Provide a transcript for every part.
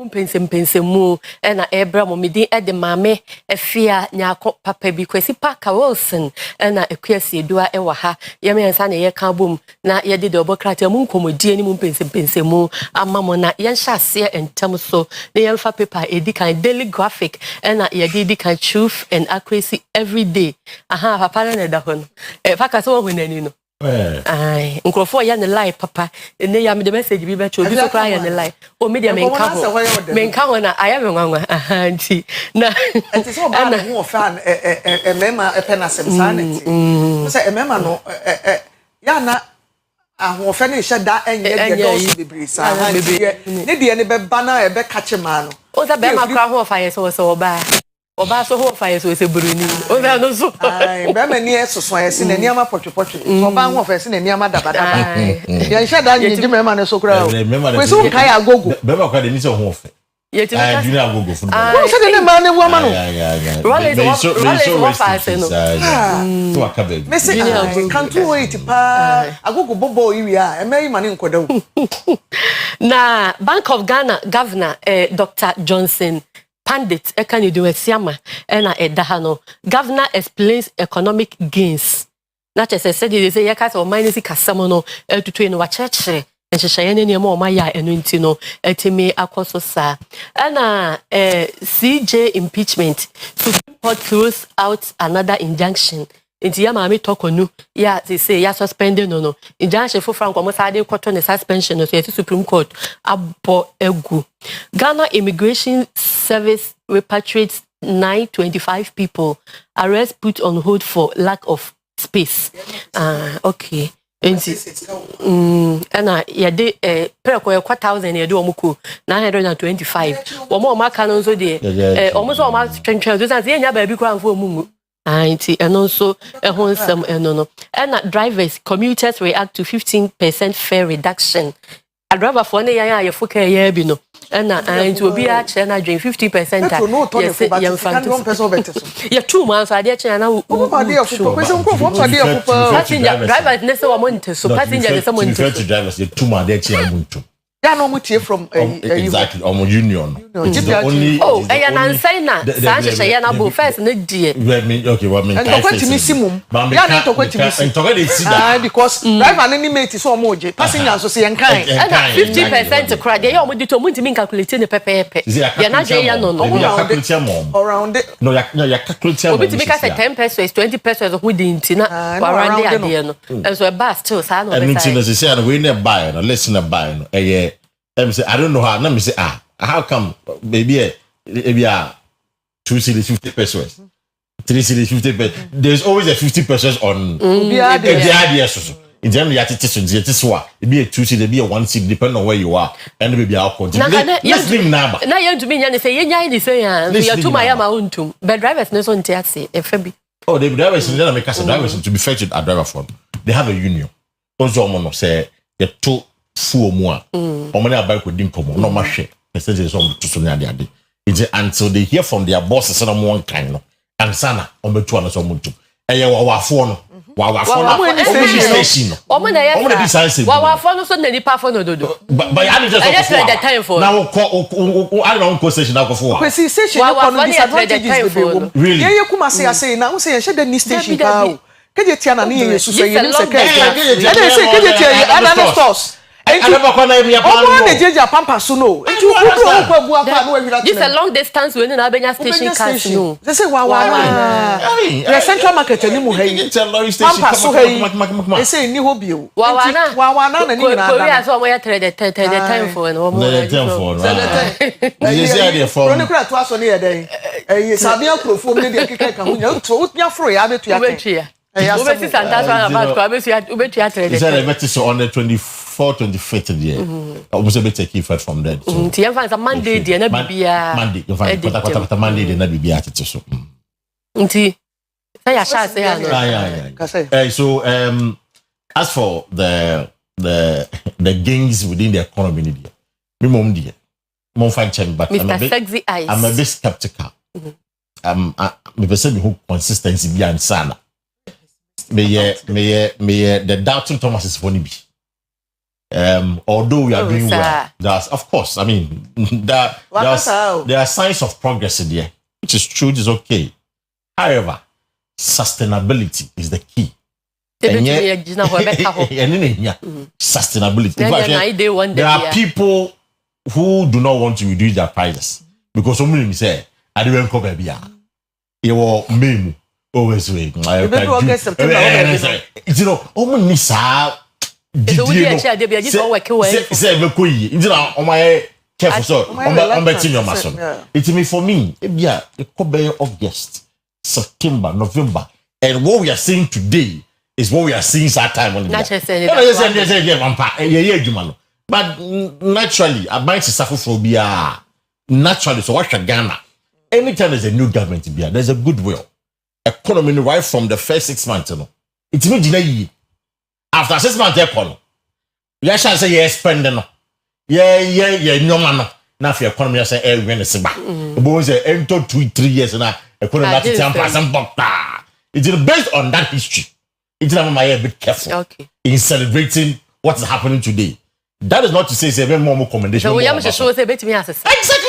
pensemu na ebra mo medi e de mame efia nyako papa bi Kwesi Parker Wilson na Akua Asiedua e wa ha ye me nsa na ye ka bom na ye de obokratia mu nkomodie ni mu pensemu ama mo na ye nhyase entem so na ye fa paper edi kan daily graphic na ye di kan truth and accuracy every day aha papa na da ho no Parker so wo nani no ai nkrofo ya ne lie papa ne ya me the message bi be cho bi so cry ya ne lie o media menka ho na aya me nwanwa aha nti na enti so ba na ho fan mema penasem sanity so mema no ya na ahwo fe ne hyeda enye de do so bebre sa ne de ne be ba na e be kache ma no o za be ma kra ho fa ye so oba so ho fa ye so se buruni o za no so ai be ma ni esoso ye se na niama potwepotwe oba ho fa se na niama dabadaba ya hyeda nyi ji mema ne so kra o Kwesi un kai agogo be ma kwa de ni so ho fa ye ti I do not go football. Who said the man wa ma no to akabe me say can't wait pa agogo bobo iri a e mai mane nkoda na Bank of Ghana governor Dr. Johnson Pandit Ekanidu Esiama na edaha no governor explains economic gains na chese said they say yakasa o minus kasamo no tutu no wa chechere enhyehyeye ne niam o ma ya eno nti no etimi akoso sa na CJ impeachment Supreme Court throws out another injunction nti ya ma me tokonu ya they say ya suspended no injunction for frank omo sade kwoto ne suspension no so Supreme Court abo egu Ghana Immigration Service repatriates 925 people arrest put on hold for lack of space okay enti ana ya de preko ya 1000 ya de omuko 925 omo maka no so de omo so omo twentwen so say enya ba bi kwa mfo omungu enti eno so ehon sam eno no ana drivers commuters react to 15% fare reduction a driver for ne yan ya foka ya bi no na enti obi a che na dwen 50% yes ya mfa ya two months ade che na passenger drivers ne se wa monte so passenger ne se monte drivers the two months ade che ya muntu ya no mutie from exactly union it's the only ya na nsai na sa ya na bo first ne die okay what mean and kwetimi simum ya na to kwetimi sim because driver ne mate so omoje passenger so se yankan 50% credit ya omo dito mo ntimi calculate ne pepepe ya na je ya no around it no ya calculate obi timi ka say 10 pesos 20 pesos ho di ntina around the ade no and so a bus still sa no be and ntina say say we na buy no listen na buy no say I don't know how. Let me say how come maybe 2 cities 50 pesos, 3 cities 50 pesos. There's always a 50 pesos on the idea. In general, you have to it be a 2 city, be a 1 city, depending on where you are, and maybe I'll continue. Let's leave now. Now you to me, you say you say you are too my own too. But drivers no son TSC, FB. Oh, the drivers in the make us drivers to be fetched at driver phone. They have a union. Also, mono say the two. Fuo mu a omo na buy ko din komo no ma hwe message so to so na ade until they hear from their bosses na mo kan no ansana ometu ana so mutu eye wawafo no station omo na wawafo no so na nipa fo no dodo but ya need just the time for now I don't go station akofo Kwesi station no no disadvantages be really ye kuma say na wo say ye shede ni station ka keje tia na ni ye susu ye ni say keje tia another stores this a long distance when na Abenya station cars no. They say the central market ni mu hayi. It's a long station. They say ni hobby o. Wa na ni na. Korea so we trade the time for no. The time for. You say dey for. No kura to aso ni e den. Sabia krofo mi dey keke kan hunya. To nya fro ya betu ya. Ubeti Santa Swana about ko abesu ya ubeti ya trade. Is that better so on the 25th there. Almost be take effect from that. So. Ti yan fa Monday dey na bibia. Monday, you find kwata Monday dey na bibia tete so. Nti say ya sha say ya no. Yeah. So as for the gains within the economy there. Me mom dey. Mom find change but I'm a bit skeptical. Me person who consistency be ansana. Me the doubting Thomas is funny be. Although we are doing well, there's, of course, I mean, there are signs of progress in there, which is true, it is okay. However, sustainability is the key. Sustainability. There are people who do not want to reduce their prices because somebody say, I didn't come baby. You were me always wait. You know, careful, so I'm betting your muscle. It's me for me. Yeah, it could be August, September, November, and what we are seeing today is what we are seeing that time on the but naturally, I might suffer phobia. Naturally, so what Ghana? Anytime there's a new government in Bia, there's a goodwill. Economy right from the first 6 months, you know. It's me after 6 months, you shall say yes, spending. Yeah, no man. Now for economy, I say, when it's back. The boys are into 3 years and economy at 10%. It's based on that history. It's not my a bit careful in celebrating what's happening today. That is not to say it's more commendation. Exactly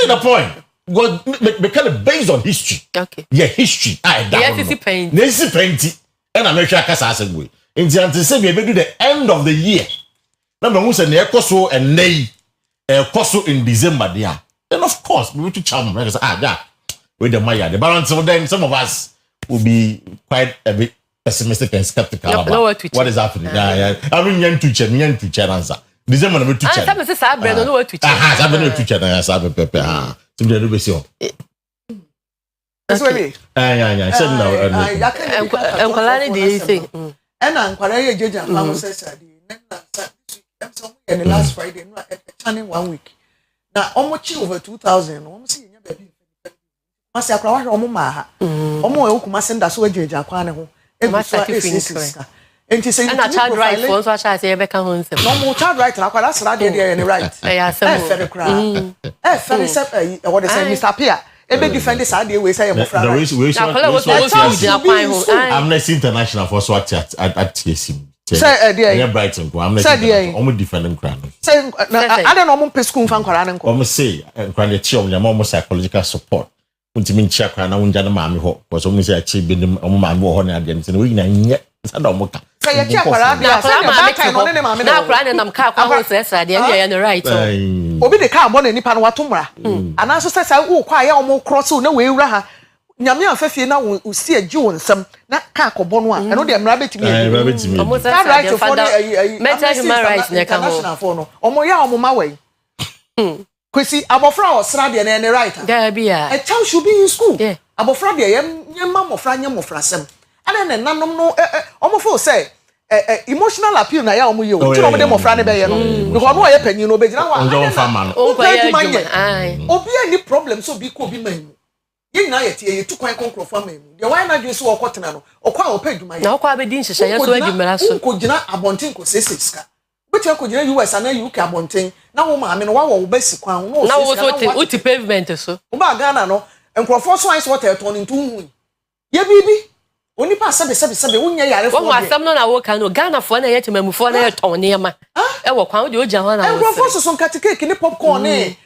the point. Because based on history. Yeah, history. And I'm sure I said, we. In the anticipation, we do the end of the year. Number one, say Koso and Nay, Koso in December there. Then of course we need to charm. With the Maya, the balance. So then some of us will be quite a bit pessimistic and skeptical about what is happening. I mean, yen to check answer. December number 2 check. Some say say bread no to check. Some no to check na say pepe. Some dey do be so. That's what me. Yeah. Said now. Enkwalani dey say. And enkwalani ye jeje am say say the last Friday, no, turning 1 week. Now, almost over 2,000. Almost see your baby. Must have crowd on my almost mustn't that's what Jaja Quano. And she said, and I child right for so I say, Becca Hons. No more child right, and that's right there and right. I said, very crowd. What is Mr. Pierre? A big defenders idea we say, Amnesty International for SWAT at TSM. Say dear Brighton I'm not almost different crown say I don't know pe school fan kwara nko almost say crown the chom dem almost psychological support untimi nchia crown na unja na maami ho because almost say achi bi dem maami ho na ade nti we na nye sada omoka say ya chia kwara bia say maami time on ne maami na kwara ne nam ka kwa ho say say de ya right obi de ka abo na nipa no watomra ana so say wo kwa ya omo cross na we wura ha nyame afafie na usi agi wonsam na ka akobọ no a eno de mra betimi almost right for mental human rights na ka ho no omo ya omo ma we Kwesi abofra osra de na right there be a child should be in school abofra de yem mamofra nyamofrasem ana na nanom no omo fo say emotional appeal na ya omo ye o ti omo de mofra ne be ye no because no ye panyin no be gina wa obi any problem so bi ko bi man yin na yete ye tu kwan konkrofo ma mu de why na dwe so okotena no okwa opa adwuma ye na okwa be din hyehyɛ so adwumara so ko gina abonten ko sesiska betia ko gina US na UK abonten na wo ma me no wa wo basi kwan no na wo so uti pavement so wo ba Ghana no nkrofo so ice water turn into hu ye bibi oni pa sabe wonya yare fo wo asam no na wo kan no Ghana fo na ye temamufo na ye ton ne ma e wo kwan wo de o gya ho na wo nkrofo so nkate cake ne popcorn ne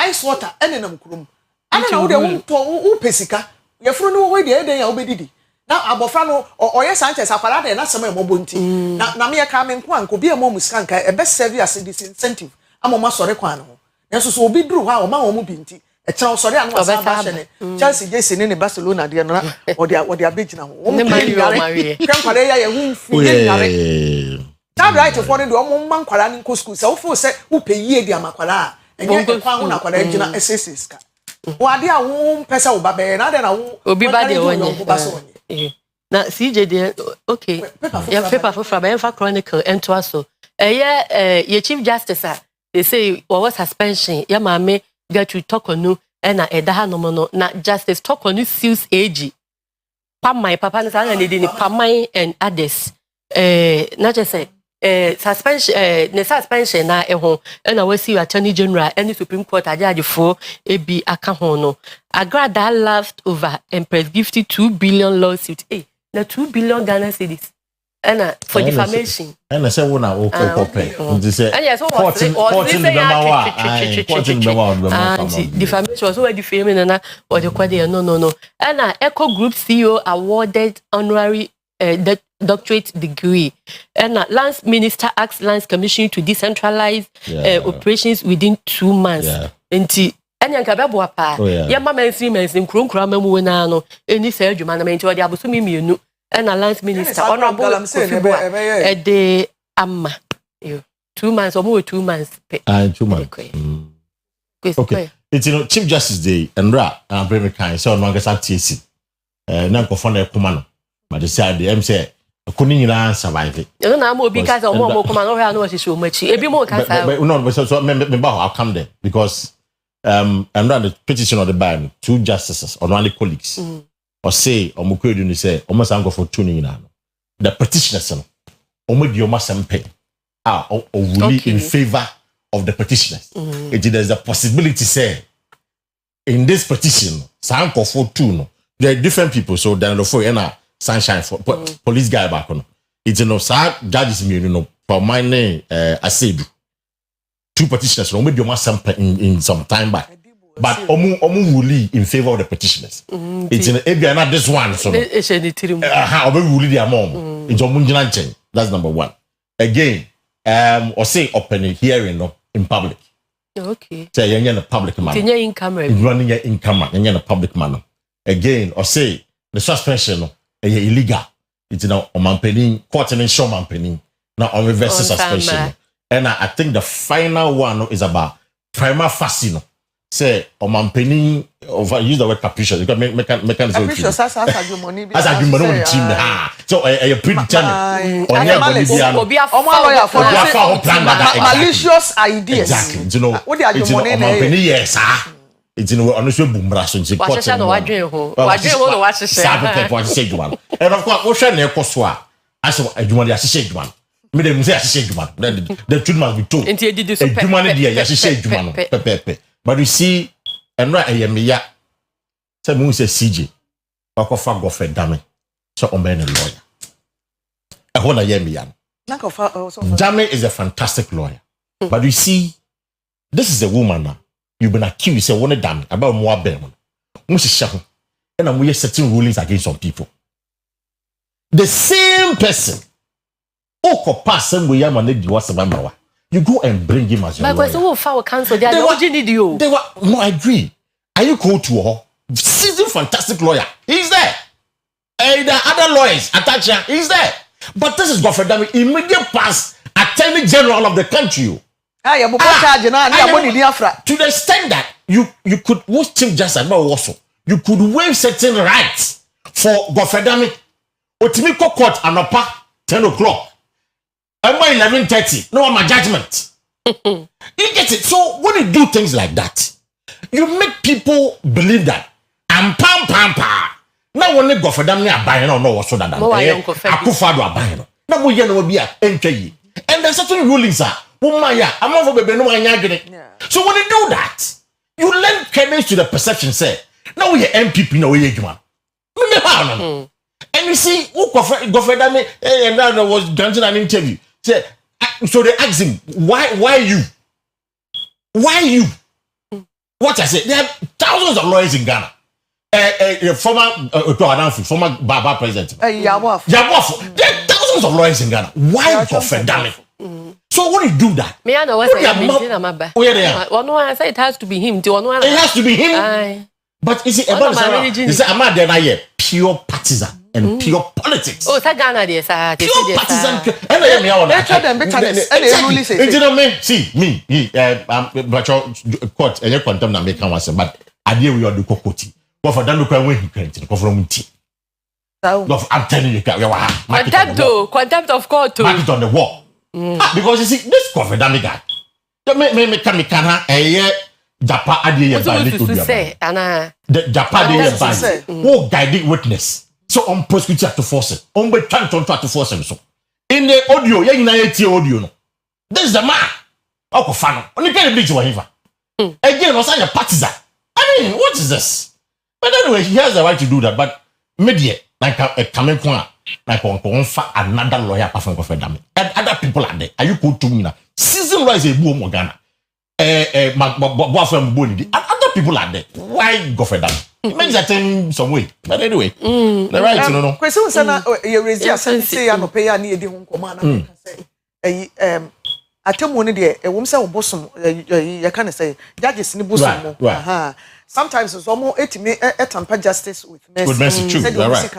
ice water ene nam kurum ana na wo de wo pesika ye furu no wo de eden ya obedidi na abofra no oye Sanchez akwara de na sema emobo nti na me ka me nko anko bi emo musika nka e be serve as this incentive amoma sore kwan no yeso so obi duru ha o ma wo mu bi nti e kira sore anu asa ba hye ne Chelsea Jesse ne Barcelona de no na odi abegina ho wo mu kan kwara ya ye hu fi ye yare that right for the omo man kwara ni nko school se wo fo se wo pe yie di amakwara enye kwan ho na kwara gina SSS wade a wo pesa wo ba be na de na wo obi ba de wonye na CJ de okay ya paper for Faber Chronicle ento aso ye chief justice they say what suspension ya maame get to talk onu na edaha no no na justice talk onu sues AG pamai papa na say na dey pamai and others na just say suspension ne suspension na ho na wasi attorney general and supreme court judge for ebi aka ho no agrada laughed over Empress Gifty 2 billion lawsuit na 2 billion Ghana cedis and for defamation. And I said, when I walk up, and say, and yes, what defamation was already defaming and or the quadri. No. And Echo Group CEO awarded honorary doctorate degree. And Lands Minister asked Lands Commission to decentralize operations within 2 months. And Yankababo pa, Yamma Siemens in Krumkramu, any surgery management or the Abusumi, and a Lands Minister, honorable a day, 2 months or more 2 months. 2 months. Okay. It's Chief Justice Day and and very kind. So, Mangasa TC, Nanko Fone Kumano, but the side the MC, couldn't survive it. You know, because of more command, I know so much. If you more can I'll come there because and run the petition of the band, 2 justices or one colleagues, or say, or Mukwedi say, almost I'm going for tuning in. The petitioners, Omodio are really in favor of the petitioners. There's a possibility, say, in this petition, Sanko for 2, there are different people, so then the 4 sunshine for police guy back on. It's judges me, for my name, Asiedua. 2 petitioners in some time back. But Omu will in favor of the petitioners. It's in not this one. So how will their mom? It's Omunjan. That's number 1. Again, or say open hearing in public. Okay. Say you're in a public manner. Running your income in a public manner. Again, or say the suspension illegal. It's now on penny, court and showman penny. Now on reverse suspension. And I think the final one is about prima facie. Say, penny, use the word capricious. You can make capricious as argument with team. So, a predetermined. Malicious ideas. Exactly. You know, it's penny, yes, it's in a honest boom brass and what and of course, ocean near Koswa. I saw a human associate me say associate man. The truth must be told. Humanity, associate man. But you see, and right, I am ya. Say, Moon says CJ. Okofa go for damn. So, I'm a lawyer. I want to hear me. Jame is a fantastic lawyer. But you see, this is a woman now. You've been accused, say, one damn about more bearman. And I'm we setting rulings against some people. The same person. You go and bring him as your lawyer. Counsel, they were, no, I agree. Are you called to her? Seasoned fantastic lawyer. He's there. And the other lawyers attached here, he's there. But this is Godfrey Dami, immediate past Attorney General of the country. To the extent that you could watch him just about also. You could waive certain rights for Godfrey Dami. Otimiko court anopa 10 o'clock. I'm 11:30. No, my judgment. You get it? So when you do things like that, you make people believe that I'm pam. Now when they go for them, they are buying or no so that Akufado are buying. Now we will be a NKE. And there's certain rulings are. I'm not for baby no. So when you do that, you lend credence to the perception. Say now we are MPP no way man. And you see, Godfrey Dami and I was granting an interview. So they asked him, why you? Why you? What I said, there are thousands of lawyers in Ghana. Former Baba president. Yabwaf. There are thousands of lawyers in Ghana. Why Godfrey Dami? So when you do that, me I know what I say it has to be him. It has to be him. But is it about I'm there pure partisan and pure politics. Oh, that Ghana there, sir. Pure partisan. Court and your quantum na make one but idea we are the kokoti. But for that look when he can't go from tea. I'm telling you, contempt of court to mark it on the wall. Because you see, this coffee damn guy. Me can Japa adie by little the Japa adie by who guiding witness. So on prosecutor to force it. On be trying to force him so. In the audio, audio no. This is the man. Oko fan. Only can be to whatever. Again, was a partisan. I mean, what is this? But anyway, he has the right to do that. But media like a coming point. like on fa another lawyer apart from Godfrey Dame. And other people are there. Are you put to me now? Season wise a boom Ghana. Boyfriend Boni. And other people are there. Why Godfrey Dame? It makes that thing some way. But anyway, the right no. Kwesi sana you resist say ya no pay ya na edi ho nkoma na say atemu ne de ewom say obosom you can say judges ni bosom mo aha sometimes so mo etime etampa justice with mercy true right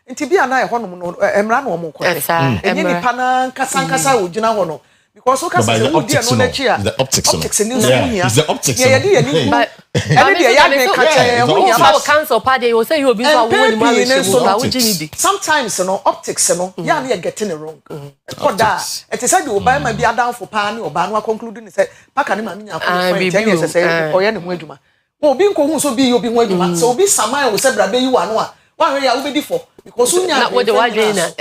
nti bia na e honom no emra na omo ko enye ni pana nkasa ogina ho no because so kasa say wudi no na chia the optics ni so hia is the optics yeah dey ni every day ya me ka che who ya cancel party you say you be so won marriage so we di sometimes no optics no ya na getting it wrong for that it is said oba ma bia down for pa ni oba no conclude ni say paka ni ma nya ko 10 years say oye ni ho adwuma obi nko hu so bi obi ho adwuma so obi saman wo say brabe yi wa no a wa hwe ya obedi for because unya na what the wa dey na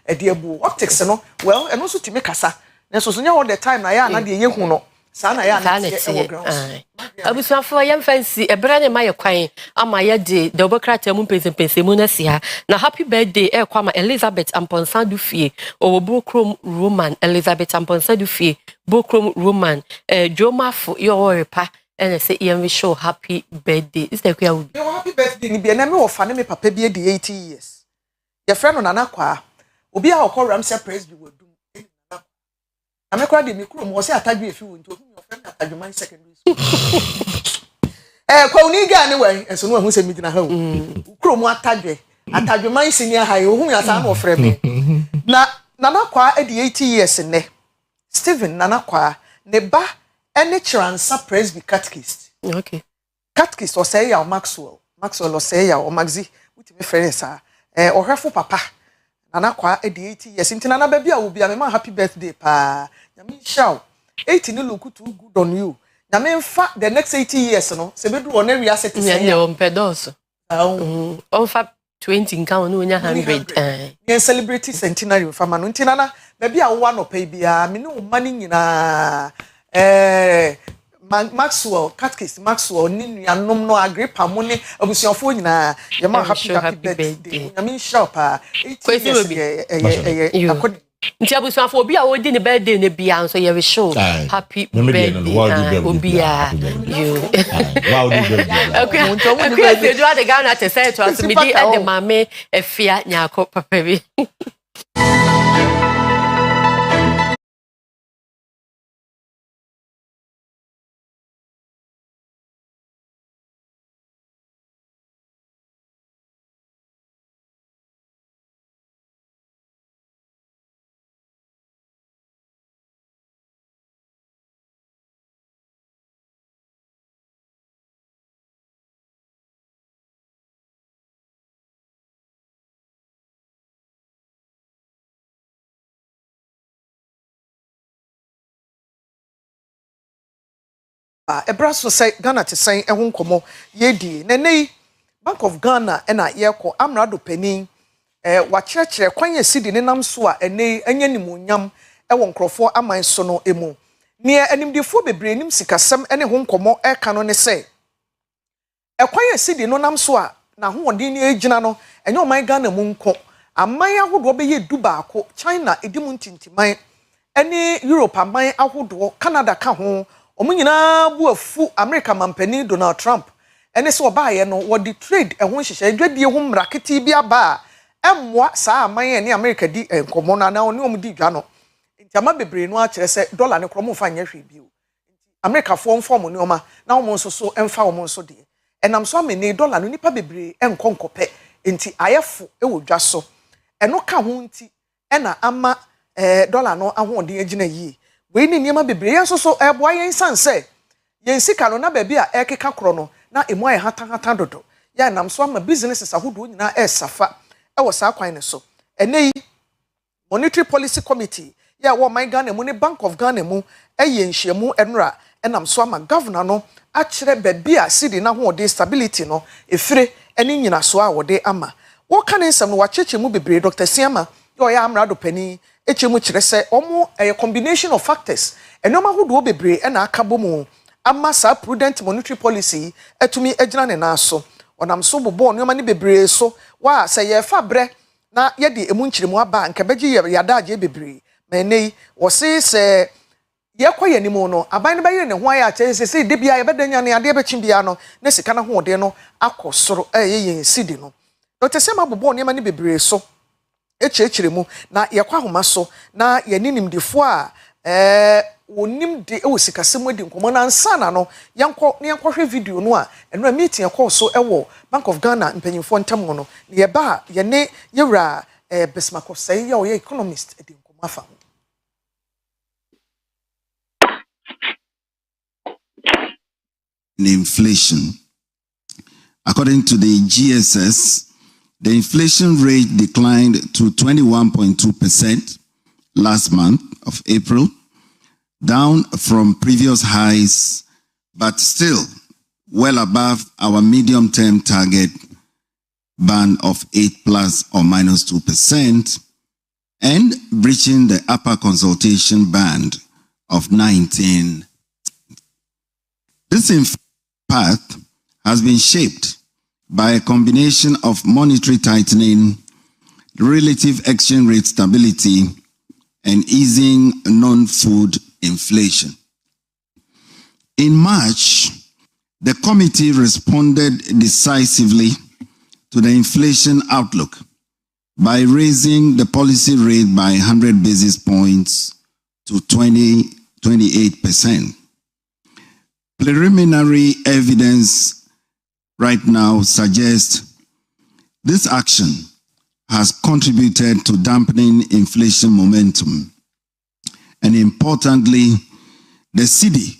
ebu optics no well and also to make kasa na so nya all the time na ya na de ye hu no sa na ya na e ground abusuafo yam fancy ebra ne maye kwan ama ye de the obokrata mu pese mu na sia na happy birthday e kwa ma Elizabeth Amponsa du fie o Bokrom Roman Elizabeth Amponsa du fie Bokrom Roman Jomafo yo Oyerepa and say we show happy birthday is the kwa happy birthday ni bia na me wo fa ne me papa bi de 80 years your friend on Akua obi a okọ Ramsey praise bi wadum amekwa de mikro mo se atadwe efi wo nti ohu your friend atadwe secondary school kwa uniga ni we enso no hu se mi gina ha ukro mu atadwe man senior high ohu ya sa na ofre me na Akua e de 80 years ne Stephen Akua ne ba ene transa praise bi catechist okay catechist o say ya Maxwell o say ya o Maxi wuti me frere sa ohwefo papa Akua e de 80 years ntina na ba bia wo bia me ma happy birthday pa nyame show 80 no look too good on you nyame mfa the next 80 years no se bedu on area asset say ya on pedos on fa 20 nkan no nya 100 yen celebrity centenary fa ma no ntina na ba bia wo no pa bia me no mani nyina Maxwell catechist Maxwell ni nuanom no Agrippa mo ne abusuafo nyina ye ma happy birthday nyame show pa 80 years akodi nti abusuafo obi a odi ne birthday ne bia nso ye show happy birthday obi a you wow do birthday Akua Asiedua de Ghana te say to us me di e de mame efia nyako papa bi ebraso say Ghana te say ho nkomo yedi nenei Bank of Ghana na yeko amrado panin wa kyerɛkyerɛ kwan asidi ne nam so a enei anya nimonyam wo nkrofo aman so no emu ne animdefo bebre nim sikasɛm ne ho nkomo ka no ne sɛ kwan asidi no nam so a na ho odin ne agina no enye oman Ghana mu nko aman ahodo bɛyɛ du baako China edimu ntintiman ene Europe aman ahodo Canada ka ho omunyina bu afu America mampani Donald Trump ene se obaaye no wo di trade ehun hyehyɛ dwadie ho mraketi bi aba emmoa saa aman ne America di enkomo na oni omudi dwa no nti ama bebre no a kyerɛ sɛ dollar ne kromo fa nyɛ hwe bi o America fo mfom ne oma na wo nso so emfa wo nso de enam so amene dollar no nipa bebre enkonkɔpɛ nti ayefo ewo dwa so eno ka ho nti ena ama dollar no ahoɔden agina yie we ni niema bebre yen so eboa yen sanse yen sika no na ba bi a ekeka kro no na emu aye hatan dodo ya nam so ama businesses ahodo nyina safa wo saa kwan ne so enei monetary policy committee ya wo man Ghana mu ne Bank of Ghana mu eye nhyiamu enra enam so ama governor no a kyerɛ ba bi a city na ho de stability no efire ene nyina so a wo de ama wo ka ne nsɛm no wa cheche mu bebre Dr. Siama yo ya amrado pani echemu kyerɛ sɛ omo a combination of factors enoma hodo bebre na aka bomu ama sa prudent monetary policy etumi agina ne na so onam so bobo nneoma ne bebre so wa sɛ ye fa bre na ye de emu nkyiremu aba nka beji yada agye bebre menei wo se ye kwaye ni mu no aban ne baye ne ho aya che se de bia ye bedanya ne ade bechi bia no na sika na ho de no akosoro yen sidi no no te se mabobo ne ma ne bebre so echiremu na ye kwa homa so na ye ninimdefo a wonim de sikasem adi nkomo na ansana no yankɔ video no a eno meeting call so ewo Bank of Ghana mpanyimfo ntam no ye ba ye ne yewra besmakosai ye economist adi nkomo afa in inflation. According to the GSS, the inflation rate declined to 21.2% last month of April, down from previous highs, but still well above our medium-term target band of 8 plus or minus 2%, and breaching the upper consultation band of 19. This path has been shaped by a combination of monetary tightening, relative exchange rate stability, and easing non-food inflation. In March, the committee responded decisively to the inflation outlook by raising the policy rate by 100 basis points to 28%. Preliminary evidence right now suggests this action has contributed to dampening inflation momentum. And importantly, the cedi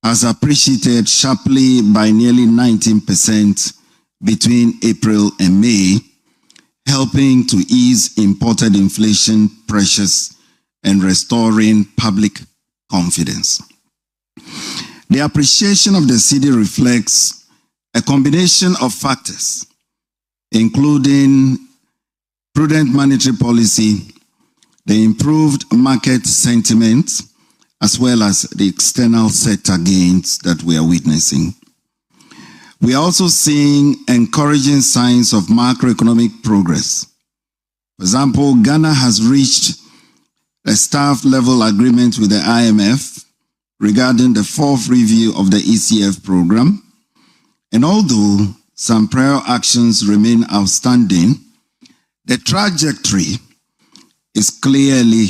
has appreciated sharply by nearly 19% between April and May, helping to ease imported inflation pressures and restoring public confidence. The appreciation of the cedi reflects a combination of factors, including prudent monetary policy, the improved market sentiment, as well as the external sector gains that we are witnessing. We are also seeing encouraging signs of macroeconomic progress. For example, Ghana has reached a staff-level agreement with the IMF regarding the fourth review of the ECF program. And although some prior actions remain outstanding, the trajectory is clearly.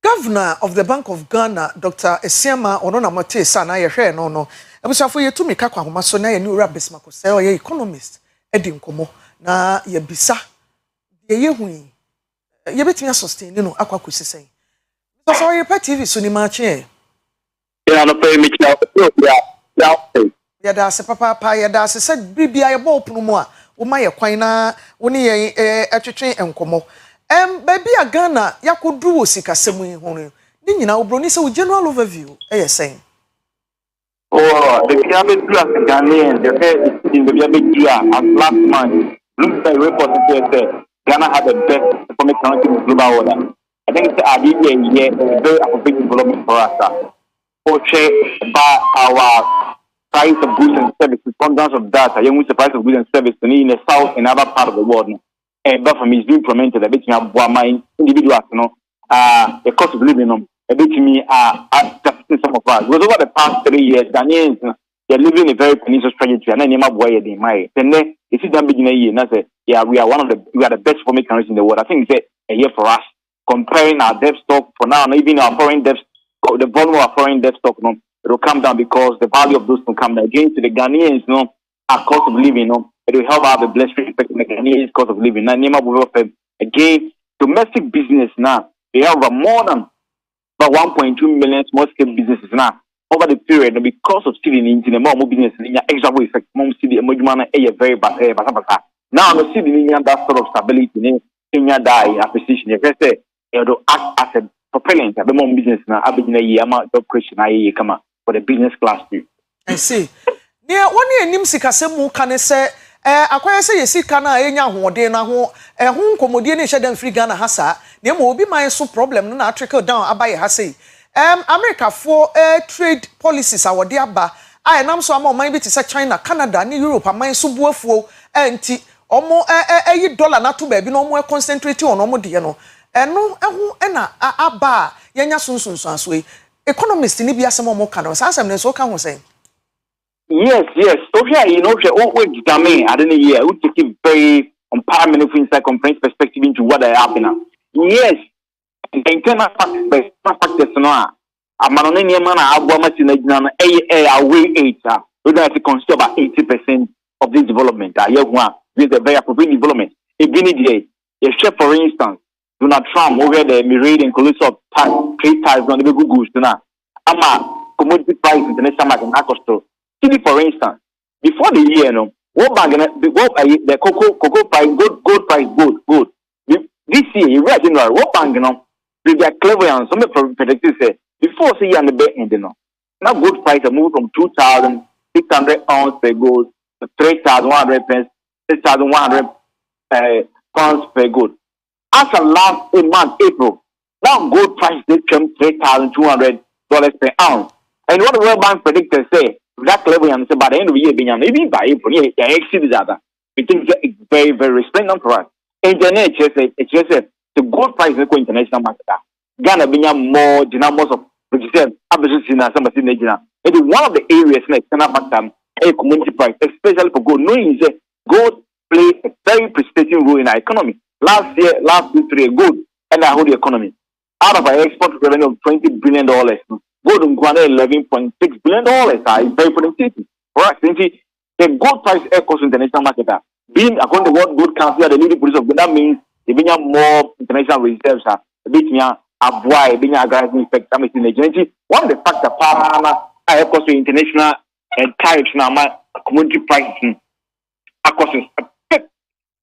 Governor of the Bank of Ghana, Dr. Esiama Ononamote Sana Yehe no. Ebusafo yetumi ka kwa homa so na ye ni ura besmakosai o ye economist edi nkomo na ye bisa ye hu ye betumi sustain no akwa kwesi. So Oyerepa TV so ni ma che. Yeah, no pay me yeah. Ya da se papa ya da se bibia ye bo opunu mu a wo ma ye kwan na wo ne ye atwetwe enkomo. Baby a Ghana yakodu wo sikasem yi ho no. Ni nyina wo bro ni se wo general overview saying. Oh, the Kiabe Plus Ghanaian, the head in the Kiabe as last month. Looks like report said Ghana had the best economic country in the global order. I think it's a very appropriate development for us. Portray by our price of goods and services, content of data, young with the price of goods and services in the south and other part of the world. And but for me, it's being implemented a bit my individuals, the cost of living a bit to me some of us. Because over the past 3 years, Ghanaians they're living a very pernicious tragedy and then you might in my then if it's done beginning a year and I say, yeah, we are the best performing countries in the world. I think it's a year for us. Comparing our debt stock for now, even our foreign debt, the volume of our foreign debt stock, it will come down because the value of those will come down. Again, to the Ghanaians, our cost of living, it will help have a blessed effect on the Ghanaians' cost of living. Again, domestic business now, they have more than about 1.2 million small-scale businesses now over the period because of cedi in the more business in extra effect. Mom cedi emojumana very bad. Now the cedi in that sort of stability in your die appreciation. You can say it will act as a propellant. The more business now, abidina ye amount of question I come for the business class too. I see. Near 1 year nim sikasemu kan say akwaya say yesika na enya hoode na ho ho komodie ne hye dan free Ghana hasa na mo obi man so problem na trickle down abaye hasa America for trade policies awode aba ai nam so ama man bi ti say China, Canada, ni Europe man so buafuo enti omo dollar na to baby no omo concentrate on omo de no eno eho na aba yenya sunsunsun aso yi economist ni bi asem omo ka no sa asem ne so ka ho say yes okay you know what determine I don't know here we take it very on parliament inside conference perspective into what are happening yes internal factors no amano ne na agbo ma na gina no away 8 we don't have to consider about 80% of this development this is a very appropriate development if we need for instance Donald Trump over the myriad and colossal trade ties on the good goods na ama commodity price international market acosto see for instance before the year no what bag the cocoa price gold price gold this year you right January what bang no they are clever and some predicted say before say you on the back end no now gold price have moved from 2,600 ounce per gold to 3,100 pence 6,100 pounds per gold. As of last month, April, now gold price they come $3,200 per ounce. And what the World Bank predictors say, that level and say by the end of the year, maybe by April, yeah, exceed that. We think it's very, very resplendent for us. And then it's just the gold price is going international market. Ghana being more dynamics of which is in some Nigeria. It is one of the areas in external factor a community price, especially for gold. Knowing that gold plays a very precipitating role in our economy. Last 2 3 gold and our whole economy. Out of our export revenue of $20 billion, gold in Ghana $11.6 billion is very productive. For us, the gold price echoes international market. Being according to World Gold Council, the leading producer of gold, that means they bring more international reserves. Avoid being a guys effect. One of the factors are of course international and tariffs now commodity prices across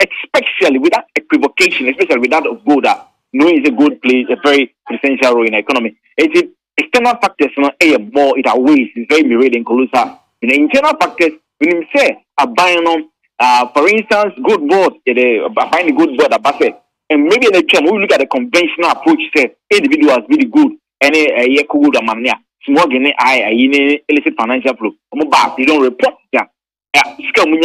especially without equivocation, especially without of gold. Knowing is a gold plays a very essential role in the economy. It's external factors more it ways is very myriad and colossal. In the internal factors, when you say a buying for instance, good board, buying the good board about it. And maybe in the term, we look at the conventional approach, say individuals really good, and a good amount small illicit financial flow. You don't report that. To me,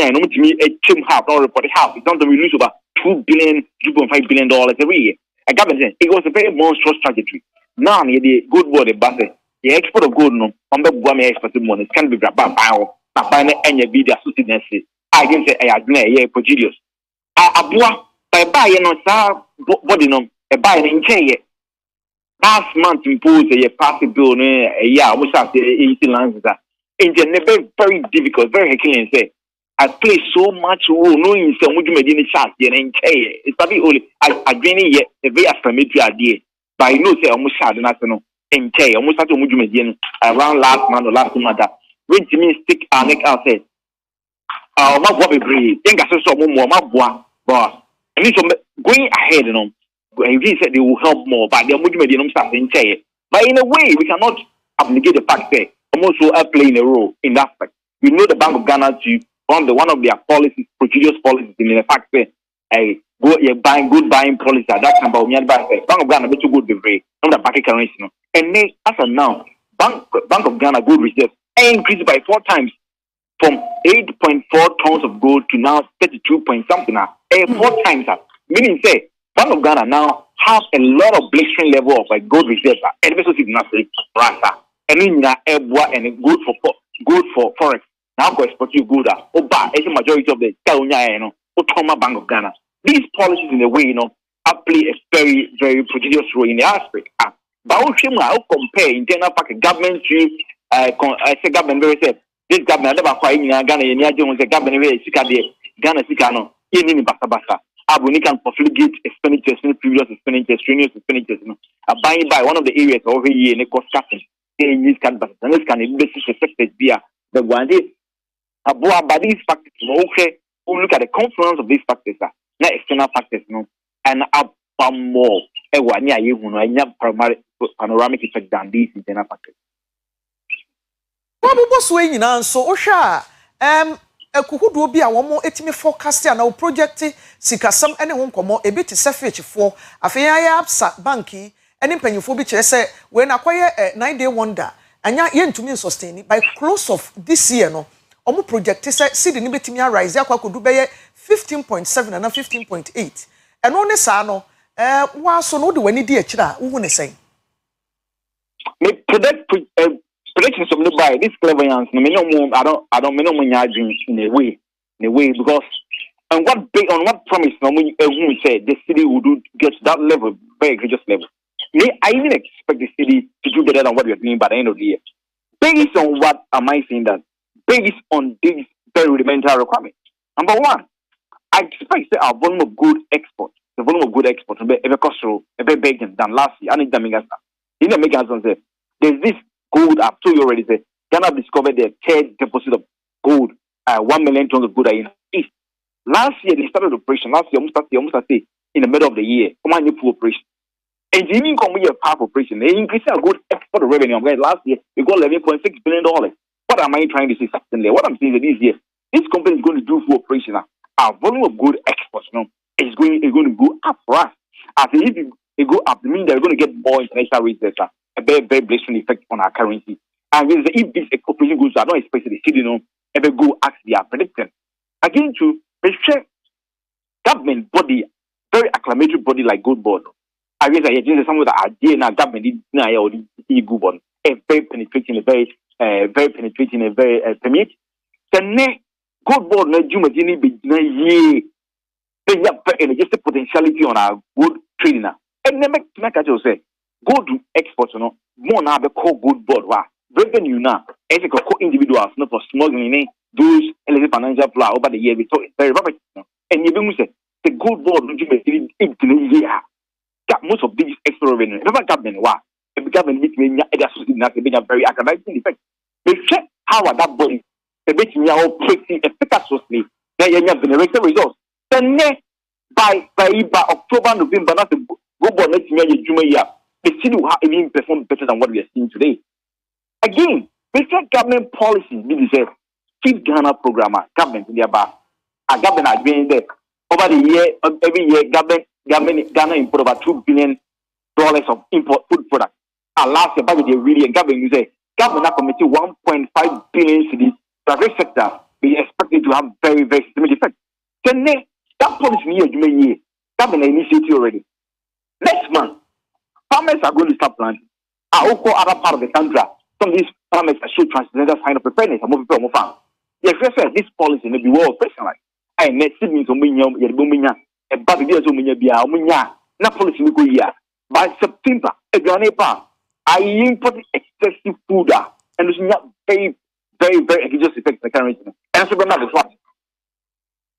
a team half, don't report half. It's not that we lose about $2 billion, $2.5 billion every year. I got it. It was a very monstrous tragedy. Now, the good board, the export of gold, no, on the one export money can be brought by any video associated. I didn't say I had a prodigious. By buying on body no a buying in chain last month imposed a passing bill a year which has the 18 lands that it's very difficult, very heckling say I play so much role knowing some would you made any chance in chain. It's probably only I drain yet a very affirmative idea but I know say almost had an national in chain almost had to move around last month or last month when to me stick our neck out said my bobby breathe think I saw more my boy. And going ahead, he said they will help more, but they are starting chair. But in a way, we cannot abnegate the fact that also are playing a role in that fact. We know the Bank of Ghana to one of their policies, procedures policies, in the fact that buying good buying policy at that time. But Bank of Ghana be too good the way on the back currency. And then as of now, Bank of Ghana gold reserves increased by 4 times from 8.4 tons of gold to now 32 point something now. 4 times that. Meaning say Bank of Ghana now has a lot of blistering level of gold reserves and also nothing rasa. And in and good for forex. Now go export you good it's a majority of the Bank of Ghana. These policies in a way, play a very, very prodigious role in the aspect. But I'll compare internal packet government to I say government very said. This government never quite in Ghana, the government very Ghana Sikano, in Basa. We can profligate expenditures, previous expenditures, strenuous expenditures. Buying by one of the areas over here in the cost cutting. In this can be affected via the one day. But these factors, okay, we look at the confluence of these factors, not external factors, and up more. A 1 year, you panoramic effect than these internal factors. What was way in answer? Osha, Kukudu be a woman etime forecast and our project Sikasam and one come a bit selfish for a fair upset banky and in penny for which I say when acquire a 9-day wonder and yen to me sustain by close of this year no. Omo project say see the nibetimia rise could do by 15.7 and 15.8. And on the sano, was so no do any dear chira, who wouldn't say. Me predictions of the buy this cleverance. No, I don't in a way, because on what promise normally everyone said the city would get to that level, very egregious level. I even expect the city to do better than what we are doing by the end of the year. Based on what am I saying that? Based on these very rudimentary requirements. Number one, I expect that our volume of good export, the volume of good export, will be ever costly, ever bigger than last year. And in the Megas say, there's this gold. I've told you already. Say Ghana discovered their third deposit of gold, 1 million tons of gold in the east. Last year they started operation. Last year, almost in the middle of the year, come on, full operation. And the income we have half operation. They increased our good export revenue. Last year we got $11.6 billion. What am I trying to say? Something what I'm saying is this year, this company is going to do full operation. Our volume of good exports, is going to go up for us. As if it go up, it means they're going to get more international rates. A very, very blessing effect on our currency. And if this operation goes, I don't expect the city, ever go as they are predicting. Again, to make sure government body, very acclamatory body like Gold Board. I guess I just some of the idea now government did or the good one. A very penetrating, very penetrating, a very permit. The next Gold Board, no Juma Jini be ye. They have just a potentiality on our good trading. And then make I just say. Go to exports, more now the core good board. Revenue now, as a core individuals, not for smuggling, those financial flow over the year, we talk very rapid. And you say the good board, got most of these extra revenue. Never government, the government meeting, a very academic effect. They check how that body, the bit in your pretty efficaciously, then you have generated results. Then, by October, November, not the good board next year, the city will even perform better than what we are seeing today. Again, basic government policies, keep Ghana programmer, government in their bar. Our government are doing there. Over the year, every year, Ghana import about $2 billion of import food products. And last year, budget really, government government committee 1.5 billion cities. The private sector be expected to have very, very systemic effect. Then that policy government initiative already. Next month, farmers are going to start planting. I will call other part of the country. Some of these farmers are showing transcendental sign of preparedness. Some people are farm. Yes, this policy may be well personalized. I met siblings on Minya, a baby as Minya, not policy we go here. By September, Oyerepa, I imported excessive food and it's not very, very, very egregious effect in the currency. And so another one.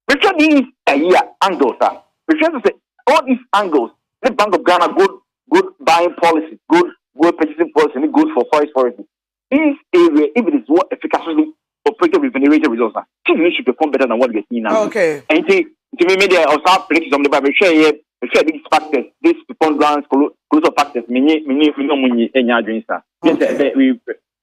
Because these year angles are, because all these angles, the Bank of Ghana good buying policy, good purchasing policy, and good for forest. This area, if it is what efficaciously operated with venerated results, things should perform better than what we are seeing now. Okay. And to me, media or start predicting on the Bible, share these factors, these preponderance, colossal factors, many in your dreams. Yes, we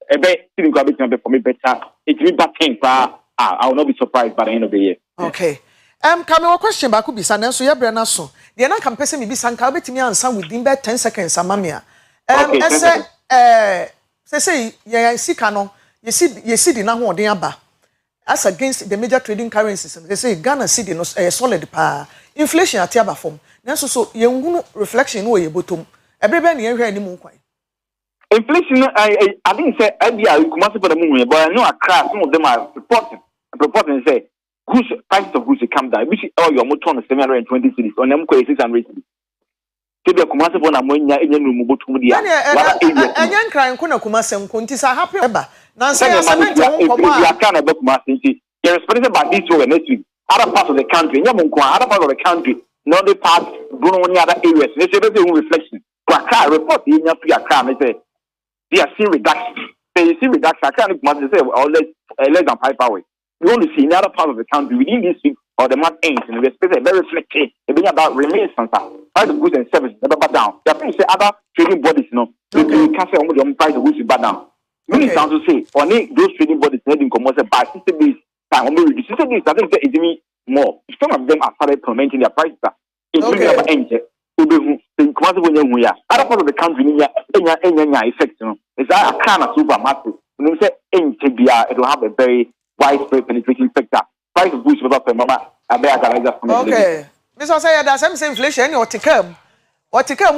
a bit for me better. It's really bad thing, I will not be surprised by the end of the year. Okay. Come on, question back could be San so Yabrana so. The another campaign may be San Calbet and San within 10 seconds, Samamia. Say, yeah, see, Canon, you see the now one as against the major trading currencies. They say Ghana city no solid power. Inflation at Tiaba form. Now, so young reflection way bottom. Everybody here anymore. Inflation, I didn't say idea you come for the moon, but I know a crash. Some of them are reporting say. Goods prices of goods come down. We see all your motor on 720 cities on them 600 cities. So the commercial one ammonia in your room about 2 years. And young crying Kuna Kumasem Kuntis are happy about. Now, say, I can't about Kumasinti. You're responsible by this way next week. Other parts of the country, Yamunqua, other parts of the country, not the parts, Bruno, any other areas. They say every reflection. Quaka report in your free account. They say they are seeing reduction. They see reduction. I can't say less than 5 hours. We only see in other part of the country within this week or the month ends, and we expect a very reflective. They bring about remains and price of goods and services never back down. There are things say other trading bodies, they can't say the price of goods back down. Meaning sounds to say, only those trading bodies heading commercial by 60 days time, only 60 days. I think it's even more. Some of them are started implementing their prices, including our engine. Other part of the country, effect, it's a kind of supermarket. When we say it will have a very widespread penetrating sector. Price of goods over per mama abe ataliza from okay Mr. say that same inflation or tikam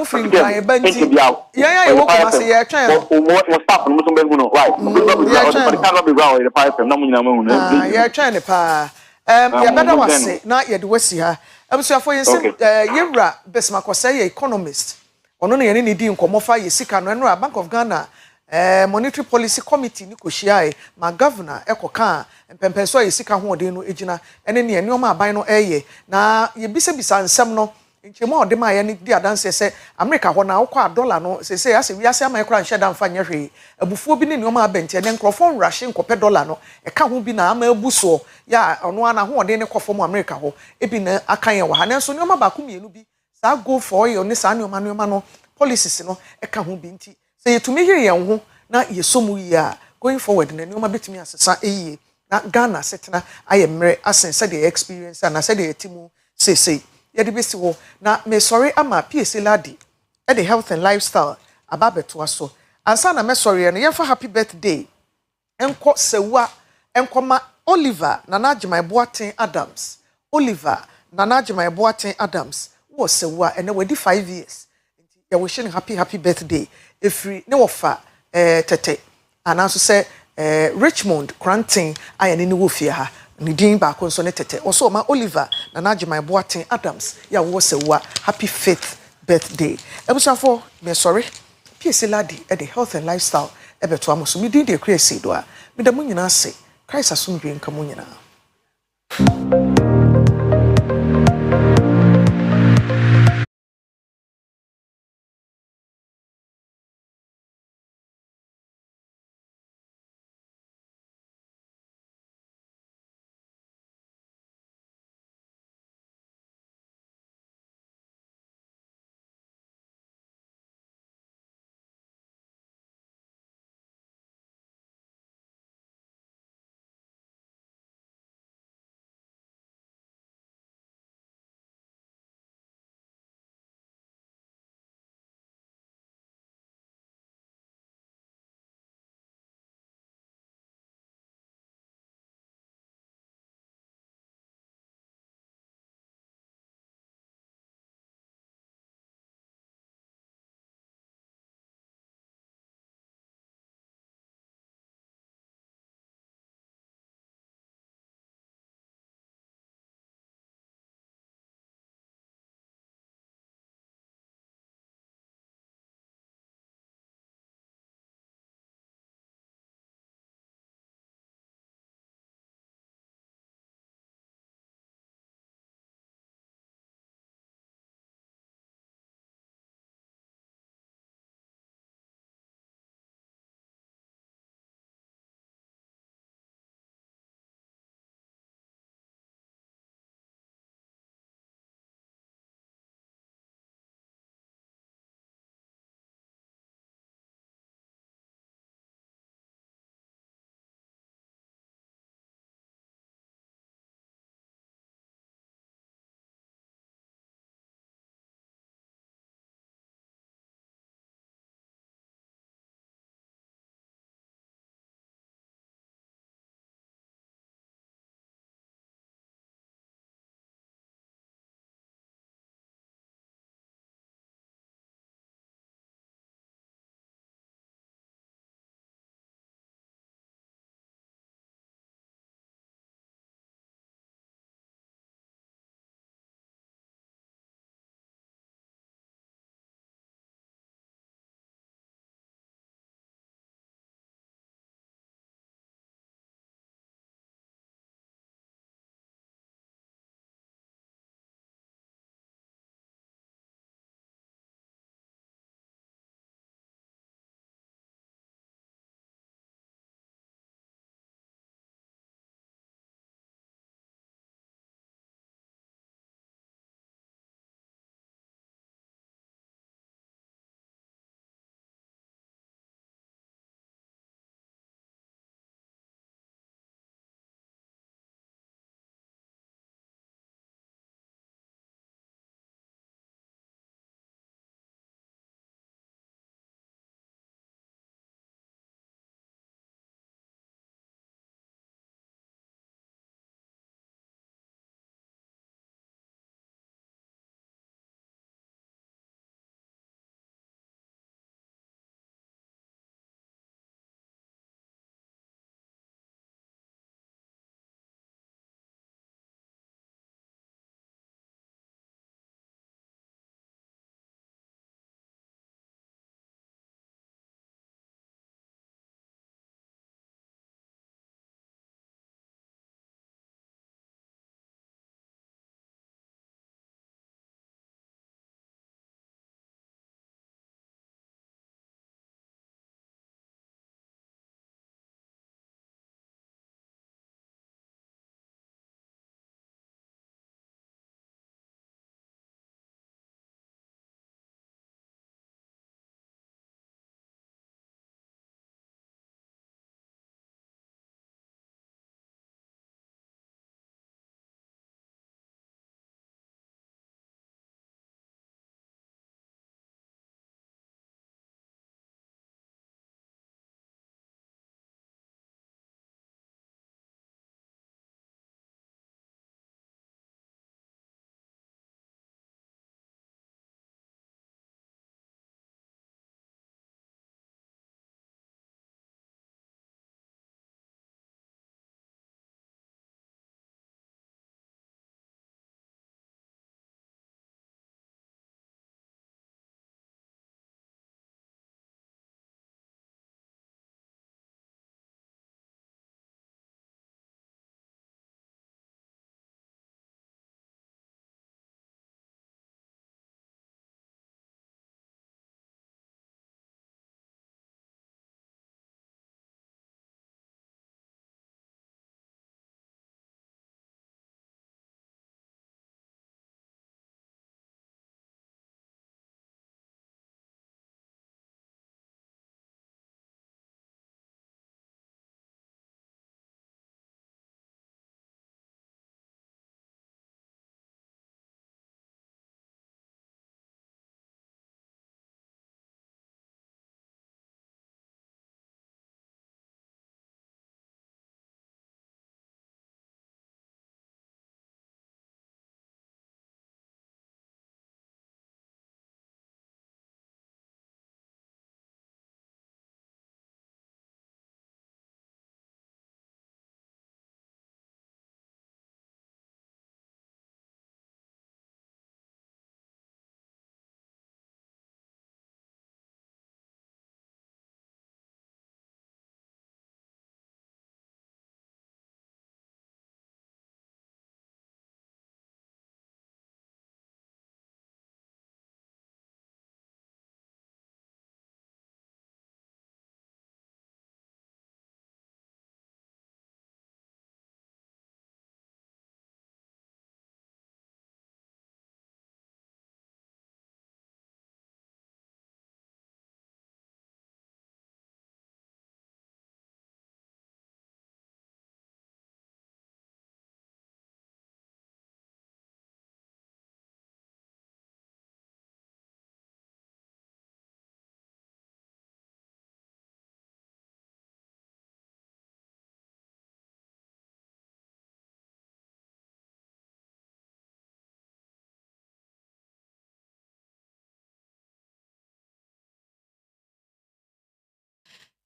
free kan banti yeah wo kuma say yeah twen o staff no so be hu no right but cannot be ground the pipe na munyina ma hu no yeah twen ne pa ya beda wase na ye de wasi ha abusuafo ye se yewra besmakose ye economist ono na ye ne di nkomofa ye sika no enra Bank of Ghana monetary policy committee ni kohia ma governor ekoka mpempenso ye sika ho ode no ejina ene ne enioma aban no eye na ye bisa nsem no nchemo ode ma ye ni di adanse se America ho na akwa dollar no se ase wiase ama ekra nhye da mfa nye hwe abufuo bi ne enioma abenti ne nkrofo nrahye nkopɛ dollar no eka ho bi na ama abuso ya ono ana ho ode ne kofo mu America ho ebi na akan ye wa ha nanso enioma ba ko mienu bi sa go for ye oni sa enioma no policies no eka ho bi nti se yetumi hiri ye ho na yesomu yi a going forward na enioma betumi asesa eyiye na Ghana setena ayemre asen said the experience and said the timu say yedi besi wo na me sorry ama PSC ladi e the health and lifestyle ababeto aso ansa na me sorry no yemfa happy birthday enko sewa enkoma Oliver Nanajimai Boateng Adams Oliver Nanajimai Boateng Adams wo sewa ene wedi 5 years ya wishing happy birthday efri ne wofa tete anaso say Richmond Cranton ayane ni wofie ha ni din ba ko nso ne tete oso ma Oliver Nanajimai Boateng Adams ya wo sewa happy 5th birthday ebusafo me sorry PSC ladi e the health and lifestyle ebeto amoso mi din de Akua Asiedua mi da munyina se Christ asomdwe nka munyina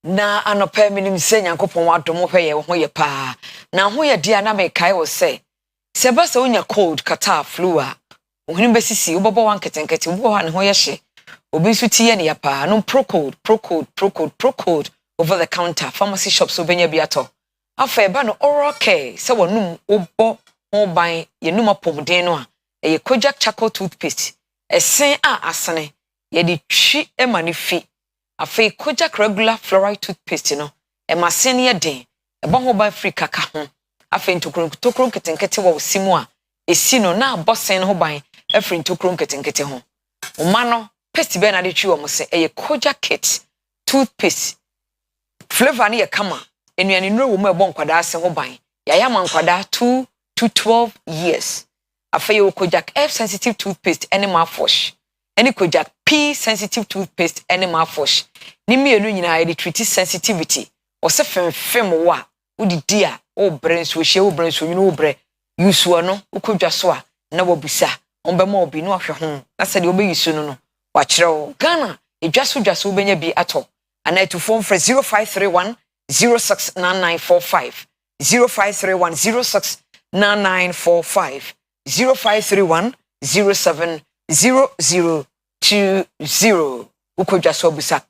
na anopa minim se Nyankopon wadom hwe ye ho ye pa na ho ye dia na me kai wo se ba se onya cold kata flu a ohun besisi ubobo wan ketenkete ubo ha ne ho ye hye obi su tie ne ya pa no procode over the counter pharmacy shops obenya bi ato afa ba no oral care se wonum obo ho ban ye num apomden no a ye Kojak charcoal toothpaste esen a asene ye di twi e manifi afa Kojak regular fluoride toothpaste no e masen ye den e ba ho ban free kaka ho afa ntokron ketenkete wo simu a esi no na bosen ho ban afri ntokron ketenkete ho oma no paste be na de twi wo mo se ye Kojak kit toothpaste flavor ni ye kama enuane nro wo mo e bon kwada ase ho ban ya ya man kwada 2 to 12 years afa ye Kojak F sensitive toothpaste any mouthwash any Kojak P sensitive toothpaste any mouthwash ni mienu nyina ye treat sensitivity o se fem wa udi dia o brain so hye o brain so nyina o bre yusu no ukodwa so a na wabusa ombe ma obi no ahwe ho na se de obe yusu no wa kire Ghana edwaso benya bi ato ana to phone for 0531 069945 0531 069945 0531 070020 ukodwa so busa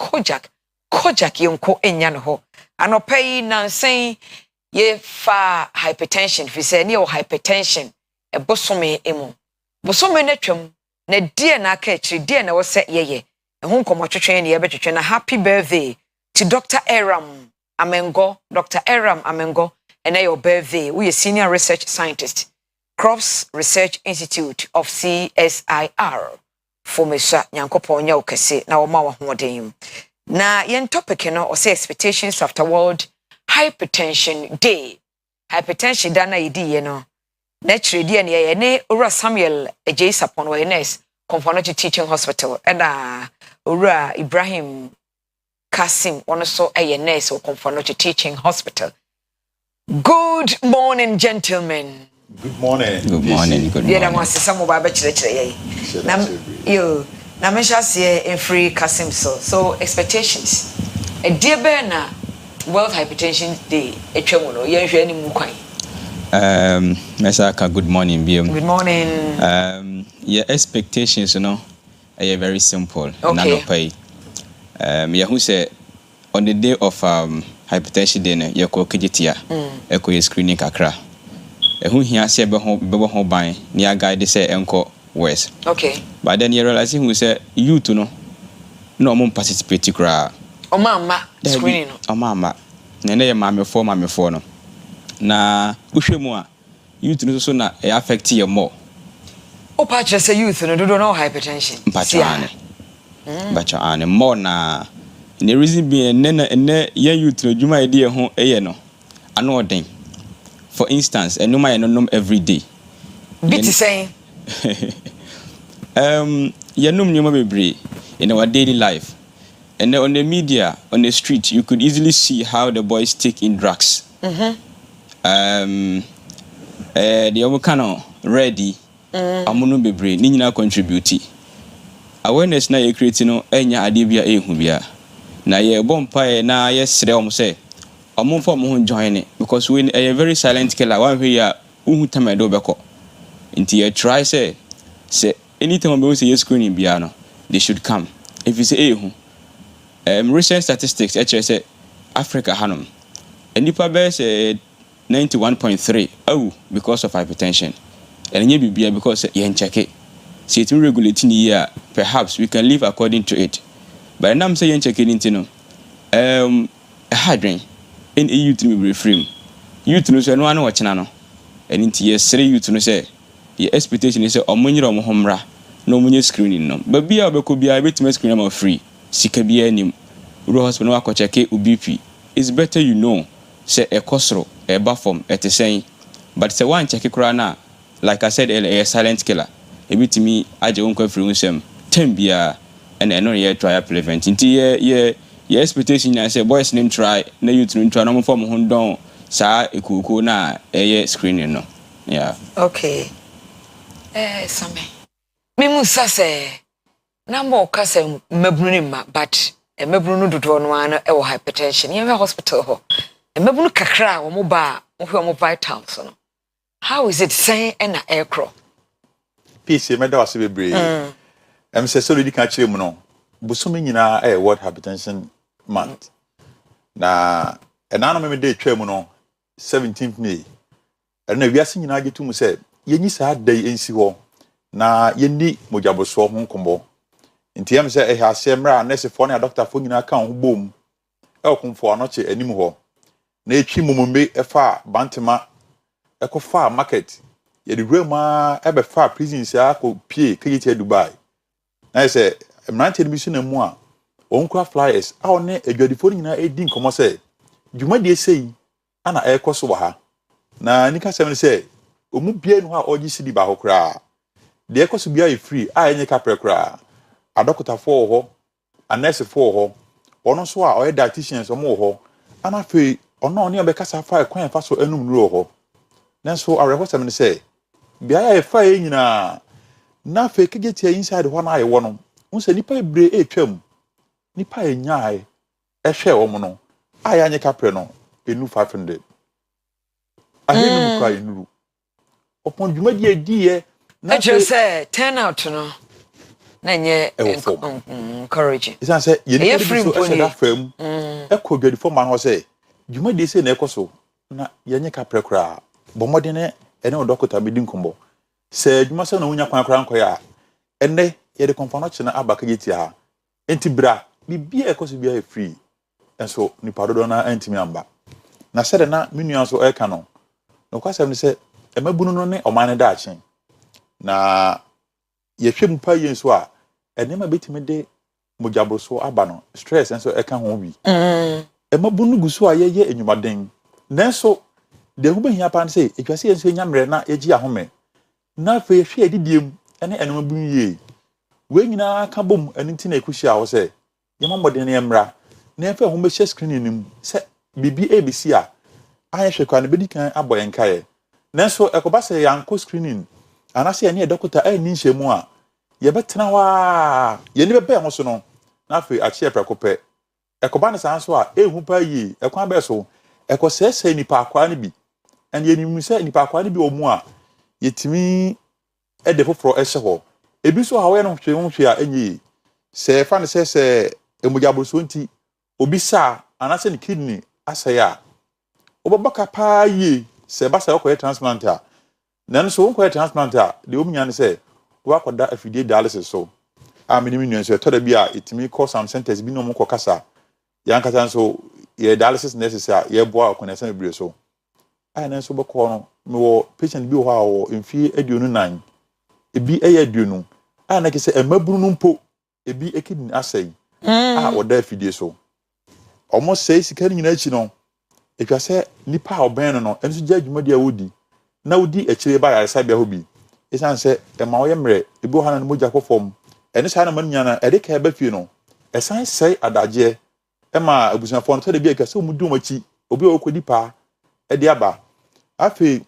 Kojak yonko enya no ho anopai nansen ye fa hypertension fi se ne o hypertension e bosome emu bosome na twam na die na aka akiri die na wo se yeye e ho nkomotwetwe ne ye betwetwe na happy birthday to Dr. Aram Amengo and your birthday we are senior research scientist Crops Research Institute of CSIR for Mesa Nyankopon nya okese na wo ma wo hoden na yen topic no o say expectations after World Hypertension Day. Hypertension da na yidi ye no. Na chire die ne ne Ura Samuel Ejeisapon wa nurse Comfort Teaching Hospital and Ura Ibrahim Kasim ono so nurse or Comfort Teaching Hospital. Good morning, gentlemen. Good morning. Good morning. Good morning. Yeah, na some ba chire na me sha se in free Kasim so expectations a dear na World Hypertension Day etwa no ye hwe ni mu kwan Mesaka good morning BM. Good morning. Your expectations are very simple. Okay. Yeah, who say on the day of hypertension day you ko kijitia e ko screening kakra who here say be ho ban near guide say enko worse. Okay. But then you realize who say you to no participate kra o mama screening no o mama na na ye mame for no na uhwemu a youth no so na e affect you more o pa che say youth no do no hypertension mpacha ane more na the reason being na ye youth no djuma ide ho eye no ano odin for instance no my no every day bit saying yenum nyoma bebre in our daily life. And on the media, on the street, you could easily see how the boys take in drugs. The avocado ready, amunu bebre, nina contribute. Awareness na ye create no enya adibia ehubia. Na ye bompa na ye sre say amumfa mo join it because we a very silent killer one way ya uhu tamedo beko. Inti ye try say anytime we say screening biano, they should come. If you say recent statistics say Africa hanum and nipa be say 91.3 because of hypertension and ye be because ye check it see it regulating year perhaps we can live according to it but now say ye check it into no hydrin in EU to be free youth no so no one watch na no and into ye three youth no say your expectation is say omunyira omuhomra no munye screening no but bia obeko bia betima screening am free sika bia nim ro hospital wa check ubp it's better you know say e kosro e ba form e te sen but say one check kura na like I said a silent killer e bitimi age won free unsem tem bia and no ye try prevent nti ye expectation na say boys name try na youth no try no form ho don sa ekuko na e screening no yeah okay same me musa say number okase mabunima but emebunu no dodo no ana e wo hypertension ye hospital ho emebunu kakra wo mo ba wo hwe mo vitals no how is it saying na aircraw peace me da wase bebre say so lady kan kire mu no busumi nyina world hypertension month na enano me dey twa mu no 17th May na wiase nyina agetu mu say yenyi saa dai ensi ho na yenni mojaboso ho nkombo nti am say ha semra nurse fo na doctor fo nyina kan ho bom okumfo ano che anim ho na etwi mumumbe efa bantema ekofa market ye de rema ebe fa prison sia ko pie kejete Dubai na say mrante bi na mu a onkwa flyers a one adwadifo nyina edi nkomo say dwumadi esei ana ekoso wa ha na nika sem say omu bie no a ogi sidi ba ho kra de ekoso bia e free a enye kapre kra adokota fo ho anese fo ho ono so a oye dietitians omo ho ana fe ono ne obekasa fa kwan fa so enum nuro ho nanso areko sem say bia e fa e nyina na fe kegeti inside ho na aye wo no unse nipa ebre etwam nipa enyae ehwe wo mo no aya nye kapre no enu 500 ahenu kwa enuru opon dwumadi ediye na je say turn out no na nye encouraging isan say ye ni so e da fam ekọ dwadifo man ho say dwumadi se na ekoso na ye nye kapre kra bomode ne ene odokota bedi nkombo se dwuma se na wonya kwan kra nko ya ene ye de konfa no chena abaka geti ha enti bra bibia ekoso bia e free enso ni padodo na antimi amba na sede na menua so eka no no kwasem ni se emabunu no ne omane da achen na ye hwem pa yenso a enema betime de mojabroso aba no stress enso eka ho wi emabunu guso a ye enyumaden nanso de hu behia pa se etwase yenso nyamre na yeji ahome na fe hwe adidiem ene enemabunu ye we nyina ka bom enti na ekuhia wo se yemamode ne emra na efe ho be share screen nim se bibi ABC a ayehwe kwa ne bedi kan aboye nkae nanso ekoba se yanko screening anase ene dokota ani nhemu a ye betena wa ye ni bebe ho so no na afi achi eprekope ekoba ne san so a ehu pa yi ekwan be so ekosese nipa akwa ne bi and ye nimu se nipa akwa ne bi omu a yetimi ede foforo ehye ho ebi so hawe no hwe a enyi se fa ne se emujabruso nti obi sa anase ne kidney asaya obabaka pa yi se ba sa ko transplant a nanso won ko transplant a de omunya ne se wo akoda afidie dialysis so a minimi nuen so to da bi a itimi call some centers bi no mo ko kasa yan kasa so ye dialysis necessary ye boa ko na se mebre so ai nanso bo ko no me wo patient bi wo ha wo mfi aduonu nan ebi eye aduonu a na ke se emaburu no mpo ebi ekidini asai a oda afidie so almost say sika nyina achi no etwa se nipa oben no enso gya adwumadi a wodi na wodi akire ba ya sabia ho bi isan se ema wo yemre ebi ho na no mogya kofom ene sa na man nya na ede ka ba fie no esan sei adaje ema abusuafo no to de bi eka se omudu machi obi okodi pa ede aba afi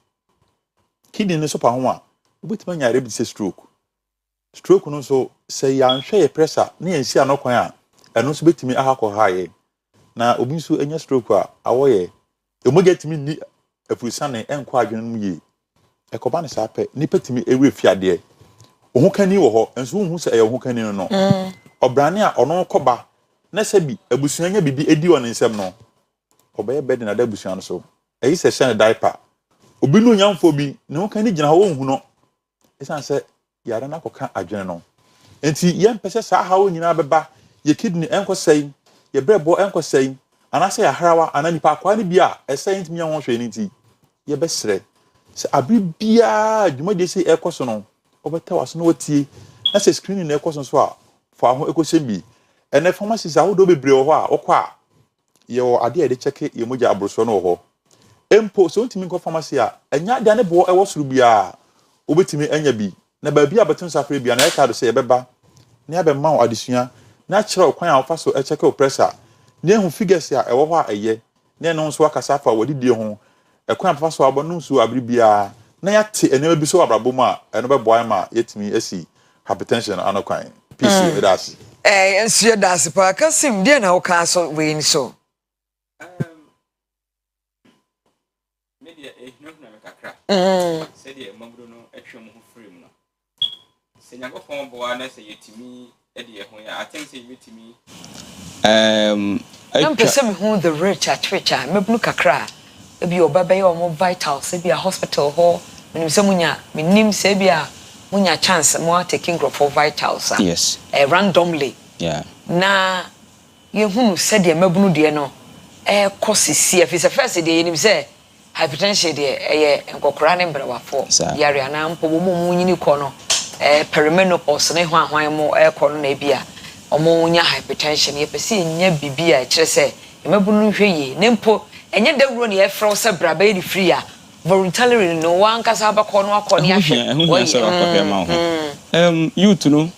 kidney no so pa ho a obitima nya rebi se stroke no so se ya nhwe ye pressure na yansi anokwan a eno so betimi ahakọ haye na obi nso enya stroke a awoye emoga timi ni afurusane enko adwene mu ye ekoba ne sape ni petimi ewe fiade ohun kani wo ho enso hu se ehun kani no obrane a ono koba na se bi abusuanya bibi edi won nsem no obaye bed na da abusuan so eyi se shane diaper obi no nyamfo bi ne ho kani gina ho hu no esan se yara na koka adwene no enti ye mpese sa ha wo nyina beba ye kidney enko sei ye brebo enko sei anase ya harawa ananipa akwa ni bia esei ntimi ho hwe ni ti ye besre se abibia dwumade sei ekoso no obeta waso no watie na se screening na ekoso so a fa ho ekosemi ene pharmacies awodo bebre ho a okwa ye wo ade ade check ye mogya abroso no ho empo so ntimi nko pharmacy a enya ade ne bo ewo suru bia obetimi enya bi na ba bia betin safre bia na eka do se ye beba ne abemma wo adesua na kire okwan a wofa so e check o pressure ne hu figures a ewo ho a eye ne no nso akasa fa wadidie ho ekwan afa so abonu nso abribia na yate enema bi so abrabom a eno be boy ma yetimi asi hypertension anokwan PC that's ensuo das pa kasim dia na woka so we ni so media ehnu na kakra se dia mabro no atwem ho frame no se nyakopon bo na se yetimi e de ho ya I think se yetimi I'm person who the rich at Twitter meblu kakra e bi obaba ye omo vital se bi a hospital ho menim se munya munya chance mo taking group for vitals yes randomly yeah na ye hunu se de mabunu de no kosisi afisa first de yenim se hypertension de enkokora ne mbrewafo yare ana mpo mo nyini ko no perimenopause ne ho ahwan mo ko no na bia omo nya hypertension ye pese nya bibia kire se mabunu hweye ne mpo enye dawuro ne efro se braba ye free a voluntarily no one kasa abakọ no akọ ni ahwe youth no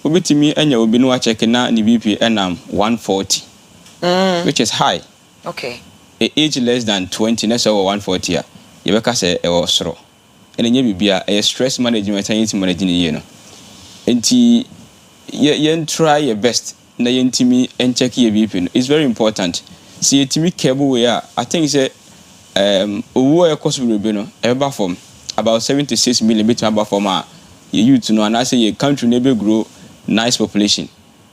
obetimi anya obi no check na ni BP enam 140 which is high. Okay, age less than 20 na so 140 a ye beka say e wo soro ene nya bibia e stress management and yin manage ni ye no enti ye try your best na ye ntimi en check your BP no it's very important see yetimi cable we I think say owo e cost be no eba from about 76 million between about from youth no and I say your country never grow nice population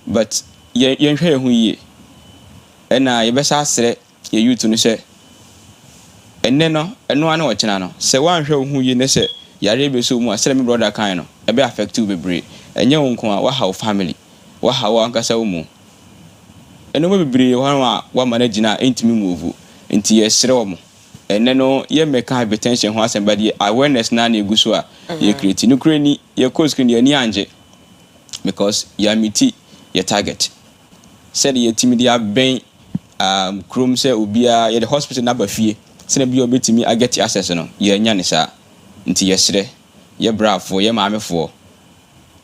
but ye hwe hu ye na ye besa asre ye youth no say enne no eno ane wo kina no se wan hwe hu ye ne se yare be so mu asre me brother kan no e be affect you bebre enye wo nko a wa how family wa how ankasa wo mu eno mo bebre wa manage na intimi move nti ye sre wo mu ene no ye meka hypertension ho asem bade awareness na eguso a ye create no krani ye cause kini ani anje because ya miti ye target said ye timidi aben krom se obia ye the hospital na bafie se na bia obetimi get access no ye nya ne sa nti ye sre ye brafo ye maamefo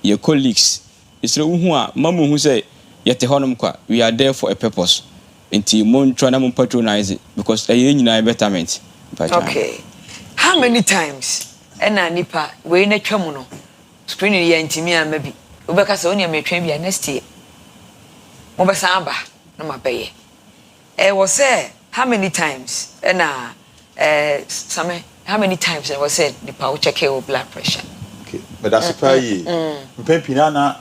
ye colleagues isre hu a mamu hu se ye te honom kwa we are there for a purpose nti mon try na mon patronize it because aye nyina betterment. Okay, how many times ena nipa we na twam no screening ye ntimi ama bi obeka se oni ametwan bi next year mo be san ba na mabeye was say how many times ena same how many times was said nipa wo check your blood pressure. Okay, but that's why mpempina na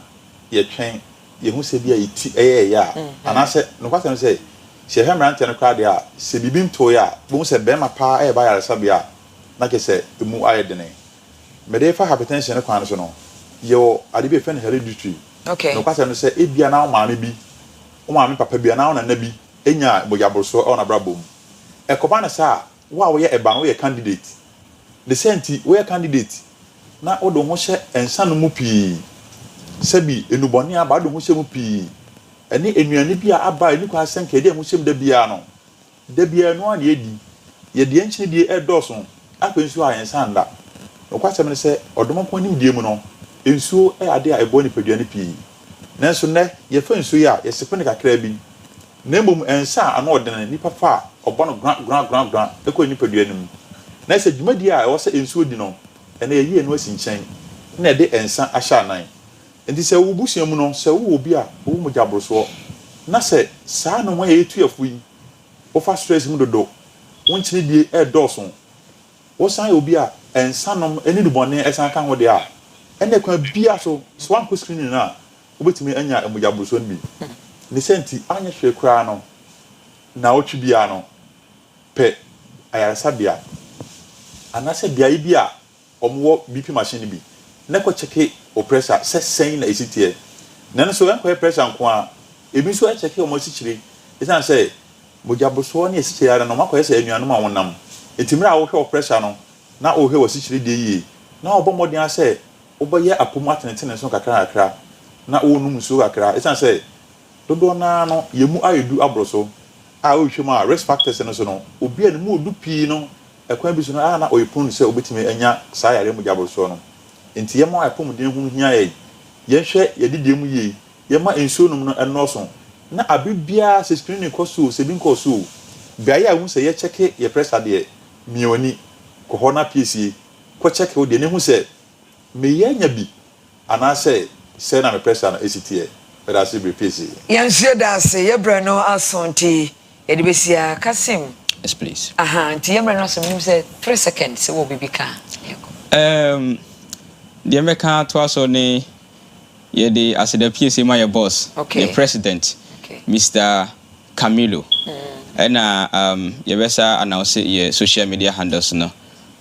ye twen ye hu se bia yiti ya anase no kwata no say she hemrante no kwa dia se bibim to ya bo se bema pa ba ya sabia na ke se emu ayedene me dey fa hypertension no kwa no so no yo ade be fen hereditary. Okay, no kwata no say ebia na o maame bi o maame papa bia na o na bi enya bojaborso o na brabom ekoba na sa wa wo ye eba no ye candidate the senti wo ye candidate na o do ho hye ensa no mu pii sabi enuboni aba do ho hye mu pii eni enuane bia aba eni kwa senke de ho hye mu da bia no an ye di ye de enchine die edoso akwensu ayensa nda no kwa semene se odomopon nim die mu no ensuo ade a ebo ni paduane pii nanso ne ye fa ensuo ya ye sepe ne kakra bi na mom ensa ano odene nipa fa obo no gran ekọ ni paduane mu na se dwumadi a wo se ensuo di no ene ye yie no asinchen na de ensa ahya nan enti se wo busuamu no se wo obi a wo mo jabroso na se saa no wa ye tuafu yi wo fa stress mu dodo won chiri die edoso wo san obi a ensa no eni de bone esan kan ho de a ene kwa bia so wan ko screen na obetimi anya emujabroso bi ni senti anya hwe kra no na otwi bia no pe ayarasa bia anase bia yi bia omwo BP machine bi na ko cheke o pressure se sen na esitie na so yan ko pressure nko a ebi so cheke o mo sichire isan say mojaboso na esichire ara no makọ ese anuanu ma wonam etimira wo hwe o pressure no na o hwe wo sichire de yi na obo modin ase oboye apomu atenetene so kakra na o num so kakra isan say dodo na no yemu ayedu abroso a o hwe ma risk factors no so no obi an mu odu pii no ekwan bi so no na oyepun se obetime anya saa yare mojaboso no enti yema ayepom den hu hia ye hwe yedidie mu ye yema ensuo num no enoso na abibia se screening koso se bin koso bia ya hu se ye check ye pressure de mioni ko hona piesie ko check o de ne hu se me ye nya bi ana se na me pressure na esitie but I see be busy. Yansia dase yebra no asonti yedebesia Kasim. Yes, please. Aha, nti yebra no asonti say 3 seconds se wo bibika. The American to us on the as the PSA my boss, okay. The president, okay. Mr. Camilo. And Yabesa announced your social media handles no,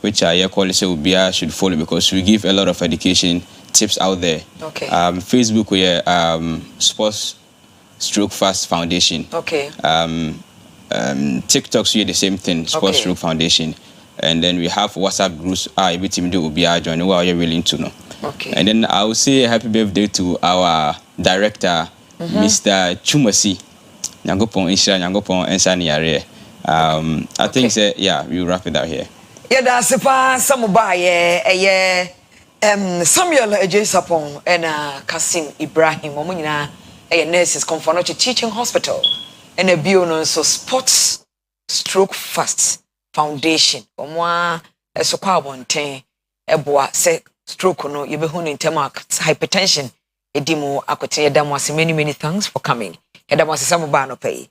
which I call it should follow because we give a lot of education tips out there. Okay. Facebook we Sports Stroke Fast Foundation. Okay. TikTok we the same thing, Sports Stroke Foundation. And then we have WhatsApp groups. Every team do be join. Who are you willing to know? Okay. And then I will say happy birthday to our director, Mr. Chumasi. Nyangopon Isha, Nyangopon Ensani Yare. I think that we'll wrap it out here. Yeah, that's a some Samuel Ejesapon and Kasim Ibrahim. Omunina nurses come for not teaching hospital and a bio so Sports Stroke Fast Foundation. Omwa so kwa bonten eboa se stroke no yebehu no ntema hypertension edimo akote edamo ase many thanks for coming. Edamo ase samuba no pay.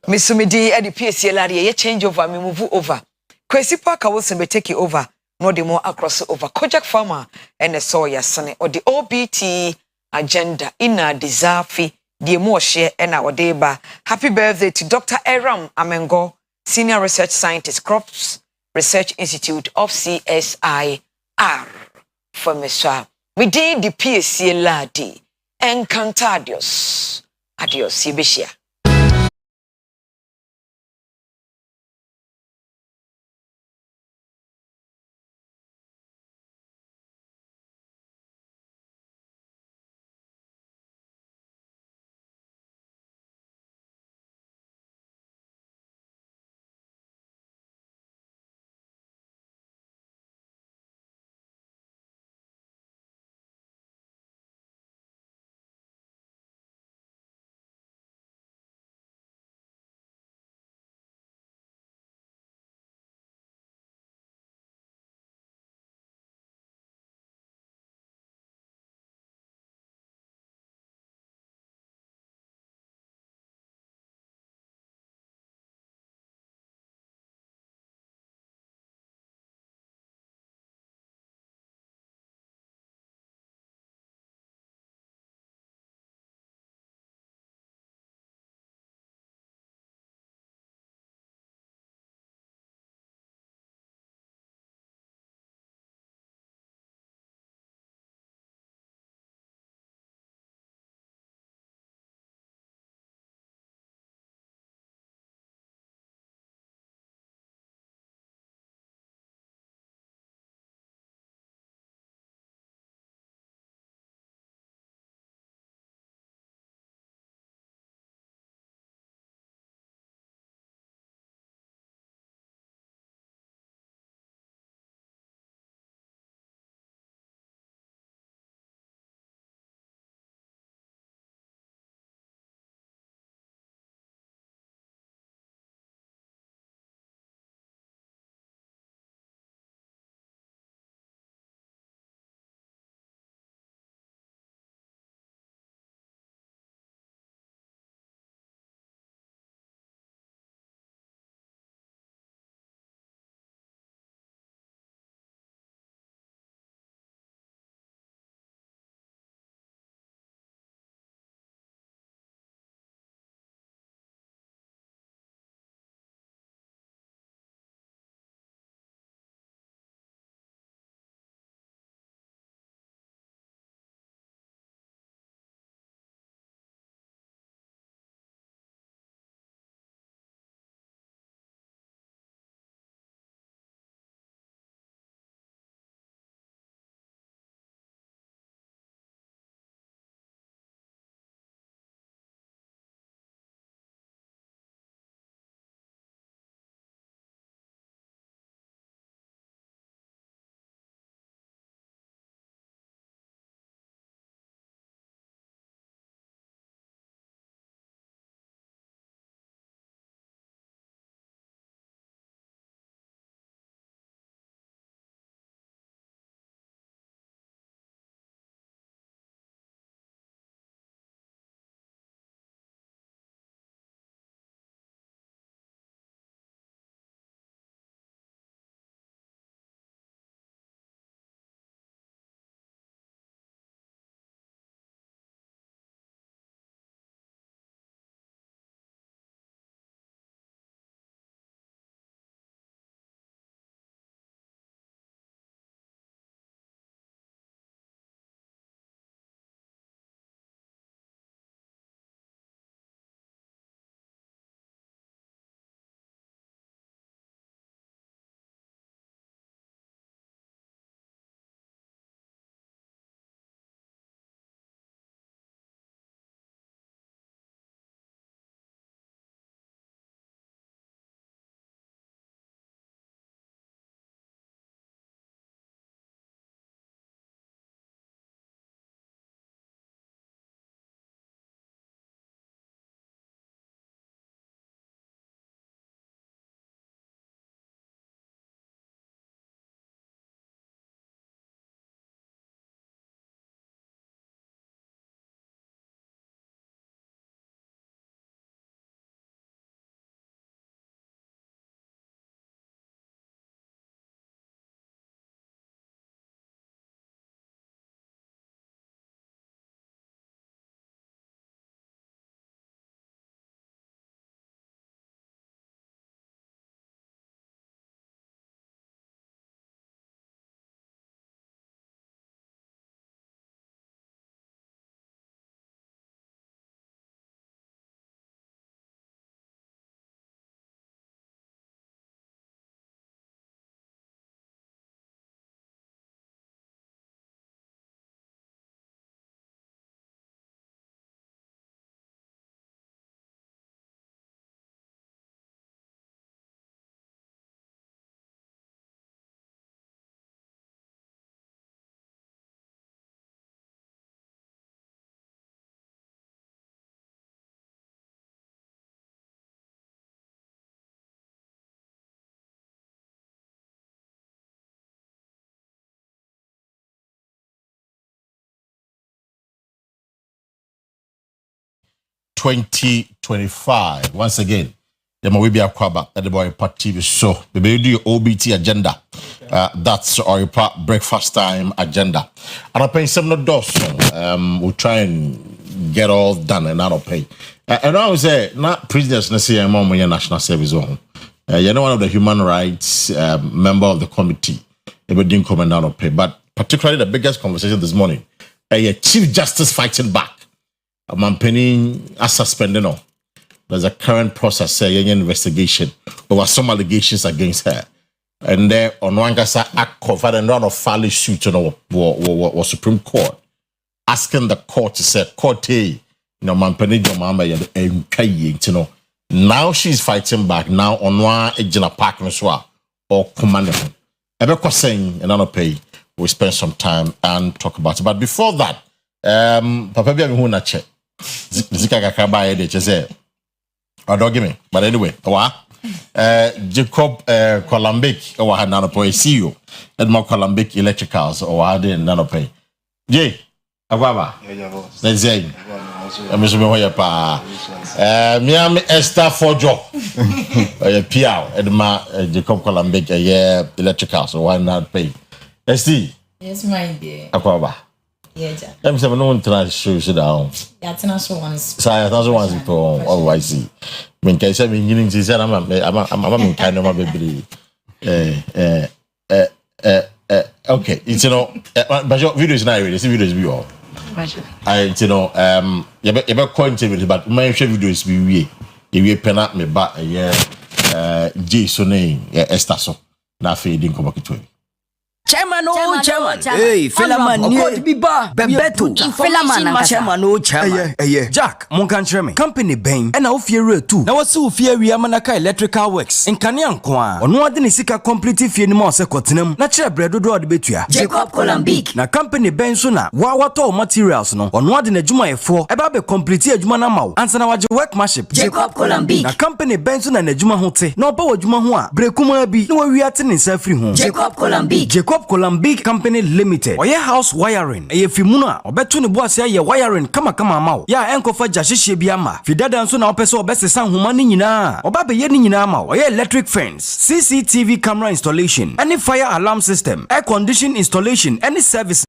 Misumidi edi PSC lari ye change over me move over. Kwesi Parker will be take over. No the more across over Kojak Farmer and the soya sane or the OBT agenda in a deserve the more share and our deba. Happy birthday to Dr. Eram Amengo, Senior Research Scientist, Crops Research Institute of CSIR. For Mr. We did the PSC ladi. Encantadios. Adios, Sibishia. 2025. Once again, the Mawibia Kwaba at the Oyerepa TV show. The baby OBT agenda. That's Oyerepa breakfast time agenda. And I pay some no doors. We'll try and get all done and not pay. And I would say, not prisoners, let's say, I'm on my national service on. You're one of the human rights member of the committee. It didn't come and not pay. But particularly the biggest conversation this morning, Chief Justice fighting back. A man penning as suspended. There's a current process, an investigation over some allegations against her. And there, on one case, Akua and round of filing suit was Supreme Court, asking the court to say, court, man penning your mama, now she's fighting back. Now, on one agent apartment or commanding. Ebeko saying, and I'll pay. We'll spend some time and talk about it. But before that, Papa Bia Mihuna check. Zika Kakaba Ede Chese. Or don't give me. But anyway, Jacob Columbic or Nanopo CEO. Edmond Columbic Electricals or Ade and Nanope. Jay, Agwaba. Let's say. I'm Oyerepa. Miami Esther Fojo. Piao, Edma Jacob Columbic, Electricals or one not pay. Esti. Yes, my dear. Akwaba. Yeah. I'm saying no one try to sit down. Yeah, that's once. So that's once for all I see. When I say beginning to say I'm kind of a baby. Okay, it's but your video is not really. This video is view. I you be coin TV, but my video is be we pen up me back Jason Esther so. Na fe din ko bakitwe. Chairman, oh, chairman. Hey, Philaman, Bebeto, Philaman, chairman, oh, chairman. Jack, Moncantreme, Company Bain, and our fear too. Now, what's so fear Yamanaka Electrical Works in Kanyan Kwa, or no other Sika complete fear more secotinum, natural bread do the betua. Jacob Columbic. Now, Company Bain sooner, what all materials no, or no other Juma 4, about a complete Jumana Mau, answer our workmanship. Jacob Columbic. Now, Company Bain sooner and Juma Hote, no power Juma, Brekuma be, no we are in self-free home. Jacob Columbic. Jacob Columbic Company Limited. Oye house wiring. Eye fimuna. Obetu ni boss ya wiring kama mau. Ya enko fa jashishe biama. Fidada nso na opese obese san humani nyina. Obabe ye ni nyina ma. Oye electric fence, CCTV camera installation, any fire alarm system, air condition installation, any service.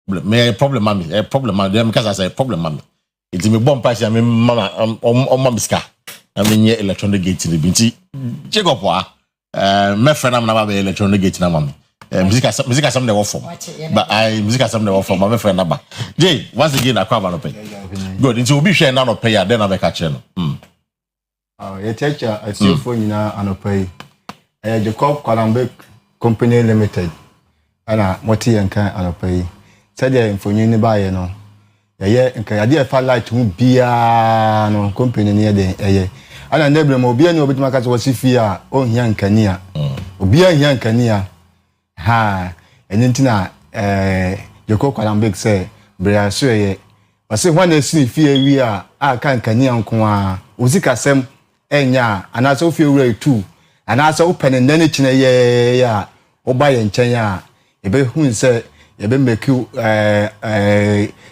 Me problem mami, because I say problem mami. It's me bomb pass me mama mama ska. I mean electronic gate ni binti. Jacob wa me friend am na ba electronic gate na mami. Music some the form. But music some the form my friend na ba. Jay, once again Akwa no pay. Good, into obi share na no pay then I make a channel. Your teacher I see for nyina anopay. Jacob Columbic Company Limited. Ana moti yanka anopay. Said ya mfonyi ni ba ye no ye nka ya de fa light hu bia no company ne de ana nebre mo bia ni obituma ka so sifi a o hia nkania obi a hia nkania ha eni ntina Jacob Columbic say bra so ye wase hwan asini fie wi a aka nkania nko a ozikasem enya ana so fie wura tu ana so open nane chine ye ya oba ye nchen a ebe hu say you make you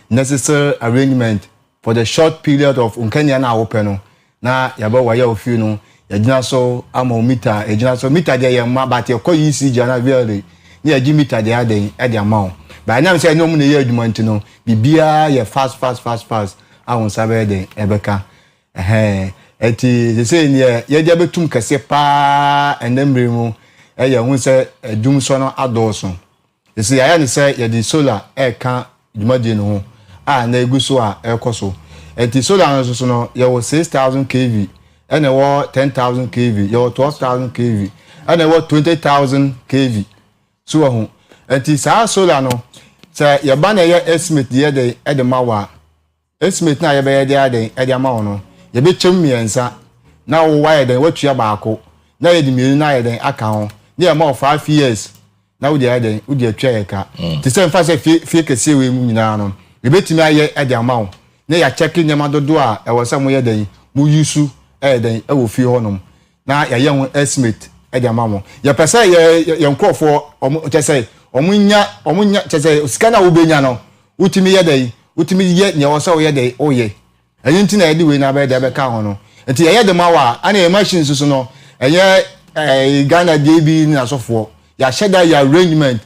necessary arrangement for the short period of unkenya na open na yaba waya ofi no yagina so ama meter yagina so meter dey yamma but you call ECG na very na yagi meter dey aden e dey amount but na say no mu na ye adwuma ntino bibia ye fast awon sabe dey ebeka eti they say ne ye dia betum kese pa enemre mu ye hu se adum so no adoso they say aya ne say ye di solar e kan dwumadi no ho na eguso a ekoso eti solar no so no ye wo 6000 kV ene wo 10000 kV ye wo 12000 kV ene wo 20000 kV so ho eti sa solar no say ye ba na ye estimate ye de e de mawa estimate na ye be ye de e de mawo no ye be chem miensa na wo wire den watua baako na ye de mienu na ye den aka ho ne ye ma 5 years na wo de den wo de atwa ye ka ti se mfa se fie kese we mu nyina no ye betimi aye e de amawo ne ya check nyama dodo a e wo se mo ye den mu yusu e den e wo fie honom na ya ye ho estimate e de amawo ye pese ye nkofo chese omunya chese sika na wo benya no utimi ye den utimi ye ne wo se wo ye den o ye enyi nti na ye de we na be de be ka ho no nti ye de mawa ana machines so no eye Ghana DB na sofo ya sheda ya arrangement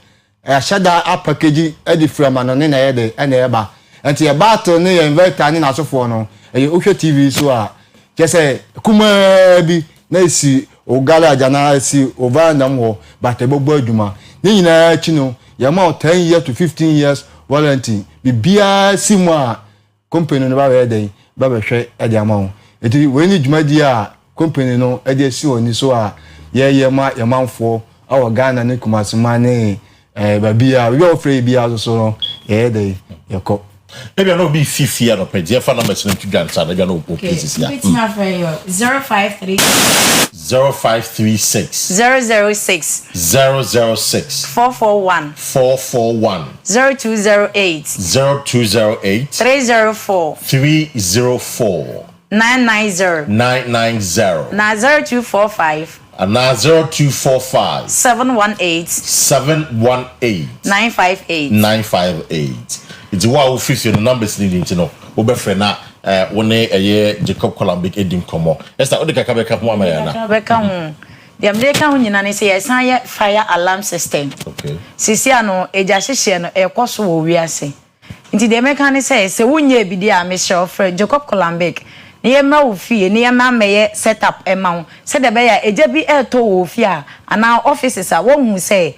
ya sheda a package e di from anone na ye de na ye ba nti ye battle ne ye inverter ni na sofo no eye ohwe TV so a je say kuma bi na esi o garage na esi over ndam ho but e gbogbo aduma ni nyina chi no ya ma 10 years to 15 years warranty bibia simwa company no ba we dey ba be hwe e di amawo eti we ni dwumadi a company no e dey si oni so a ye ma manfo awo Ghana ne kumasuma ne ba bia we ofre bia so no ye dey yeko maybe I no be fifia no pedi fa na machine to dwansa na bia no o places ya It's my friend 053 0536 006 006 441 0208 304 990 na 0245 na 0245 718 958 it's wa office your numbers need to know obefre na woni eye Jacob Columbia edim komo esta odika ka mo amaya na beka hu the American hu nyina ne say yesan ye fire alarm system okay sisi ano eja hyehye no ekoso wo wiase nti the American say wunye bidi a me share offer Jacob Columbia ne ma wo fie ne ma meye setup ema wo se de be ya eja bi eto wo fie a ana offices a wo hu say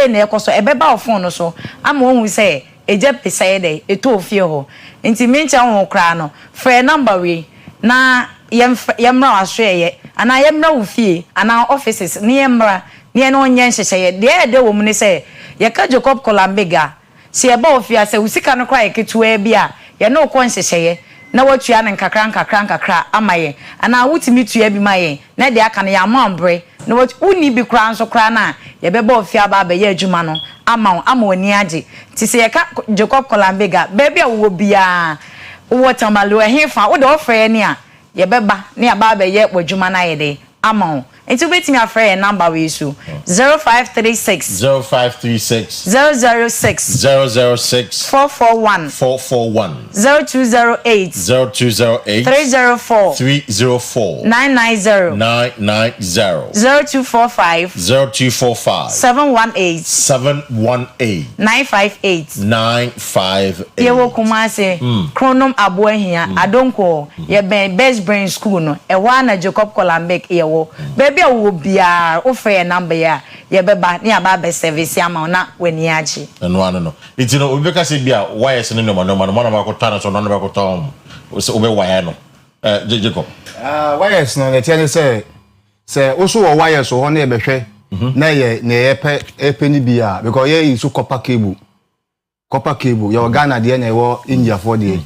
na ekoso ebeba wo phone no so ama wo hu say eja pese de eto fie ho nti mencha ho kra no free number we na yemra ahweye ana yemra wo fie ana offices ne yemra ne no onye nhyehyeye de wo mu ne say ye ka Jacob Columbia se eba ofia se usika no kra yeketua bia ye no ko nhyehyeye na watua ne nkakra amaye ana wutimi tua bi maye na de aka ne ya mambre na wuni bi kra nso kra na ye beba ofia ba ye adwuma no ama oni age ti se ye ka Jacob Columbia baby a wo bia wo tamalo ehefa wo de ofre ne a ye beba ne aba ye adwuma na ye de ama enti betimi afre ye number we so 0536 006 441 0208 304 990 0245 718 958 ye wo kumase Chronom Aboahia adonko ye ben best brain school no e wa na Jacob Columbia ye wo baby a wo bia o free number ya ye beba ne aba be service ama na wani age no iti no obi ka se bia wires no no ma ko tana so no no ko tom o be wire no Jacob wires no le tiane say o so wires so ho na e be hwe na ye epe ni bia because ye is copper cable your Ghana de na wo India for de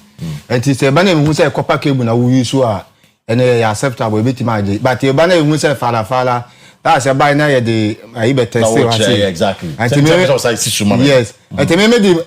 enti se ba na hu say copper cable na wo use a ene acceptable beti maje but e ba na hu say fala that's a buy na ye de ibe test exactly yes enti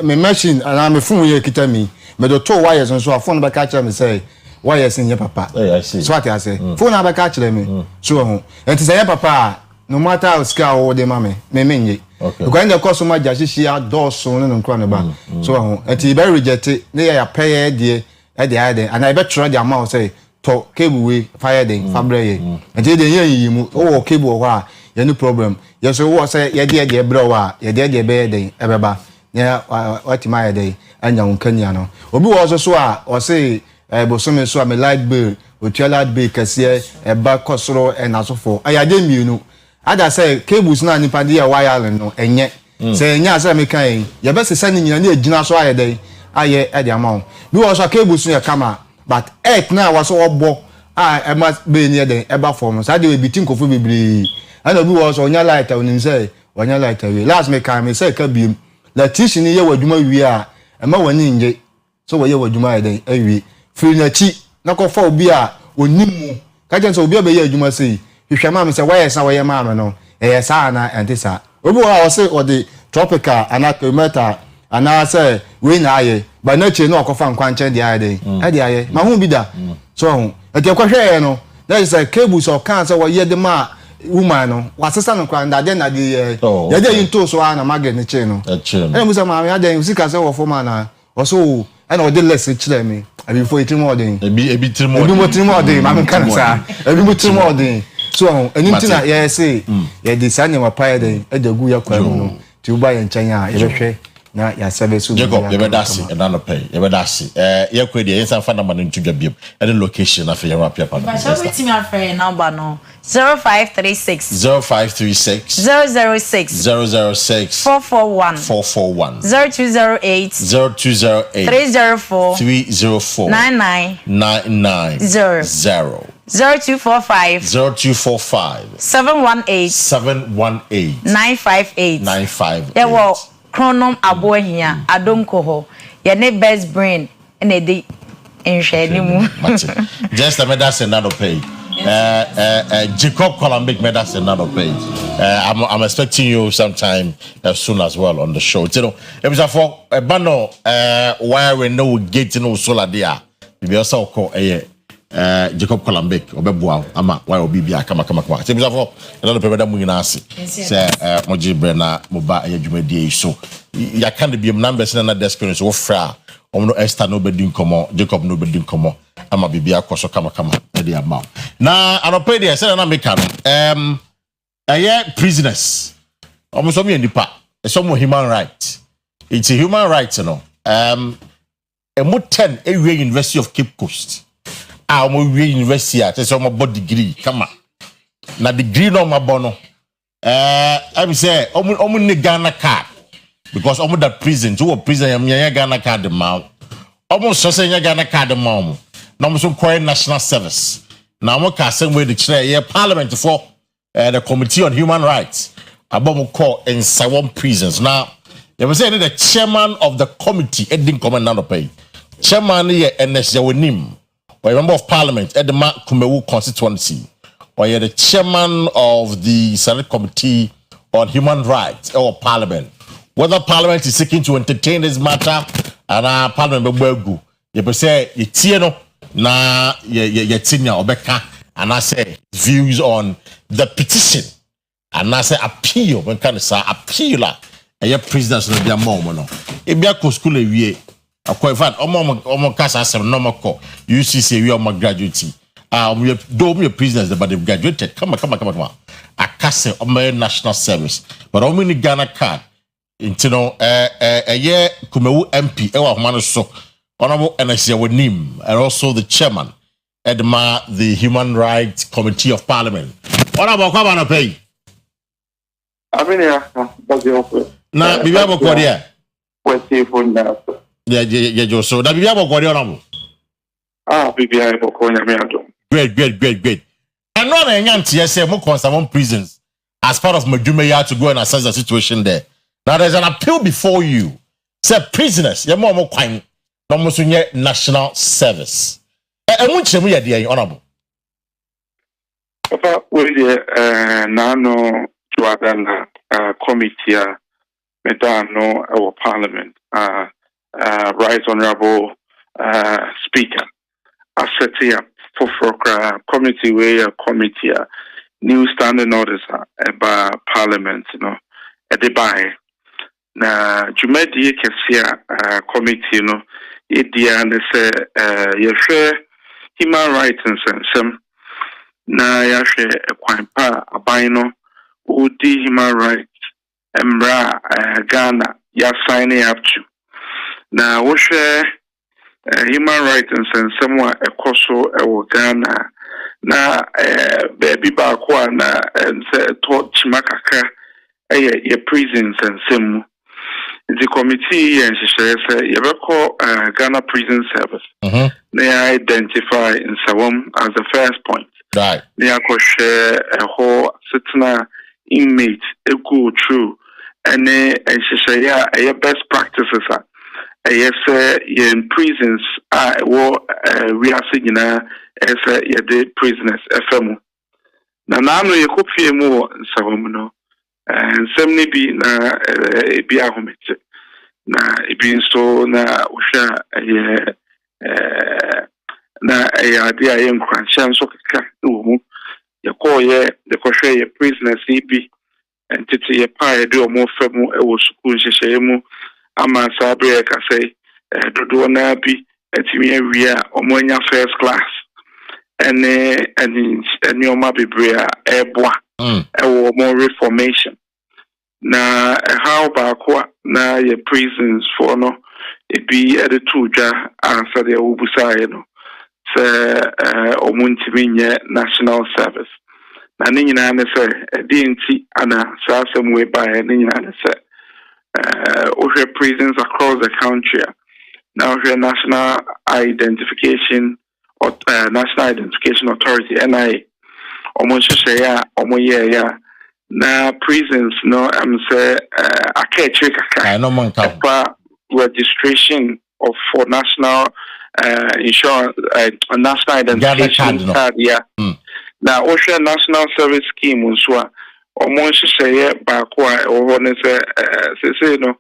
me machine and me phone ye kita me do to wires so phone ba ka kire me say wires in your papa I see so what I say phone ba ka kire me so ho enti say papa no matter how scale or the mame me menye okay because the customer jashishia doso no nkra no ba so ho enti be reject ne ya pay de and I bet try the amount say to cable we fire den fabre ye enti de yen mu o cable ho a ye no problem ye so wo say ye de bro wa ye de be den ebeba ne what my day anya unkanya no obi wo so a o say bosomi so a me light bill otuala be kese eba kosoro enasofo ayade mienu ada say cables na nipa de wire no enye say enya say me kan ye be sesa ni nyina na ejina so ayede aye e de amount bi wo so cables no kama but earth na waso obo e must be near the eba form so dey be tin kofo bibiri and obi wo so onya light onim say onya light we last me kan me say ka biem la tishi ni ye waduma wi a e ma wani nje so wo ye waduma ayede awi firi na chi na ko fa obi a onimu ka je so obi be ye adwuma sei hwehwema me say why yes na why ma me no sa na antisa obi wa o say o the tropical anatometa ana say we na aye ba na che no akofa nkwanche de aye de aye ma hu bi da so e te kwahwe no that is a cable so kan say wo ye de ma woman no wasesa no kwa ndade na de ye de yin so ana magnet ne che no e mu say ma ya de usika say wo fo ma na o so ana o de less chile me abi fo itiri mo den ebi tiri mo den ma me kan sa ebi mo tiri mo den so anything na ye say ye de sanya wa pa den e de gu ya kwa no ti u ba ye nchen ya ye behwe na ya service Jacob ye bedasi e na no pay ye bedasi ye kwedi ye san fa number ntu dwa biem e de location na fa ye rapia pa ba so wait me afre number no 0536 006 441 0208 304 99 0 0245 718 958 yeah well chronom abohia adonko ye ne best brain na dey enhwe ni mu just a medicine na no pay Jacob Columbic medicine na no pay I'm expecting you sometime soon as well on the show you know it was for a bano wire we no gate no solar there we also call Jacob Columbic obebua ama why obibia kama se bisa for na no pay da mu nyina ase say moji bre na mo ba adwumadie so ya kan de biem numbers na desk no so fra no Esther no bedin komo Jacob no bedin komo ama bibia koso kama e dey amount na anope dey say na make am prisoners almost me nipa some human right it's a human right no emo 10 area University of Cape Coast mo university at so mo degree kama na degree no mabono I say omu ni Ghana card because omu that prison to prison yam Ghana card ma omu so say Ghana card ma omu na omu so quite national service na omu ka same way the chair parliament for the committee on human rights about mo call in 7 prisons now you say the chairman of the committee Edin command na pay chairman here NS Yawonim or a member of parliament at the Kumewu constituency, or you're the chairman of the Senate Committee on Human Rights or Parliament. Whether Parliament is seeking to entertain this matter, and Parliament be you say you tieno na you tinya obeka, and I say views on the petition, and I say appeal when can say appeal and your prisoners no be a moment. It be a school ewie. Akwa fan omo kasa asem no mako UCC we omo graduate we do me prisoners but they graduated come akase omo national service but omo ni Ghana card intino ye Kumewu MP e wa homa so honorable NS Yawonim and also the chairman Edma the Human Rights Committee of Parliament honorable kwa na pay Abinia na bibia boko dia Kwesi funda yeah, so that be able to go BBI Bokonya Miato. Great. And not a young TSA more constant prisons as part of Majumeya to go and assess the situation there. Now there's an appeal before you. Say prisoners, you're more quine, almost in your national service. And which we are the honorable. Papa, we nano to Adana committee, Medano, our parliament. Right Honorable Speaker, I set here for committee new standing orders about Parliament, at the buy. Na Jumedi Kesia committee, and say you share human rights and some na ya share a quimpa a bino udi human rights Ghana ya signing up to. Na wo hwe human rights nsensem a ekoso ewo Ghana na baby ba kwa na nse to chima kakra ye prisons nsensem the committee and she says Ghana Prison Service they identify in Sawam as the first point right they are share a whole certain inmate go through and she say yeah best practices yes in prisons we are seeing as the prisoners FM na no ye kopie mu Sawam no nsɛm ne bi na ebi ahomete na ebi nso na wohwa na ade a nkranhyɛ nso keka wɔ mu yɛkɔɔyɛ yɛkɔhwɛ yɛ prisoners bi entity yɛ pa yɛde ɔmo fa mu wɔ sukuu nhyehyɛeɛ mu ama saa bere ka sɛ dodoɔ na bi atumi awie a ɔmo anya first class ɛne ɔma bebree a ɛboa ɛwɔ ɔmo reformation na how baako na ye prisons for no ebi ede tuja answer the obusaye no se omuntimi nye national service na ne nyina ne se edi nti ana sasem we by ne nyina ne se ohwe prisons across the country now ohwe national identification authority NIA omo hwehwe ya omo ye ya na prisons no say akechiri kaka registration of for national insurance national identification card na osha national service scheme nso a omo hyehyɛ baako a ɛwɔ ne sɛ no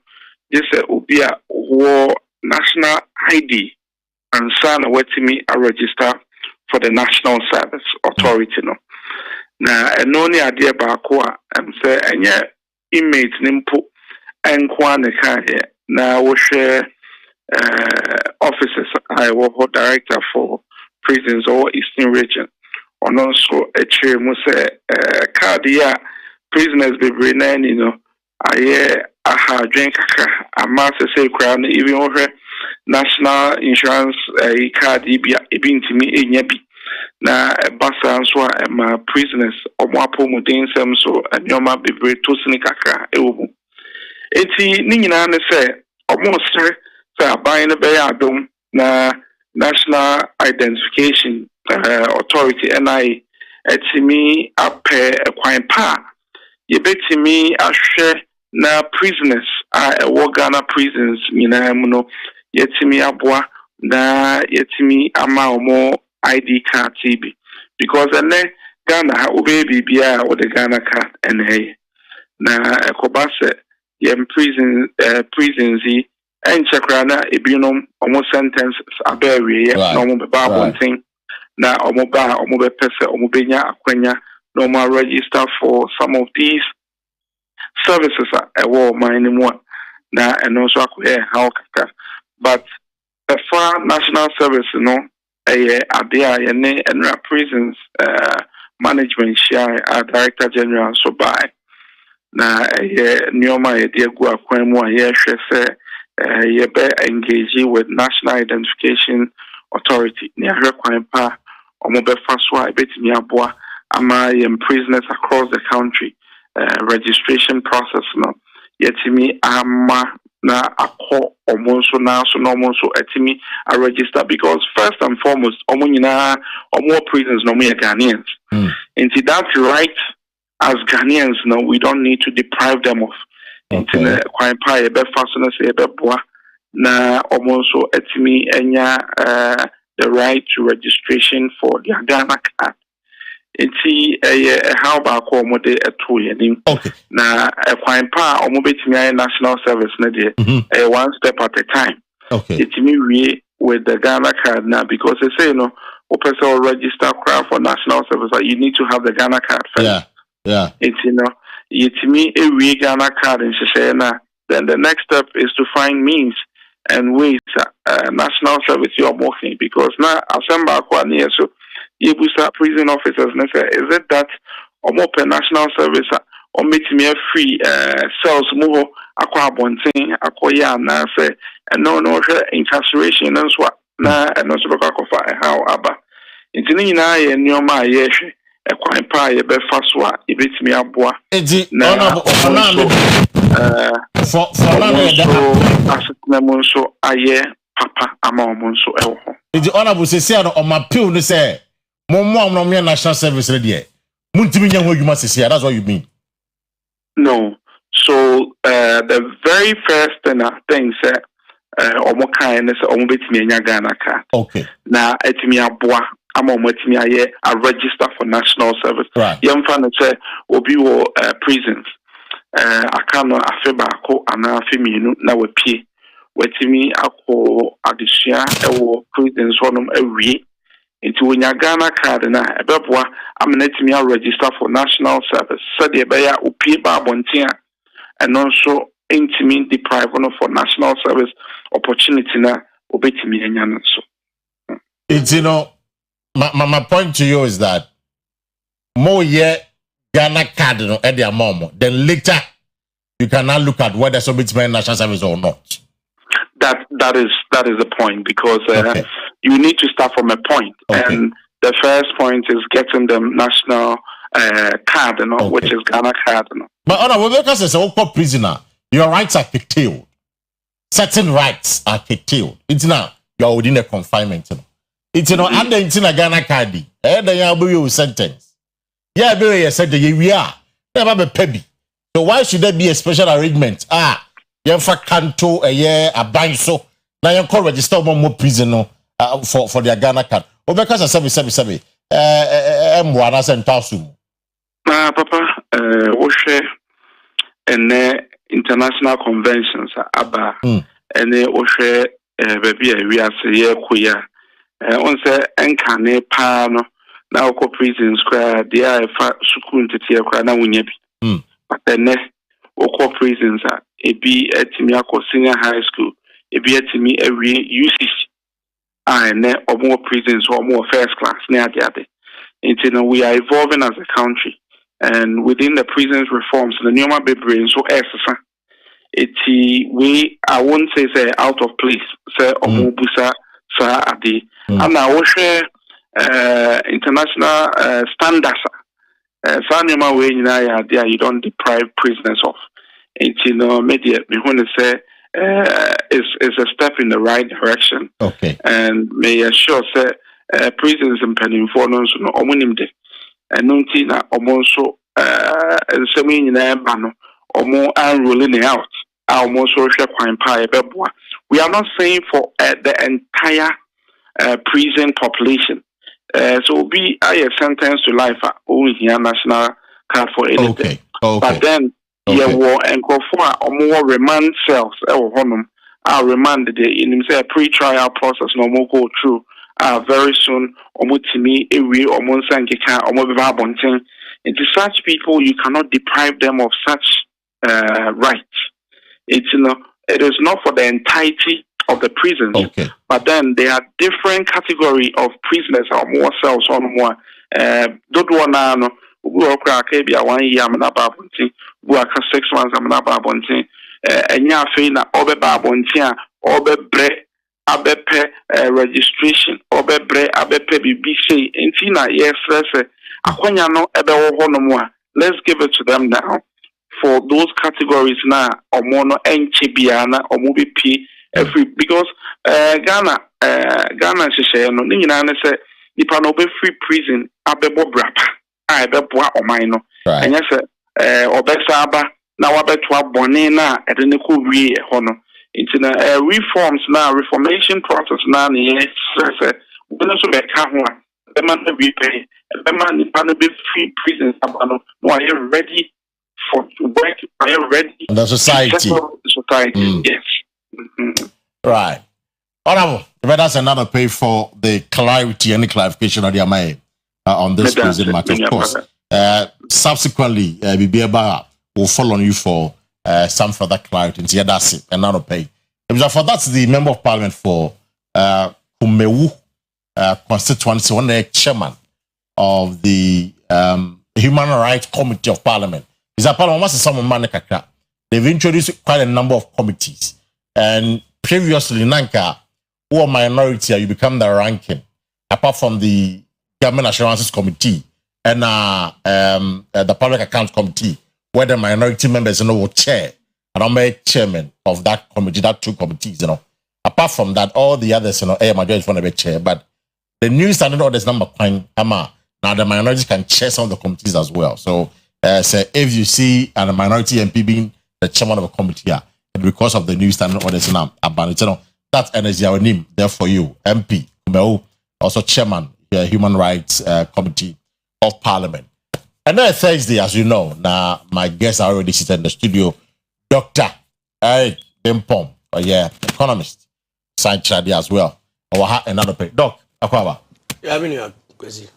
just obi a wɔ national ID and sana wetimi a register for the national service authority no na eno ni ade baako a say enye inmate nimpo enkwa ne kae na wo hwɛ officers I was director for prisons or Eastern region on also a mu say card ya prisoners be bring you know aye aha drink ama say kra na even over national insurance card bi ntimi enya bi na basa nso ma prisoners omo apomuden nsem so anyoma bebre to sini kakra ewu enti ni nyina ne se omo sere say aban no be adom na national identification authority NIA etimi apɛ kwan pa yebetimi ahwɛ na prisoners a Ghana prisons nyina mu no yetimi aboa na yetimi ama omo ID card TB because Ghana ha obebi bia with the Ghana card na ekobase yem prisons yi enchekra na ebinom almost sentences abewe no mo beba bonten na omo be pese omo benya akwanya no mo register for some of these services ewo mine mu na eno so akoye how kaka but the far national service no Adia yene enra prisons management share director general so by na nyoma ye de gu akwan mu aye hwe se ye be engage with national identification authority ni ahwe kwan pa omo be fa so a betimi aboa ama ye prisoners across the country registration process no yetimi ama na akọ omonso na so no omonso etimi a register because first and foremost omo nyina omo prisons no me Ghanaians into that right as Ghanaians no we don't need to deprive them of into kwai pa e be faso na se e be boa na omonso etimi enya the right to registration for the Ghana card enti how about ko mo de eto yenim na kwan pa o mo betimi ay national service na de one step at a time etimi wie with the Ghana card now because they say no o person register for national service you need to have the Ghana card first it's etimi wie Ghana card and say na then the next step is to find means and ways national service you are working because now assemble kwa near so Yebusa prison officers is it that open national service or meet me a free cells more aqua bonting akoya na say and no incarceration and so na ɛno nso bɛkɔ akɔfa ɛhaw aba nti ne nyinaa yɛ nneɛma a yɛhwɛ ɛkwan pa a yɛbɛfa so a yɛbɛtumi aboa na asetena mu nso ayɛ papa ama ɔmo nso ɛwɔ hɔ nti honorable sesia no ɔmapil no sɛ mo national service radio muntimi nya ho adwuma sesia that's what you mean no so the very first thing I think say omo kan ne say omo betimi anya Ghana card okay na etimi aboa ama omo etimi aye a register for national service yemfa no say obi wo prisons aka no afeba ko ana afemienu na wapie wetimi akọ adesua ewo prisons honum awie nti wonya Ghana card na ebeboa amena etimi a register for national service so de beya opie ba abonten and also intimi deprive one for national service opportunity na obetimi anya no so it's my point to you is that more Ghana card no at their mom then later you can now look at whether somebody's national service or not. That is the point because you need to start from a point and the first point is getting them national card which is Ghana card But honorable because as a prisoner your rights are curtailed. Certain rights are curtailed. It's now you're within a confinement. It's under it's in a Ghana card. Then you sentence. Yeah, be said we are. Never be pebby. So why should there be a special arrangement? You for canto a year a bank so now you call register more prison for their Ghana card. Or because I sabi M1 and Tasum. Papa, Oshe and international conventions aba ene ohwe baby a we ase ye koya on say enkane pa no na okọ prisons kra dia fa sukuu ntete kra na wonya bi but ene okọ prisons a ebi etimi akọ senior high school ebi etimi awie UCC ene omo prisons omo first class na ade until we are evolving as a country. And within the prisons reforms, the Nyoma Bebre so essa. I won't say out of place. Say omubusa sa adi. And now we share international standards. Sa Nyoma we there you don't deprive prisoners of. Media me want to say is a step in the right direction. Okay. And may assure say prisons and penning for no omunimde. And nuntina omonso semi nyina ba no omo rolling out almost social crime pie beboa. We are not saying for the entire prison population. So be a sentence to life only here national card for anything. Okay. But then war and go for more remand cells honum are remanded in a pre-trial process no more go through very soon omutimi ewi omonsankeka omobeba abonten. Into such people you cannot deprive them of such rights. It is not for the entirety of the prisons, but then there are different category of prisoners or more cells on more don't wanna be a 1 year abonten, buaka 6 months abonten, enya fe na obeba abonten obebre abepe registration obebre abepe BBC intina yes akwanya no ebe wo ho no mo a let's give it to them now for those categories na omo no enche bia na omo be pie every because Ghana hye no ni nyina ne se nipa no be free prison abebo brapa a ebeboa oman no enya se obesa aba na wabeto abone na ede ne ko wie ho no into reforms now, reformation process now. Yes, when also be kahwa, the man be pay, the man be free prisons. Are you ready for work? Are you ready? The society. Yes. Right. Honorable, that's another pay for the clarity and the clarification of the mind on this prison matter. Of course, subsequently, Bibiaba will follow you for some further clarity. Yeah, that's it. Another pay. For that's the member of parliament for Kumewu constituency, one the chairman of the Human Rights Committee of Parliament. Is a parliament was some man kakra. They've introduced quite a number of committees, and previously Nanka who are minority, you become the ranking. Apart from the Government Assurances Committee and the Public Accounts Committee, where the minority members, will chair, and I'm a chairman of that committee, that two committees, Apart from that, all the others, majority is going to be chair. But the new standard orders number point, now the minorities can chair some of the committees as well. So if you see a minority MP being the chairman of a committee, because of the new standard orders now, that's energy our name there for you, MP, also chairman, Human Rights Committee of Parliament. And then Thursday, as you know, now my guests are already seated in the studio, Dr. Eric Bimpom, economist, science study as well. Another pay. Doc, Akua. Yeah, I mean, Kwesi.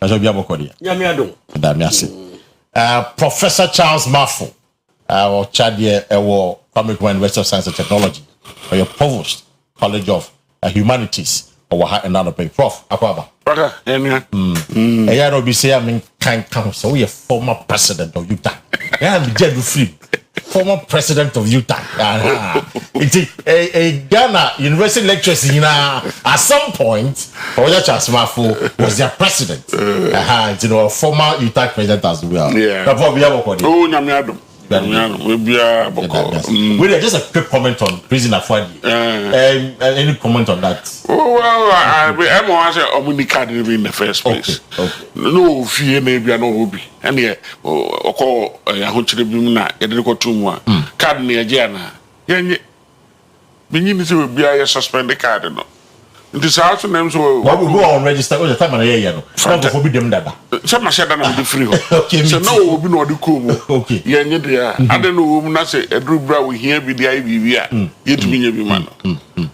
Professor Charles Maffo, or Chadie, or Public University of Science and Technology, or your Provost, College of Humanities, or another pay. Prof, Akua. Brother, I don't be say I mean kind council. We a former president of Utah. Yeah, I'm Jed Free, former president of Utah. It's a Ghana university lecturers at some point. Oyerepa Charles Maffo was their president. A former Utah president as well. Yeah. Wait, just a quick comment on prison Afwadi. Any comment on that? Well, I'm going to say Omunika in the first place. Okay. No fear, maybe no hobby. And yeah, call a Hochibuna, Edrico card near Jana. Yen, beginning to be a suspended cardinal. This house names were what we go on register all the time and yeah, forbid them that. Some said that I'm the free. Okay, so no, we know the cool. Okay, yeah, I don't know who say a group bra we here with the IBV. Yet me every man.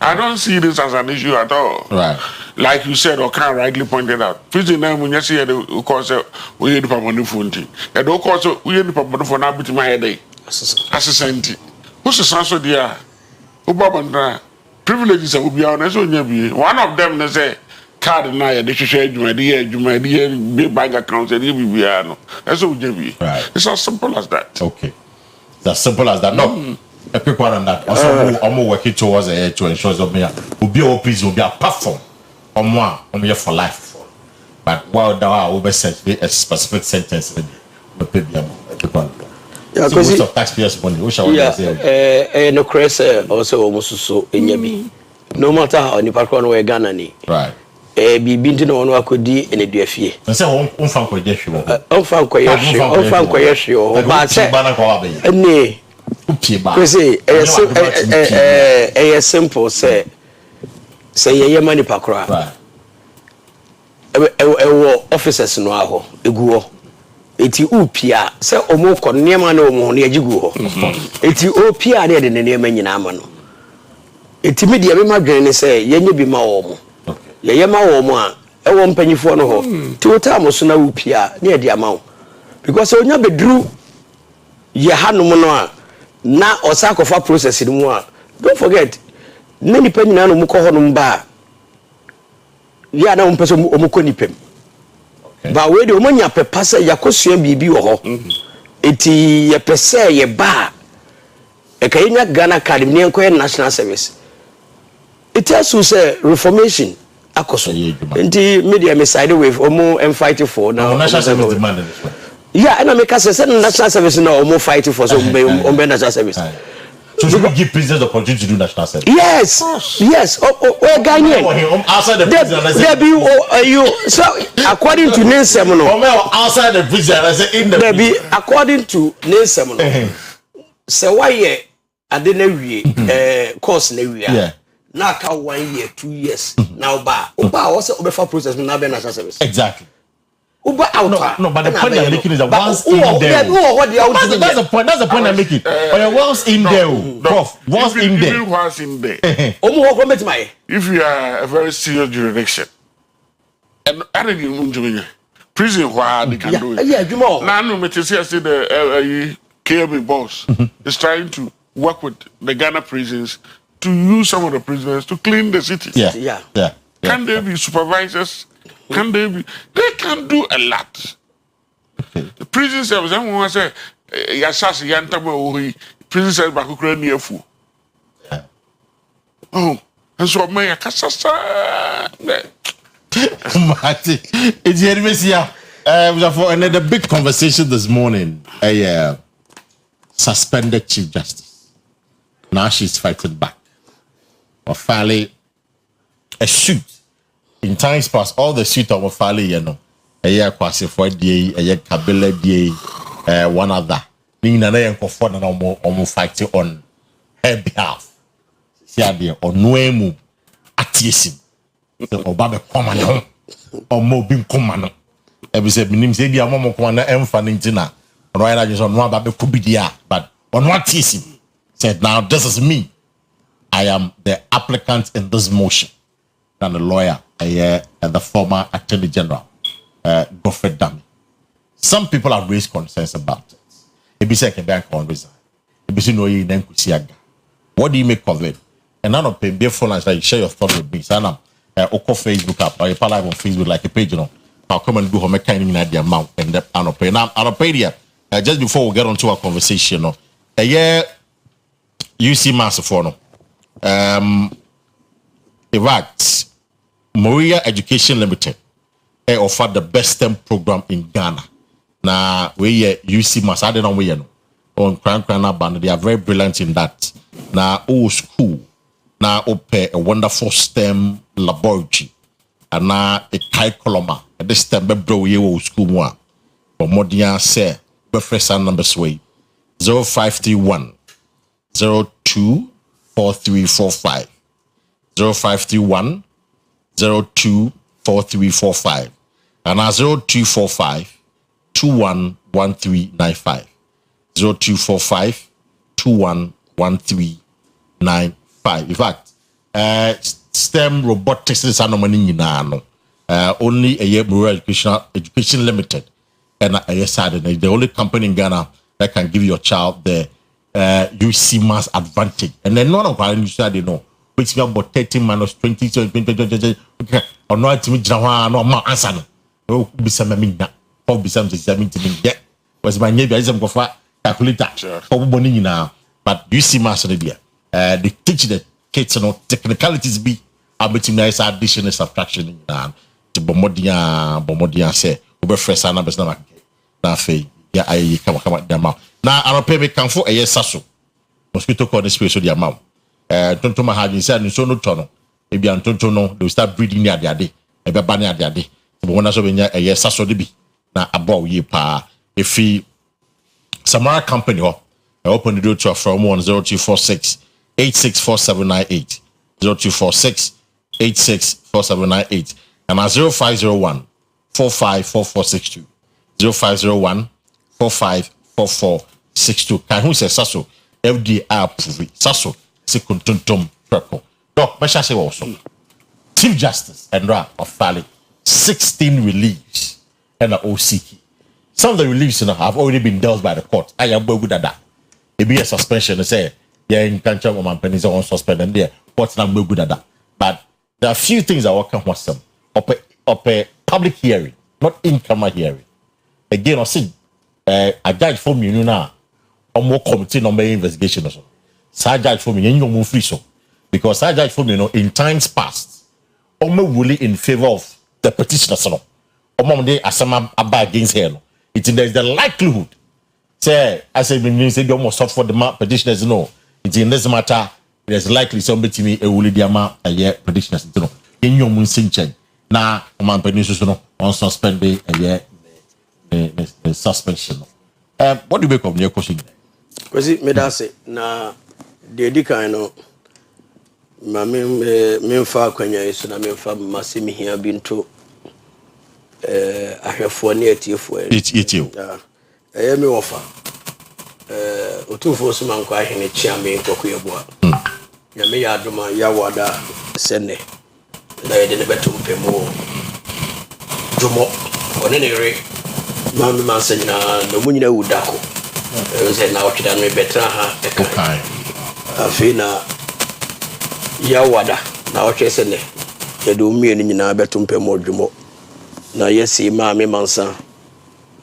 I don't see this as an issue at all. Right. Like you said, or can rightly pointed out. Prison now when you see the course we had the money for it. And of course we had the money for now between my headache. Assistant. Who's the answer there? Obama. Privileges will be honest on you. One of them they say card now they should share my dear big bank accounts and you be that's what you right. It's as simple as that. Okay. It's as simple as that. No. A quick one on that. Also I'm working towards to ensure that will be open will be a platform on here for life. But while there will be a specific sentence yeah, so most of taxpayers' money. What shall we say? No crazy also almost so in Yabi. No matter how any background we Ghana ni. Right. Be binti no one could di in a DFA. I say on fan ko yeshi. On fan ko yeshi. But say ne. Kwesi simple say ye money pakra. Right. Officers no aho eguo. Eti upia se omo ko niam na omo ne agigu ho eti opia na de ne niam nyina ama no eti media be madwen ne se yenye bi ma wo mo ye ma wo mo a e wo mpanyifo no ho ti wota mo so na upia na de ama wo because onya bedru ye hanom no a na osakofa process ni mu a don't forget na nipa nyina no mu ko ho no ba ya na mpese omo ko nipem. Ba we de omonya pepa se yakosua bibi wo ho eti ye pese ye ba e kayenya Ghana Academy ne enko national service it has to say reformation akoso enti media me side with omo fight for now national service demand yeah and I make us say national service now omo fight for so omo national service. So should we give prisoners the opportunity to do national service? Yes. Yes. We're Ghanaian. Outside the prison. So according to Nensem no. Outside the prison, I say in the according to Nensem no. So why ye ade na wie course na wie. Yeah. Na ka 1 year, 2 years. Now oba also obefa process na be national service. Exactly. Uba out. No, but the point I'm making is that once in there. That's the point. That's the point I'm making. Once in there, prof. Once in there. Once in there. If you are a very serious jurisdiction, and I didn't prison where they can do it. Yeah, now no matter say the KMA boss is trying to work with the Ghana prisons to use some of the prisoners to clean the cities. Yeah. Can they be supervisors? Can they be? They can do a lot. The prison service, everyone say, "Yasas yantama ori prison service bakukure ni efu." Oh, And so may I Marty, it's here, Messia. For another big conversation this morning. A suspended Chief Justice. Now she's fighting back. Or filing a suit. In times past, all the suit of filing, you know, a year Kwesi for day, a year Kabila day, one other. Nina and Kofon and almost fighting on her behalf. See, or no move at yesim. So, Baba Command or more being command. Every said, Minim said, "Dear Mamma, Commander, and Fanintina." Right, I just on one Baba could be there, but on what yesim said, now this is me. I am the applicant in this motion. And the lawyer, the former Attorney General, Godfrey Dami. Some people have raised concerns about it. If you say I can bank on resign, if you know you then could see again. What do you make of it? And I don't pay before lunch, like share your thoughts with me. So I'm Oko Facebook up, or you live on Facebook like a page, you know. I'll come and go home, make kind of the amount, and I don't pay. Now I don't pay there. Just before we get on to our conversation, you know, a year you see massive for no. In fact, Moria Education Limited offered the best STEM program in Ghana. Now, we UC Mass, I don't know where you know. On Kran Band, they are very brilliant in that. Now, school, now open a wonderful STEM laboratory, and now a curriculum. This STEM bro you school one. For more than say, reference numbers way 0531 024345 0531 024345 and 0245 211395 0245 211395. In fact, STEM robotics is anomaly only a year Rural Education Limited and a side the only company in Ghana that can give your child the UC mass advantage. And then none of our industry know which me about 30 minus 20 or no to me no ma answer no be some me na for be some to me get was my neighbor is go for calculator for money now but UC mass there they teach the kids no technicalities be about nice addition and subtraction to bomodia say we fresh na be na fe ya ayi kama dem na arope me kan for eye saso mosquito call this space so dia mam tonto ma hajin say nso no tono e bia tonto no they will start breeding near ade e be ba near ade bo wona so be nya eye saso de bi na abo ye pa efi Samara company ho open the door to from 10246 864798 0246 864798 and 0501 454462 0501 454462. Can who says Sasso? FDI approve Sasso. Sekuntum Purple. Doc, Mesha say also. Chief Justice Endra of Valley 16 reliefs and the OCK. Some of the reliefs have already been dealt by the court. I am good at that. It be a suspension. They say, yeah, in country of my pennies on suspended there. Court's not good at that. But there are a few things I work on with them. Up a public hearing, not in-camera hearing. Again, I see a judge for me, you know, or more committee number investigation or so. So judge for me, you know, free so. Because I judge for me, you know, in times past, almost really in favor of the petitioner, so. Almost they are some about against her. There's the likelihood. Say, I say, when you say you almost suffer for the petitioners, no. It's in this matter, there's likely somebody to me a will diama a year petitioners, you know. In your moon change. Now, man, petitioners, no, on suspend a year the suspension. What do you make of your question? Kwesi, me da say na the edika no ma me fa kwanya iso na me fa masemi hia bi nto ahwefo na etiefo etio me wofa otufo so man kwa ahene chia me nkoko yeboa ya me ya adoma ya wada sene na yede ne beto mpemo jomo onenere mami mansenya no munyina wudako say na otida no betra ha okay afina ya wada na otwese ne yede umie ni nyina beto mpemo dwumo na yesi mami mansa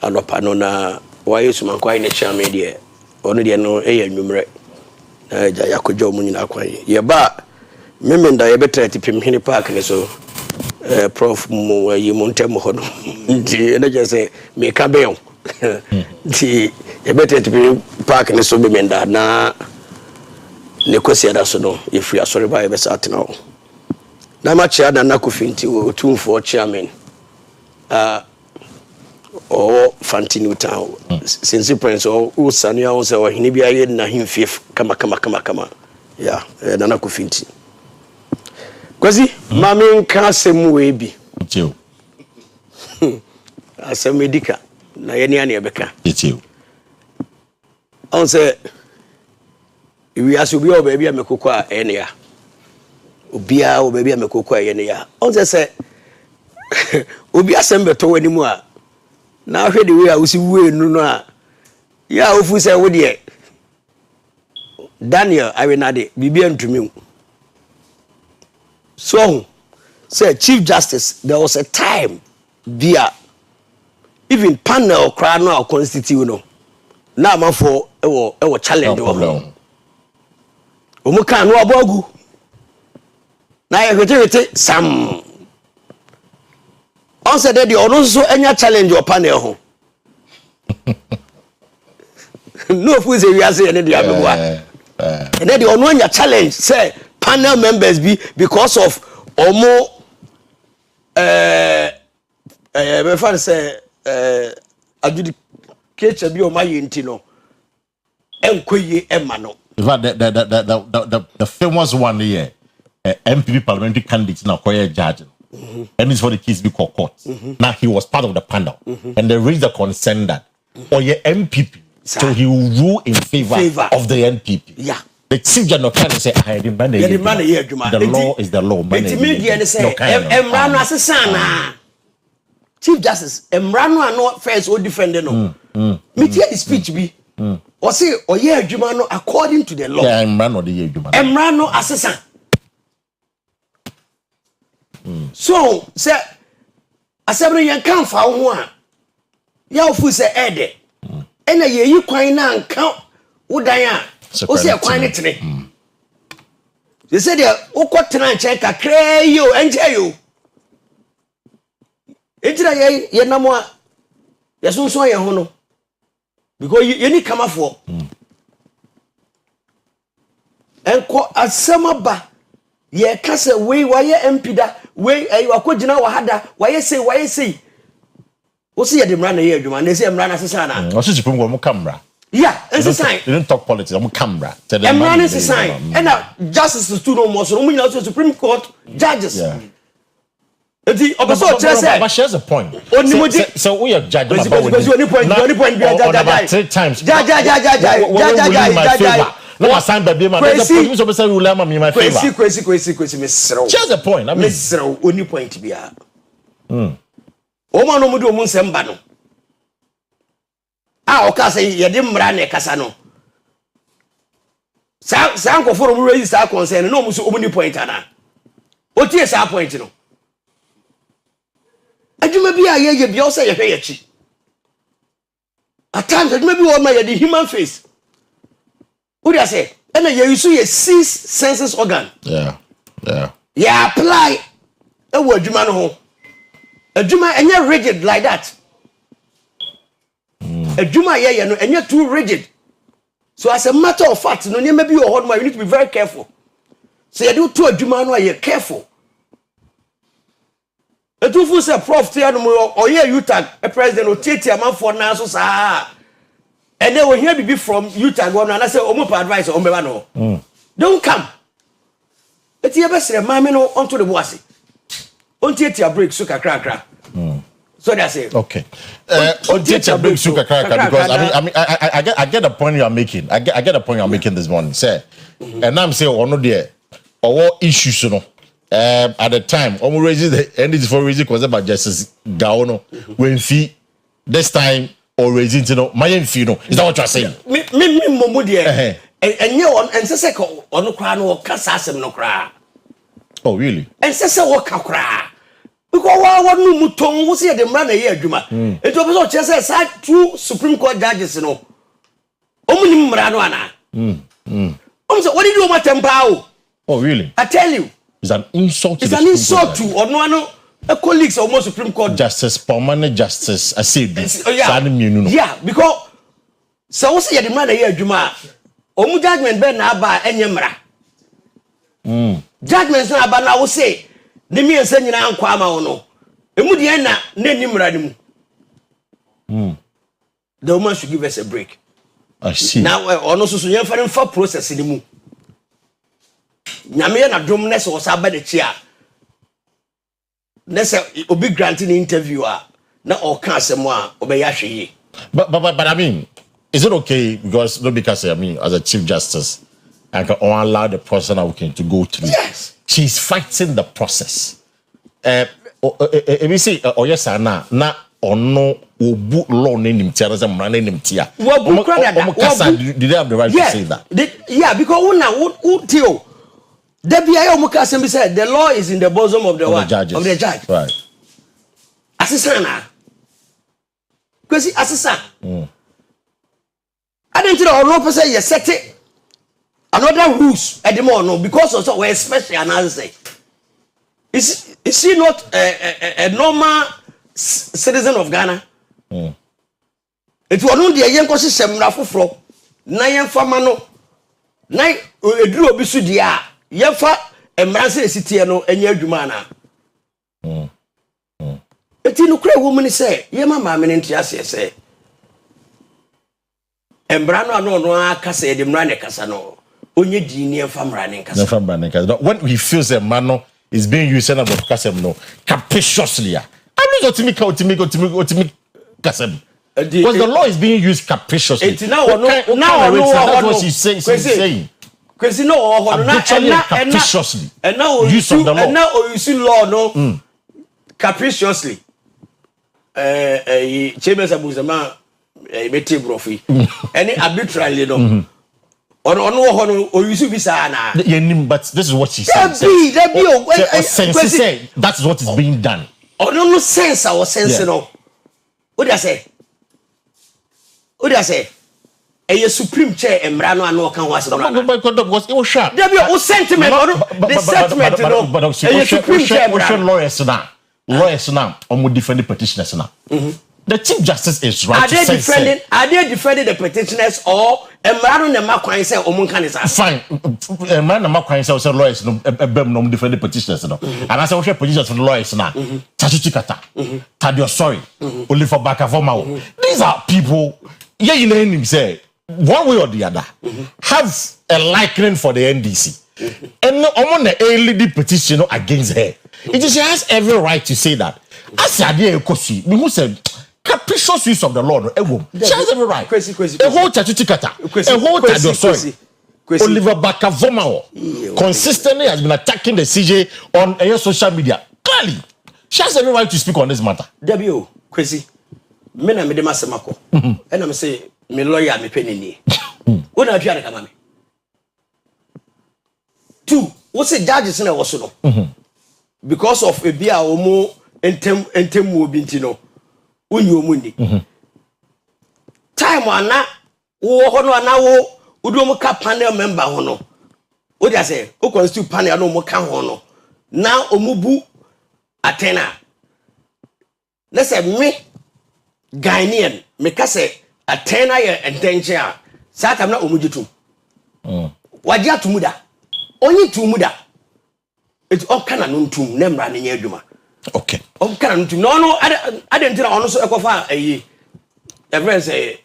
anopa no na wayesu mankwa ine cha media ono de no eya nwumre na ja yakojo munyina kwan ye ba memenda ye betra tipim hini park ne so prof mo yi montem ho no nti na je say me ka be nti ye betra tipim park ne so memenda na ne Kwesi ada so no ye free asori ba ye be sa atena ho na ma chia na kofinti o tumfo chairman o Fantinu town since prince o usanu ya won o hini bia ye na himfie kama yeah na kofinti Kwesi mami nka asem we bi tio asem medika na ye ni ane ebeka tio on say we aso bi o baby amekoko a ene ya obia o baby amekoko a ene ya on say obi asem beto wani mu a na hwe de we a usi we nu no a ya ofu say wo de Daniel Awenade bibia ntumi so say Chief Justice there was a time via even panel cry no constitute no na amafo ewo challenge wo omuka no abogu na ye hwete sam on said that ono so enya challenge your panel ho no fu say we are say ne dia mewa and then the ono enya challenge say panel members be because of omo me fan say adjudicate bi o ma yenti no enkoye ema no the famous one here MPP parliamentary candidate now Koye judge and it's for the case be court now he was part of the panel and they raised the concern that Oye MPP so he will rule in favor of the NPP the chief general can say I demand the law is the law man say emrano asesana Chief Justice emrano ano first o defend no me hear the speech be or say Oye adwuma no according to the law emrano the adwuma emrano asesa so say asebre yan kan fa ho a ya ofu say ede ena ye yi kwan na nka wodan a o say kwan ne tene they say there ukotena nche kakra yo enje yo ejira ye namo a ye sonso ye ho no because ye ni kama for enko asemaba ye kase we waye empida we wakogina wahada waye say o see the mra na ye adwuma na say mra na sesa na o see supreme court mo camera yeah it's a sign they don't talk politics mo camera mra na say sign and now justice to no more so mo nyina supreme court judges enti obaso say but shares a point so we are judging about any point be judge 3 times judge no assign baby man there's a police officer who let me in my favor Kwesi mesro shares a point I mean mesro oni point bia o ma no mu de o mu nsem ba no o ka say ye de mra na kasa no san ko for mu register concern no mu so o mu ni point ana o tie sa point no adwuma bi a ye bia o say ye hwe ye chi at times adwuma bi o ma ye the human face what do you say and you use your 6 senses organ yeah apply e wo adwuma no ho adwuma enye rigid like that adwuma ye no enye too rigid so as a matter of fact no nyema bi o ho you need to be very careful so you do to adwuma no you careful etufu say prof te anu oye utag a president o tieti amanfo na so saa and then we hear bibi from utag one and I say omo pa advice o mbeba no don't come eti ebesere mame no onto the boase on tieti a break so kakra so that's it okay on tieti a break so kakra because I get the point you are making I get the point you are making this morning say and I'm saying ono there or issues no at the time almost raising the energy for raising because about justice Gaono when fee this time or raising you know my fee no is that what you are saying me momo there and you on and say ono kra no kasa asem no kra oh really and say what kra because what no muton wo say the mra na ye adwuma it was so chese say two supreme court judges no omunim mra no ana say what did you matempa o Oh, really? I tell you. It's an insult. It's an insult to a colleagues of most Supreme Court. Justice, permanent justice, I say this. Yeah, because so we say the man here Juma. Omu judgment be na aba enyemra. Judgment na aba na we say the me ense nyina ankwa ama wo no. Emu de na nimra ni mu. The woman should give us a break. I see. Now ono so yemfa for process ni mu. Nyame na domness was aba de chia. Nese obi granting interviewer na o kan asemo a obeya hweye. But I mean, is it okay because not because I mean as a chief justice I can allow the person to go through. Yes. She's fighting the process. We say yes na ono obu law name tia na mra name tia. Did they have the right to say that? Yeah, because who tell the BIA said the law is in the bosom of the judges. Of the judge. Right. Assistant. Kwesi assistant. I didn't know no person you set it another rules at the moment because also we're special analysis. Is she not a normal citizen of Ghana? It was not the young person semra foforo na yemfa ma no na eduru obi su dia yemfa emranse esitie no enya adwuma na eti no kura wo mini say yema ma me ntia say embra no no aka say de mra ne kasa no onye di ni emfa mra ne kasa. When he feels a man is being used and about kasem no capriciously. I mean to me kasem. Because the law is being used capriciously. Now that's what she's saying. Kwesi no capriciously. And now use of the law. And now you see law no capriciously. Chambers abuzama meti brofi. Any arbitrarily no. Or you see visa na. But this is what she said. That is what is being done. Oh no sense our sense no. What do I say? What do I say? A supreme chair emra no anu kan was because it was sharp. There be a sentiment the sentiment no. But a supreme chair lawyers now on defend the petitioners now. The chief justice is right. Are they defending the petitioners or emra no na makwan say omun kan is fine. Emra na makwan say lawyers no no defend the petitioners no. And I say we petitioners for lawyers now. Chachichi kata. Tadio sorry. Only for Bakavoma. These are people yeah you know him say one way or the other have a likening for the NDC. And on the early petition against her. It is she has every right to say that. As Adia Kosi, we must say capricious use of the law. She has every right. A whole Chachichikata, a whole Tadio sorry. Oliver Bakavoma consistently has been attacking the CJ on social media. Clearly, she has every right to speak on this matter. W. Kwesi, me na me de masemako. And I'm say me lawyer me penini. What na pia kama me. Two, what's the judges na was no? Because of a bia omo entem wo binti no. Unyi omo ni. Time ana wo ho no ana wo udu omo ka panel member ho no. What dey say? O constitute panel no omo ka ho no. Na omo bu atena. Let's say me Ghanaian me ka say atena ye entenche a sa tam na omo jitu. Waji atumuda. Only tumuda. It's all kind of nuntum, nemra ni adwuma. Okay. All kind of nuntum. No, I didn't tell on so ekofa the friend say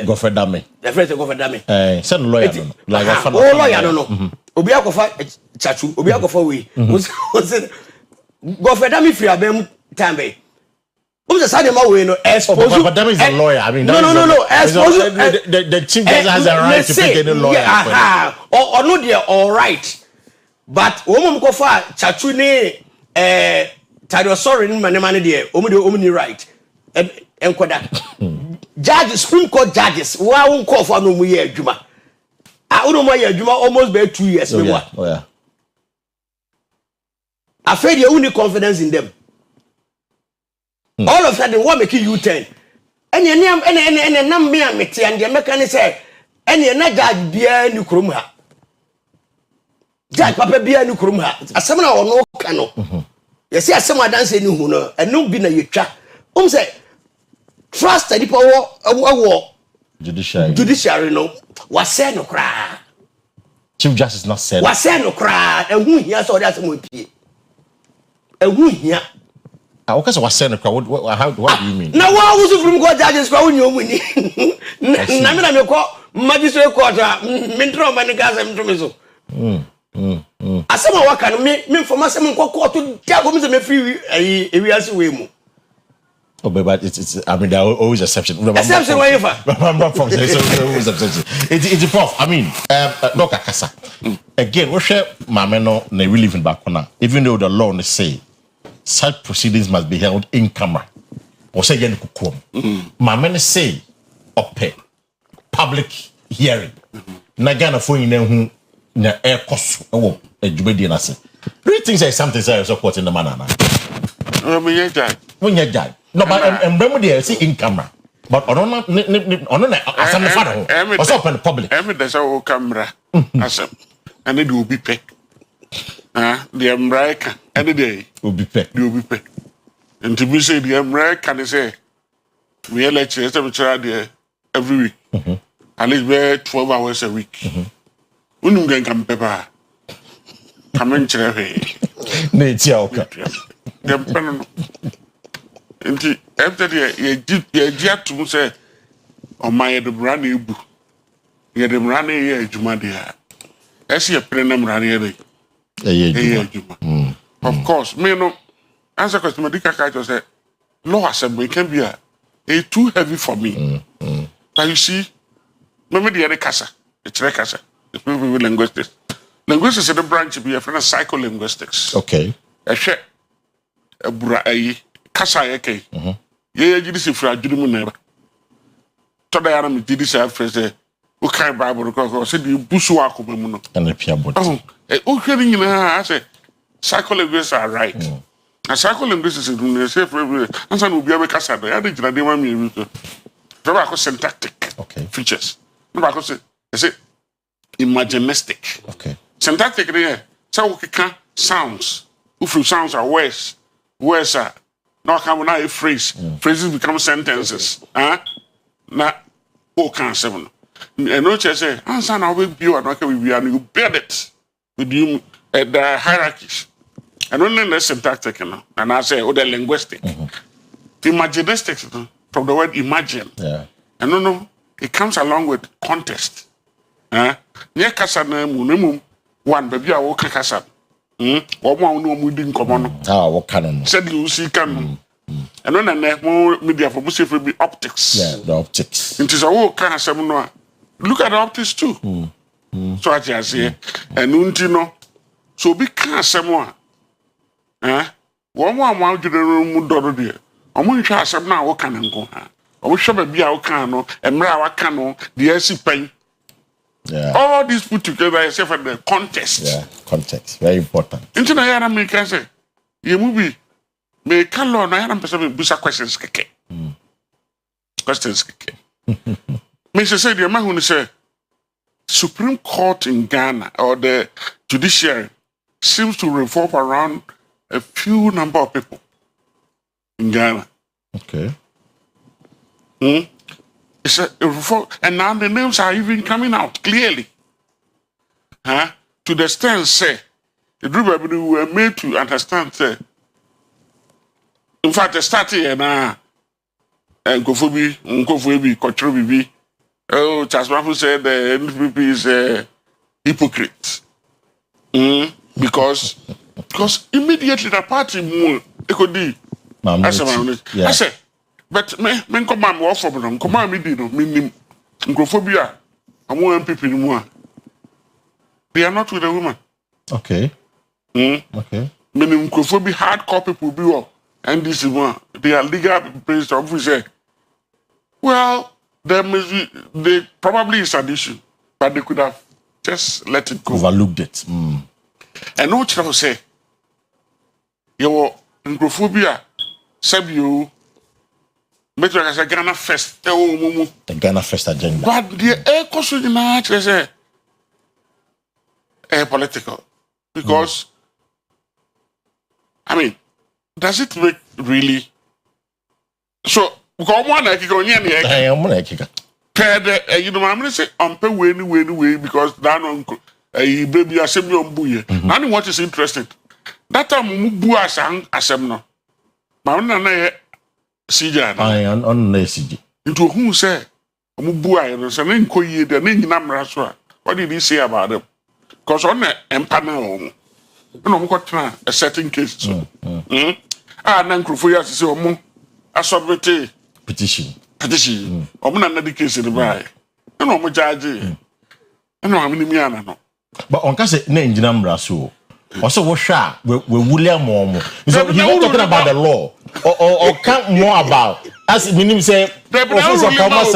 go for dame. The friend say go for dame. Send lawyer no. Like a fan. Oh lawyer no. Obi akofa chachu, obi akofa we. Go for dame free abem time. The Sadema way no expose. But that is a lawyer. I mean, no. Expose the chief justice has a right to pick any lawyer. Or no, they're all right. But woman go for chachu ne Tadio sorry ni mane there. Omni right. And koda. Judges, Supreme Court judges. Wa won call for no mu ye adwuma. Uno mo ye adwuma almost be 2 years. Oh yeah. Afraid you only confidence in them. All of a sudden, what make you U10? And your name, and nam me and meti and the mechanic say, and you're not judge beer in Ukrumha. Jack papa bia ni kurum ha asem na ono ka no yes asem adanse ni hu no eno bi na yetwa say trust the people wo judiciary no wase no kra Chief Justice not said wase no kra ehu hia so dey asem opie ehu hia okay, so wase no kra what do you mean na wa wo so from go judges kwa woni omuni na me ko magistrate court me ntro man ga asem ntro me so asema waka no me information me court dia go me say me free ewiase we mu. Oh, but it's I mean there are always exceptions. Exception where you from? I'm not from there, so always exceptions. It's prof. I mean, Dr. Kasa. Again, we share mameno na we live in Bakona. Even though the law say such proceedings must be held in camera. Or say again kukum. Mameno say ope public hearing. Na Ghana for you who na air cost oh ejubedi na say. Do you think there's something say support in the manner now? When you die. No, but remember there see in camera. But on asam father. What's up in the public? There's a camera. Asam. And it will be pay. The American any day will be pay. You will be pay. And to be say the American they say we elect there every week. At least 12 hours a week. Unum gan kam pepper. Come in chere. Netia oka. Dem pen. Nti after ye atum say on my the brand ebu. Ye the brand ye adwuma dia. Ese ye prenam ran ye adwuma. Of course, me no answer question medical culture say law assembly can be a too heavy for me. But you see, maybe the other kasa, it's kasa. It's linguistics. Linguistics is the branch be a friend of psycholinguistics. Okay. A share a bra kasa yake. Ye jidisi fra judimu neba. Toda yana mi jidisi afrese o kai Bible ko se di busu akoma mu no. And the pia body. O hwere nyina I say psycholinguists are right. And psycholinguists is do say for ansa no bia be kasa do ya de jina de ma mi ebi so. Very syntactic features. No ba say imaginistic. Okay. Syntactic there. So we can sounds. If sounds are words are now come now a phrase. Phrases become sentences. Na o can seven. And no say answer now we view and you build it with you the hierarchies. And only the syntactic now. And I say the linguistic. The imaginistic from the word imagine. Yeah. And no, it comes along with context. Near kasa na mu one baby I walk kasa. Or one no mudin common. What canon? Said you see can. And when more media for Musi will be optics. Yeah, the optics. It is a whole kind of seminar. Look at the optics too. So I just say, and untino. So be kind someone. One more to the room door dear. I'm going to try some now. What can go? I wish I be our cano, and Mra cano, the SC pain. Yeah. All these put together except for the context. Yeah, context. Very important. Into the Yara make say, you movie may call on I am bisa questions keke. Questions keke. Mr. Say the man who say Supreme Court in Ghana or the judiciary seems to revolve around a few number of people in Ghana. Okay. It's a reform, and now the names are even coming out clearly. To the extent, say, the group of people were made to understand, say, in fact, the starting and Kofobi, Kotrobi, oh, Chasmafu said the NPP is a hypocrite. Because immediately the party moved, it could be. I said, but men come on more from them. Come on, me did no meaning Ngrophobia. I want people more. They are not with a woman. Okay. Okay. Meaning Ngrophobia hardcore people be all. And this is one. They are legal based officer. Well, they probably is an issue, but they could have just let it go. Overlooked it. And no child say, your Ngrophobia, Sabio. But like I said, Ghana first. The Ghana first agenda. But the air question say political. Because, I mean, does it make really... So, because one like you know, I'm going to say, way, because that uncle, baby, I said, and what is interesting, that time, Mubua sang as I'm no. Mauna Sija, I on CJ. Into who say, Mubua, and saying, Koye, the name Namraswa. What did he say about them? Because on the empanel, you know, got a certain case. Ah, Nanko for you to say, Omo, a submit petition. Omuna another case in the buy. You know, Mujaji. You know, I'm in the no. But on case name Namraso. Also, what shall we William Momo? So he's not talking about the law or can't more about as minimum say, Professor Thomas.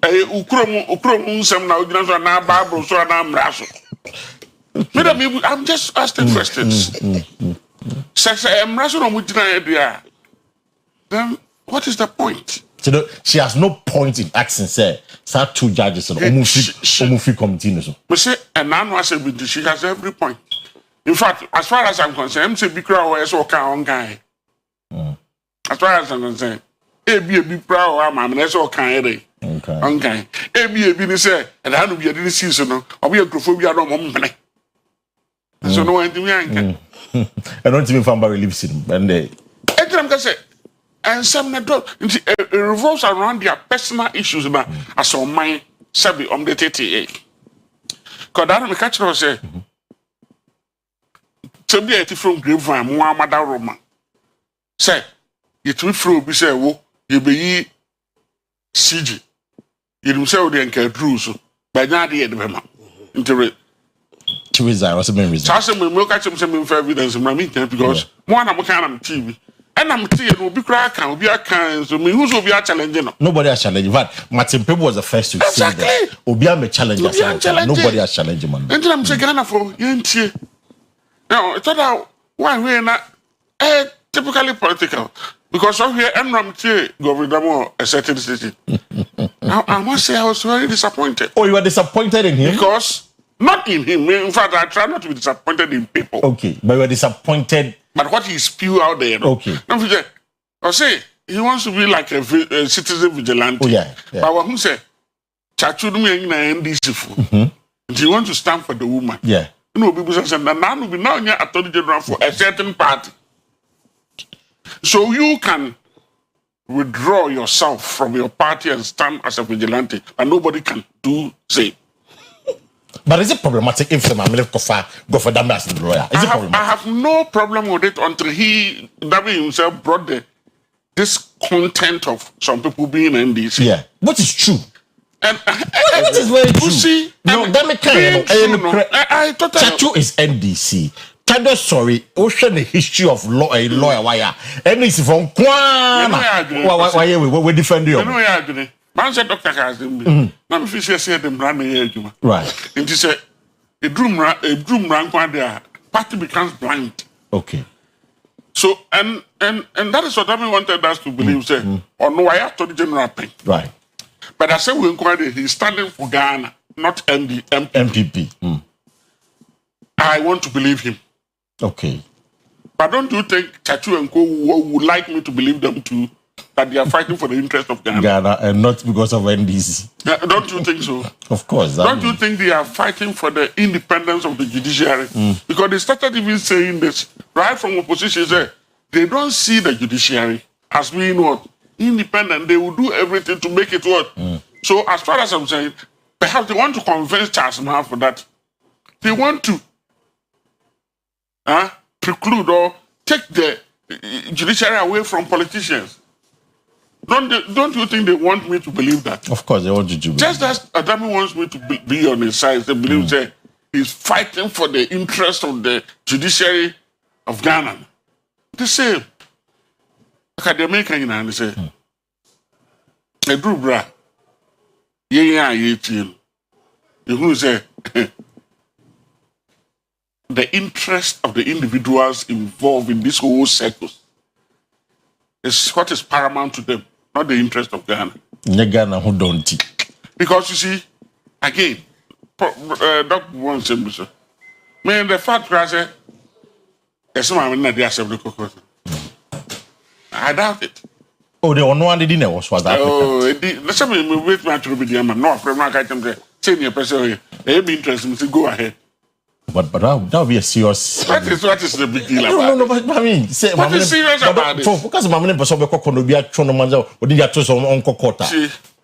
Ukrom some now, Bible, so I'm Rasso. I'm just asking questions. Sex, I'm Rasso with idea. Then what is the point? So she has no point in asking, say, two judges on Omufi committee. We say, and now I said, she has every point. In fact, as far as I'm concerned, I'm saying, be crowd or on guy. As far as I'm concerned, be proud, I'm an SO kind. Okay. A say, and I don't be a season, or be a crophobia no moment. So no one to me. I don't even find by listening, and they. I'm going to say, and some it revolves around their personal issues now, as on my sabi on the TTA. Because I don't catch us say, to be a from Grapevine, Muhammad Roman. Say, it will throw be say, wo, you be CG. You don't say the anchor rules, but now the end into it. To resign, what's the main reason? So I will catch some evidence in my meeting because one I'm kind of TV. And I'm telling you, be crack and be a can. So me who's will be a challenging? Nobody has challenged. But Martin Pebo was the first to say that. Obia me challenge. Nobody has challenged man. And I'm saying Ghana for you. Now it's not why we're not typically political because of here Enram government a certain city. Now I must say I was very disappointed. Oh, you were disappointed in him? Because not in him. In fact, I try not to be disappointed in people. Okay, but you were disappointed. But what he spew out there, okay. I say he wants to be like a citizen vigilante. Oh yeah. But what he say, Chachudumi NDC and he wants to stand for the woman. Yeah. You know, people say that now will be now you're attorney general for a certain party. So you can withdraw yourself from your party and stand as a vigilante, and nobody can do same. But is it problematic if the Mamile go for them as the lawyer? Is it problematic? I have no problem with it until David himself brought this content of some people being NDC. Yeah, what is true? And what is very true? See, no, that make I totally. Chachu is NDC. Tado sorry, ocean the history of law a lawyer wire. NDC from Kwana. Why we defend you? Man said Dr. Kazim. Now if you say them brand new right. And he said a drum rank one there, party becomes blind. Okay. So and that is what I wanted us to believe, say, or no, I have to the general pain. Right. But I said we inquired he's standing for Ghana, not MPP. I want to believe him. Okay. But don't you think Chachu and Co would like me to believe them too? That they are fighting for the interest of Ghana. And not because of NDC. Don't you think so? Of course. Don't you think they are fighting for the independence of the judiciary? Because they started even saying this right from opposition. They don't see the judiciary as being what? Independent. They will do everything to make it what? So as far as I'm saying, perhaps they want to convince Charles Mahama for that. They want to preclude or take the judiciary away from politicians. Don't you think they want me to believe that? Of course, they want you to believe. Just as Adami wants me to be on his side, they believe that he's fighting for the interest of the judiciary of Ghana. The same. Academic, they say, I drew bra. You say, the interest of the individuals involved in this whole circle is what is paramount to them, not the interest of Ghana. Ghana who don't. Because you see, again, Dr. Wonson, sir. Man, the fat crasher, there's someone in the assembly. I doubt it. Oh, the one didn't was South Africa. Oh, let's say we wait my to be the man. No, from my item there. Senior person, they be interested to go ahead. But that would be a serious. What is the big deal about? No, but I mean, say, what is serious about this? Because my money person be called no be a trono manzo, or did you choose on Uncle Kota?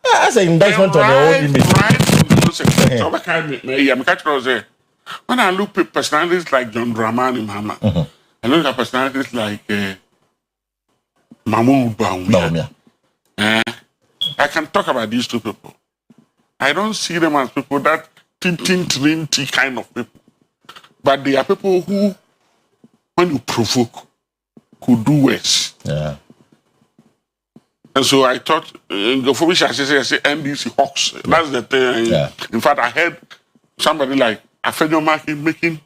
That's an indictment on their own image. Right from the concept. So I can't catch there. When I look at personalities like John Dramani Mahama, I look at personalities like Mahmoud Bawumia. I can talk about these two people. I don't see them as people that tinty kind of people. But they are people who, when you provoke, could do worse. Yeah. And so I thought, for which I say NDC Hawks. That's the thing. Yeah. In fact, I heard somebody like Afenyo Maki making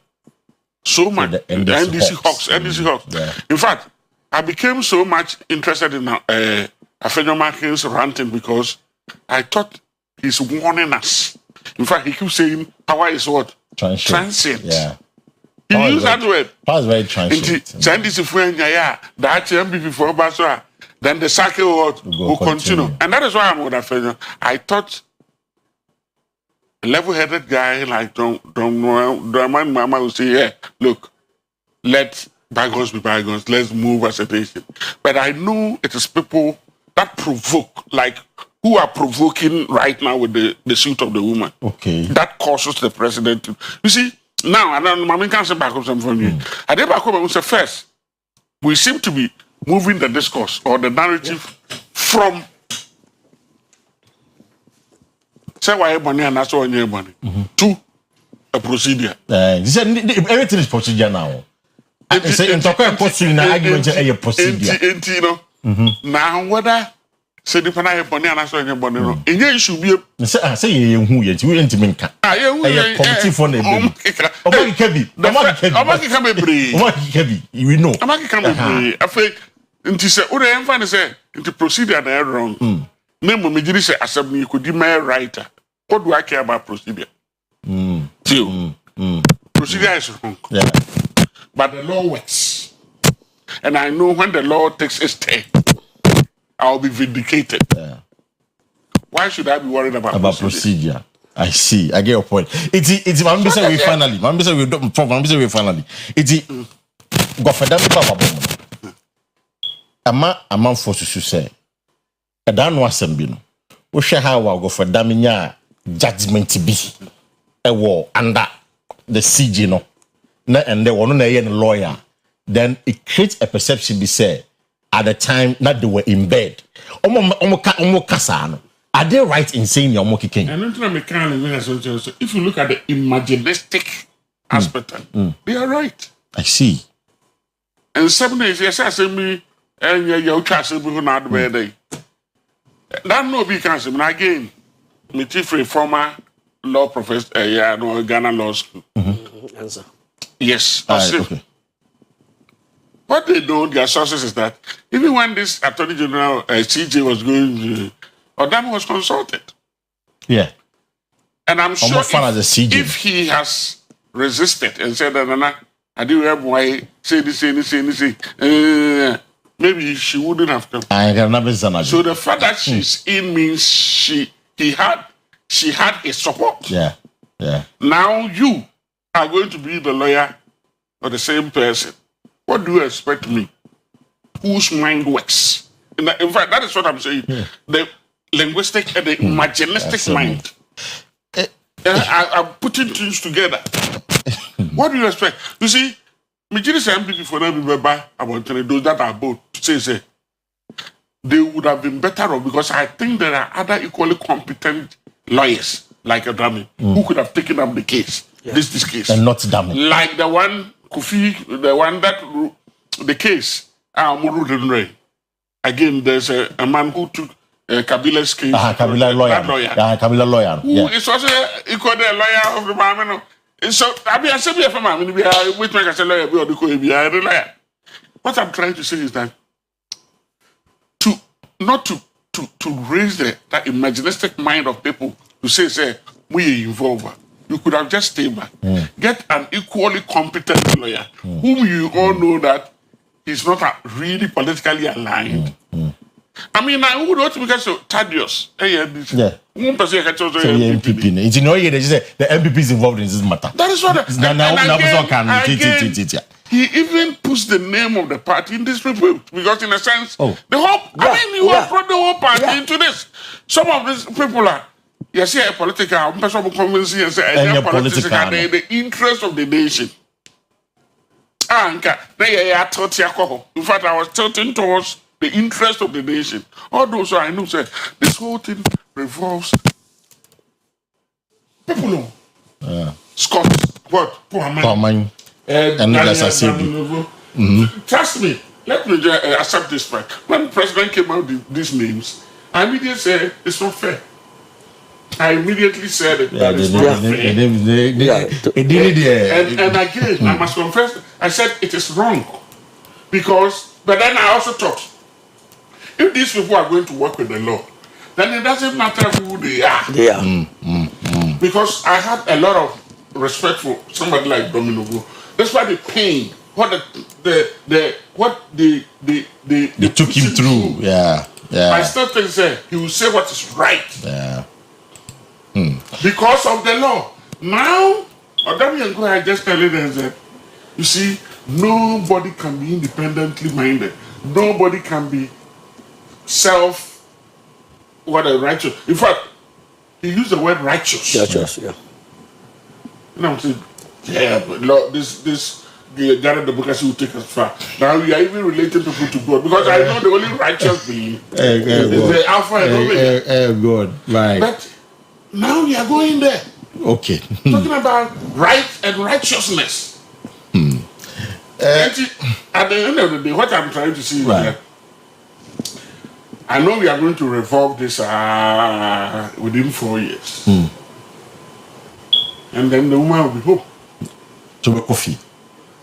so much. The NDC Hawks. NDC Hawks. Yeah. In fact, I became so much interested in Afenyo Maki's ranting because I thought he's warning us. In fact, he keeps saying power is what? Transient. Yeah. He used that word. Power is very transient. NDC that MPP for Basra. Then the cycle will continue. And that is why I'm with Afenyo. I thought a level-headed guy like Dramani Mahama would say, yeah, look, let bygones be bygones. Let's move as a nation. But I know it is people that provoke, like who are provoking right now with the suit of the woman. Okay. That causes the president to... You see, now, I don't know, I can't say back up something from you. I did back up and say, first, we seem to be moving the discourse or the narrative from say why money and that's all your money to a procedure. Everything is procedure now. Say in talk about procedure, argument is a procedure. Now whether say the pana money and that's all your money no. It should be say you who you intimate. Committee for the Omaki Kebi. You know. Omaki Kebi. I think nti se o dey emfa ne say nti procedure na wrong na mo megiri say assembly you could my writer what do I care about procedure procedure is wrong but the law works and I know when the law takes its turn I'll be vindicated why should I be worried about procedure? I see. I get your point. It's man say we finally finally it's go for them baba Ama for to say a dan was no wo hwe ha wa go for damnya judgment be a war under the CG no na and the one na lawyer then it creates a perception be say at the time that they were in bed omo kasa no are they right in saying your monkey king? And if you look at the imaginistic aspect they are right. I see. And 7 days yes I say me and you trust me not where they that no be cancel again me chief former law professor Ghana law school answer yes okay. What they know their sources is that even when this attorney general CJ was going Odam was consulted and I'm sure if he has resisted and said that I do have why say this maybe she wouldn't have come. So the fact that she's in means she had his support. Yeah. Now you are going to be the lawyer or the same person. What do you expect me? Whose mind works? In fact, that is what I'm saying. The linguistic and the imaginistic mind. I'm putting things together. What do you expect? You see, majority MPP for them about those that are both say they would have been better off because I think there are other equally competent lawyers like Adami who could have taken up the case. This case and not damage. Like the one Kofi, the one that the case again. There's a man who took Kabila's case. Kabila lawyer. Kabila lawyer. Who is also equal the lawyer of the Mamano. So I said we are which make a lawyer or the lawyer. What I'm trying to say is that to raise that imaginistic mind of people to say we are involved. you could have just stayed back. Get an equally competent lawyer whom you all know that he's not really politically aligned. I mean, I would not because of Thaddeus. Yeah. One person can tell So the MPP. It's in Oyerepa, they say the MPP is involved in this matter. That is what. Again, he even puts the name of the party in this report because, in a sense, the whole. I mean, you have brought the whole party into this. Some of these people are. You see, a political. People convincing and say, politics are the interest of the nation. In fact, I was tilting towards the interest of the nation. Although, so I know, say, this whole thing revolves. People know. Scott, what? Poor man. And that's a simple. Trust me, let me just accept this fact. When the president came out with these names, I immediately said it's not fair. I immediately said it. That is not fair. And again, I must confess, I said it is wrong. Because, but then I also thought, if these people are going to work with the law, then it doesn't matter who they are. Because I had a lot of respect for somebody like Dominogo. That's why the pain, what they took him through. Yeah. I still think he will say what is right. Yeah. Because of the law. Now, I just tell you that you see, nobody can be independently minded. Nobody can be righteous. In fact, he used the word righteous. Righteous, yeah. You know what I'm saying? Yeah, but Lord, this Ghana democracy will take us far. Now we are even relating people to God because I know the only righteous being is the Alpha and Omega. God, right. But now we are going there. Okay. Talking about right and righteousness. At the end of the day, what I'm trying to see is that I know we are going to revolve this within 4 years. And then the woman will be home. To make coffee.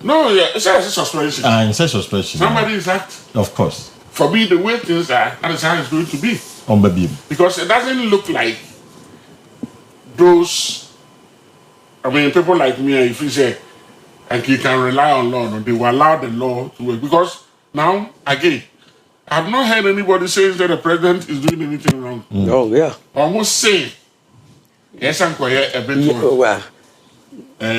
No, it's a suspension. It's a suspension. Somebody is act. Of course. For me, the way things are, that is how it's going to be. On baby. Because it doesn't look like those. I mean, people like me, if you say, and you can rely on law, they will allow the law to work. Because now, again, I have not heard anybody saying that the president is doing anything wrong. Oh, yeah. Almost saying, yes, I'm quite a bit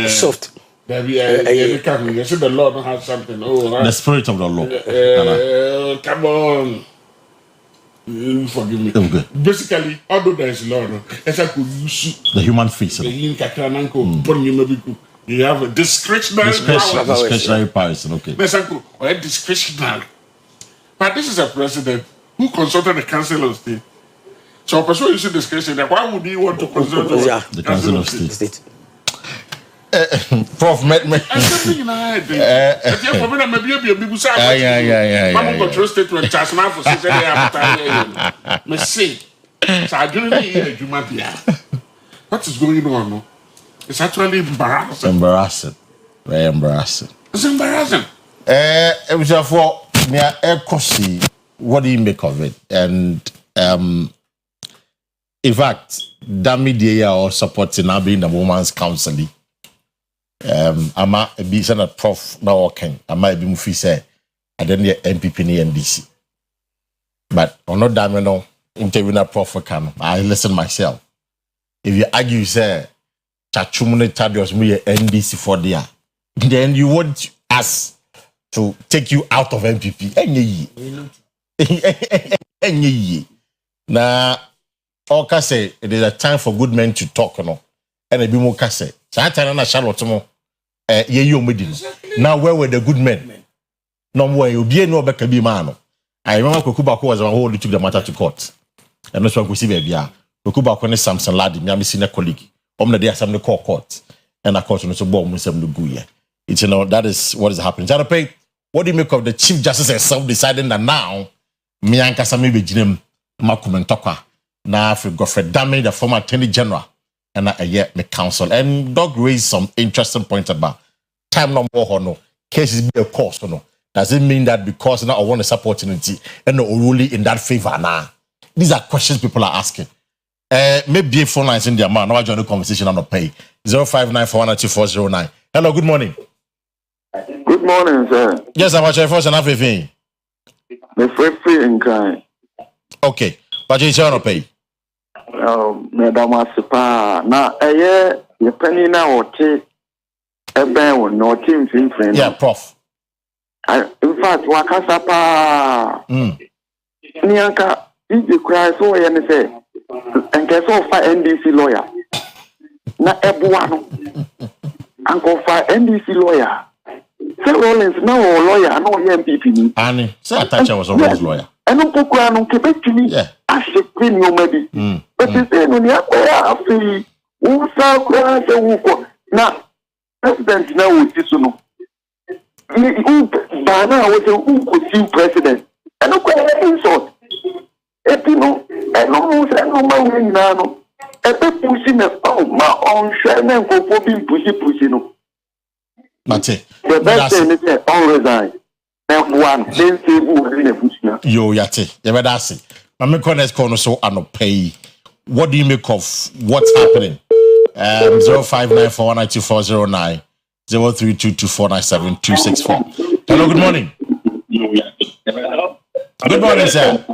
soft. You see the Lord don't have something. The spirit of the law. Come on. You forgive me. Okay. Basically, although there is law, the human face. You have a discretionary powers. Okay. Discretionary. But this is a president who consulted the Council of State. So, a person use discretion. Why would he want to consult the Council of State? Prof, yeah. Control statement. What is going on? It's actually embarrassing. Very embarrassing. It's embarrassing. It was for me. What do you make of it? And in fact, that media are supporting now being the women's counseling. I'm a bit prof now working. I might be movie say I don't need MPP ni NDC. But on not damn no interview na prof can I listen myself. If you argue say Chachumune Thaddeus me NDC for there, then you want us to take you out of MPP. Now, all can say it is a time for good men to talk, no. And a bit more can say. Now, where were the good men? No more, you'll be no back be man. I remember Kokubako was the one who took the matter to court. And that's what we see, baby. Kokubako and Samson Ladi, my senior colleague. The day some court. And of course, so bomb with some good. It's that is what is happening. What do you make of the Chief Justice herself deciding that now, me and Kasami Bijim, Makum Toka, now for Godfrey Dame, the former Attorney General, and a year me counsel. And Doug raised some interesting points about time number or no, cases be a course or no. Does it mean that because now I want this opportunity and no really in that favor now? These are questions people are asking. Maybe phone lines in the amount. Now I join the conversation on the pay 0594122409. Hello, good morning. Good morning, sir. Yes, I'm watching first and everything. The free in kind. Okay, but you on the pay. Madam Asipa. Now, the penny now or take a bear no team friend. Yeah, Prof. In fact, Wakasapa. Nianka, if you cry so, and say, and guess all for NDC lawyer. Na Ebuano. Uncle for NDC lawyer. Say Rollins, no lawyer, no MPP. Annie, say Atacha was always lawyer. And no Pokrano, Quebec to me. Yeah. I should bring you maybe. But you say, no, you are free. Who saw grass and who now, President now with this no. Bana was a who could see president. And no insult. Epino, and no man now. A bit pushing a my own shaman for being pushy no. Mate, the best thing is all resign. One, then say who in a push now. Yo, Yate, you better see. My corner's corner so I no pay. What do you make of what's happening? 0594122409 0322497264. Hello, good morning. Good morning, sir.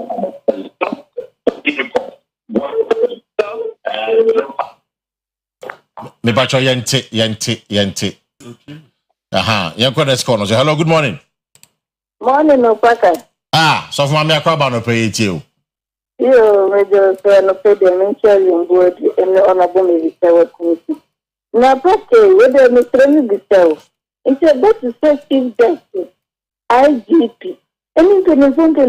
Me bacho yente. Aha, you corner's corner. Hello, good morning. Morning, no paka. So for me Akwa ba no pay it you. Yo, me just no pay the mention board and honorable me committee. Na pake we the ministry be so. It's about to say chief justice, IGP. Any telephone be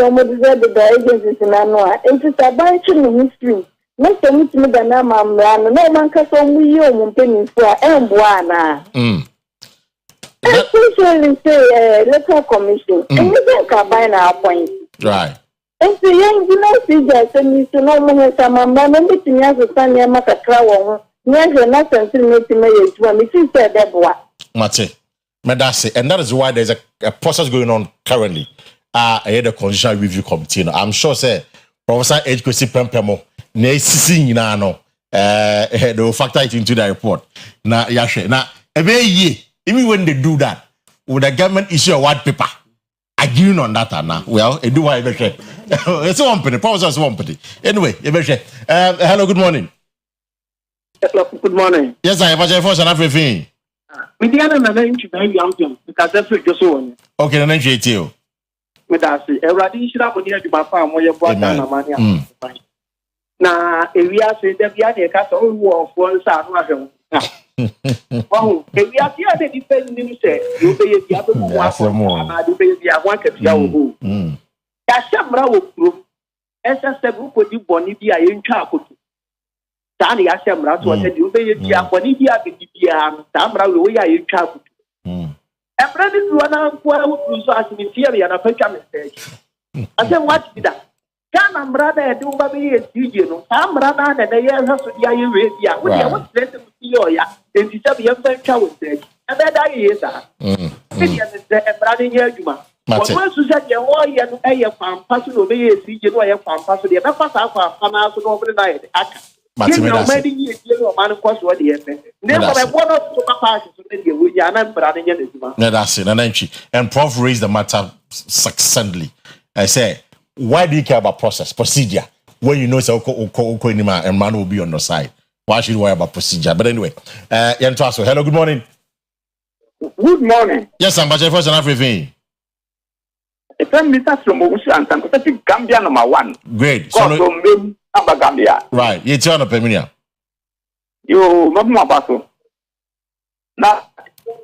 almost the agencies na no. It's about to history. No so me da na mamra no man ka so mu yi o mu penifo a emboa na. Especially say electoral commission. And you can buy na appoint. Right. And so young you know see just me to no mo sa mama no me tinya so san ya makakra wo. Nya je na sense me ti me yetu me ti say deboa. Mate. Medase, and that is why there's a process going on currently. I had a constitutional review committee. I'm sure say Professor H. Kwesi Pempemo ne sisi nyina no they will factor it into the report. Na yahwe. Na ebe ye even when they do that, would the government issue a white paper agreeing on that now? Well, it do why it's one penny, Professor one penny. Anyway, hello, good morning. Hello, good morning. Yes, I have a first and everything. We didn't know that because that's what you saw. Okay, then you too. Medasi, everybody should have near the farm where you bought down money. Now, if we are saying that we are the castle war for San oh, if we are here, the defense minister, you pay the other one, you pay the one at Yahoo. Yashamra will prove SSW could you Bonibia in Chaco. Tani Yashamra to attend you pay the Bonibia, the DPM, Tamra, we are in Chaco. And President Luana, who was asking me theory and a picture mistake. I said, what did that? Can brother do baby as you? I'm rather than a year has to be a year. What's let them see you? And she said, you have child. And that I is that. And brother, you once you said, you're all a farm person over here, see you know, a farm person. The other part of our over the night. But many years, man, of course, what the end. Never one of the parties to the Yana brother. That's it. And Prof raised the matter succinctly. I say, why do you care about procedure when you know it's and man will be on the side? Why should you worry about procedure? But anyway, hello, good morning. Good morning. Yes, I'm Baja first and everything. It's Mr. Slomobushi and Gambia number 1. Great. So Gambia. Right. You turn up a minute. You not more battle. Now,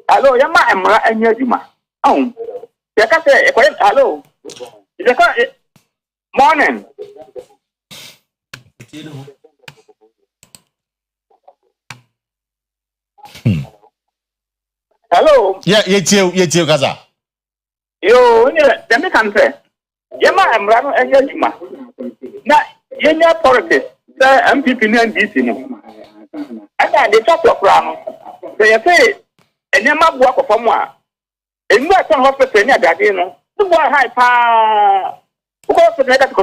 hello, Yama Emra and Yajima. Oh, hello. Morning. Hello. Yeah, you Gaza. Yo, let me come say. Yama Emra and Yajima. Now, Yenya politics, MPP and DC. And they talk of Ram. They say, and Yama work for more. And you are some hospital near that, you know. The boy high power. Because the next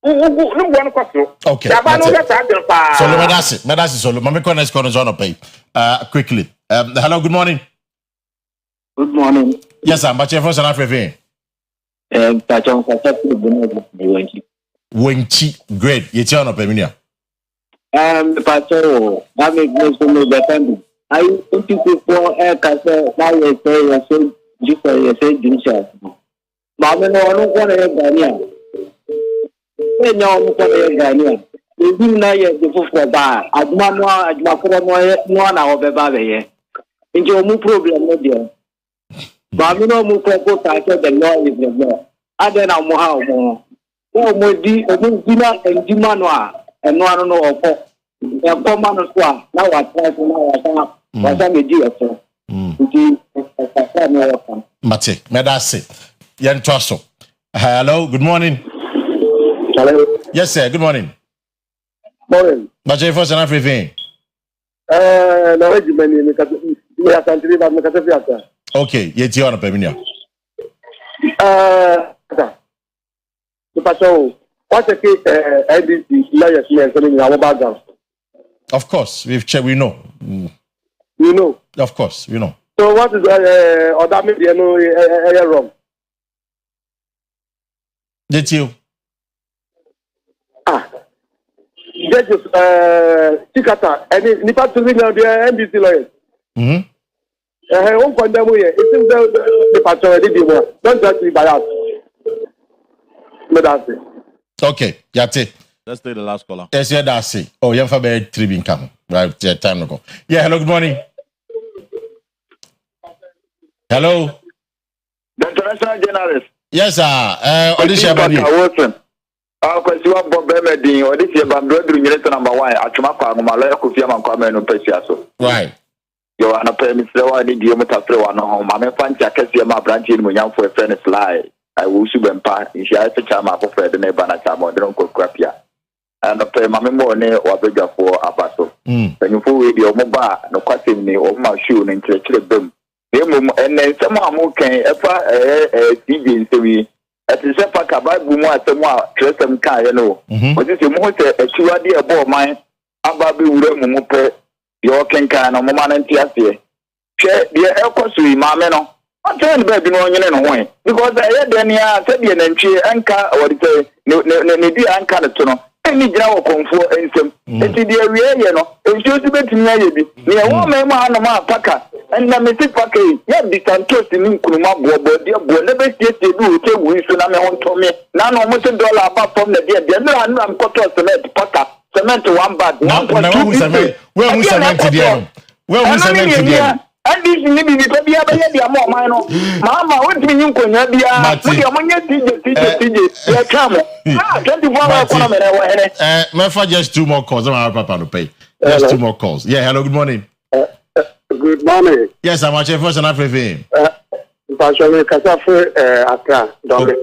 Okay. So Solo. Mami next corner on pay. Quickly. Hello, good morning. Good morning. Yes, I'm Bache for San Africa. Wenchi, great. You turn up, Emilia. Pacho, I make most of the family. I think before air castle, now you say, you say, Jinshas. Mamma, no one Ghana. We know Ghana. You do not yet before bar. As Mamma, as my 1 hour of a baby. Into your problem, no dear. Mamma, no more for title, the law is the law. I don't know how more. Oh, my dear, dinner and Dimanoa. And no, I don't know of a common as well. Now I try to know what I'm a dear. Mate, Medasi, Yan Tosso. Hello, good morning. Hello. Yes, sir, good morning. Morning. Bache for San Africa. No, okay, yet you on a Peminia. What's the case? IBC lawyers here in our background. Of course, we've checked. We know. You know. Of course, we know. So what is other media no wrong? Did you? That is Tikata. And Nipa to me now the NBC lawyers. One condemn here. It seems the patrol already be more. Don't judge me by us. No, that's it. Okay, Yate. Let's take the last caller. Yes, yeah, that's it. Oh, you're for bed 3 being come. Right, yeah, time to go. Yeah, hello, good morning. Hello. The international journalist. Yes, sir. Audition Wilson. Kwesi wa Bob Bemedin, Audition Bandro, number 1. Achumaka, Malaya Kufia Makwame no Pesiaso. Right. You are not paying Mr. Wadi Diomata one home. I'm a fan Jackesia, my branch in Munyam for a friend fly. I will shoot them part. If you have to charm up for the neighbor and a more don't go crapia. And the pay my memory or bigger for a passo. When you fool with your mobile, no cutting me or my shoe and to them. And then someone who can ever see to me. At the Sepa Kababu, someone dress them car, you know. But this is more a 2 idea about mine. Ababi Mupe, your can or Mamma and Tiasia. Share the air cost with my men. I'm trying to be no way because I had any Sabian and Chi Anka or the Nidi Anka the tunnel. Any Jawa comfort and some. It's the area, you know. It's just a bit near one man, Paka, and the Missy Paka. Yet the Santos in Kuruma, dear boy, never get to do it. We should have on to me. None almost $1 apart from the dear. No, I'm cut off cement, Paka, cement to 1 bag. Where we cement today? Where we cement today? And this is maybe because we have a more minor. Mamma, what do you call Mefa just 2 more calls. I'm Papa to pay. Just 2 more calls. Yeah, hello, good morning. Good morning. Yes, I'm watching first and after him. Passion Casafe Accra. Okay.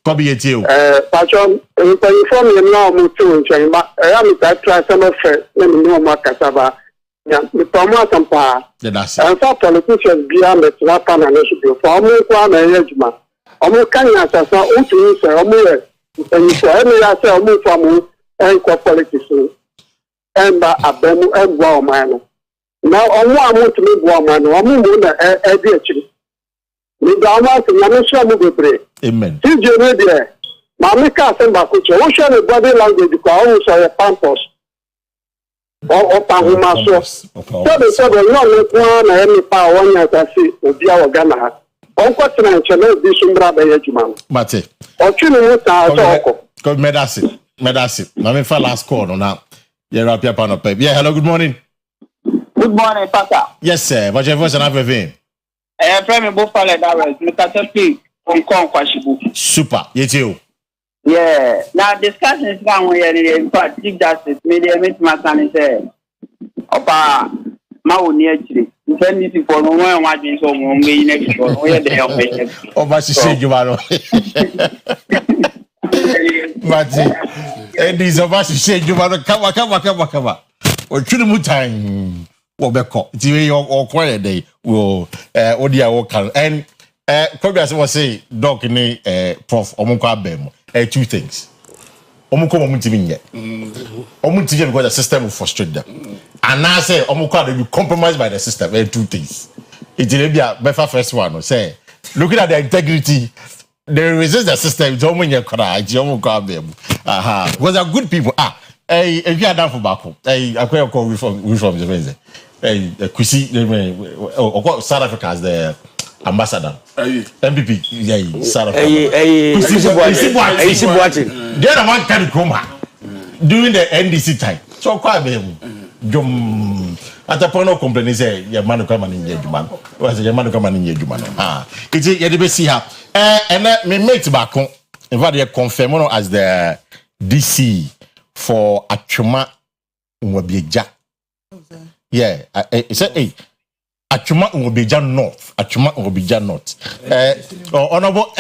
Kobe at you. Passion, if you inform me now, Mutu, I am that try some of it. Let me know my Casaba. Yeah, the Thomas and Pa. That's and for politicians beyond the Lapan and Nation for me, Kwan and Edgema. Omo Kanya as a Utu, Omo, and you say, I say, Omo from and politics. And Abemu and Guamano. Now, Omo, I want to make Guamano, Omo, Edge. Nidama, Yamasha Mubre. Amen. TJ Media, Mamika Sembakucho, Ocean and body language, because I a pampos. Opa so they said no one any power one as I see Obia Ghana. Uncle Trenchel this umbra by Edgeman. Mate. Or Medasi. Mami for last call on now. Yeah, Rapia Panope. Yeah, hello, good morning. Good morning, Papa. Yes, sir. What's your voice and everything? Prime Buffalo Darrell, Mr. P. Kwashibu. Super. You too. Yeah. Now discussions now where in fact Chief Justice media meet my son say Opa Mauni actually. Send this for no one watching so we next for where they help me. Oba Sisi Jumano. Mati. These Oba Sisi Jumano come. O tunu mu time wo beko. Ti o quiet day wo odia wo kan and Kobe as was say doc ni prof omonko abem two things. Because the system will frustrate them. And now say they will be compromised by the system. Two things. It will be a better first one. Say, looking at the integrity, they resist the system. Because they're good people. If you are down for Baku, I call reform the Kwesi, South Africa as the ambassador. MPP, South Africa. The other one can come during the NDC time. So quite at the point of complaining, say, your man come in your man. Was your man come in your man? It's a see her. And me mate back in fact, they confirm as the DC for Achuma Nwabieja. Yeah, I said, hey, Achuma Nwabieja North. Achuma Nwabieja North. Honorable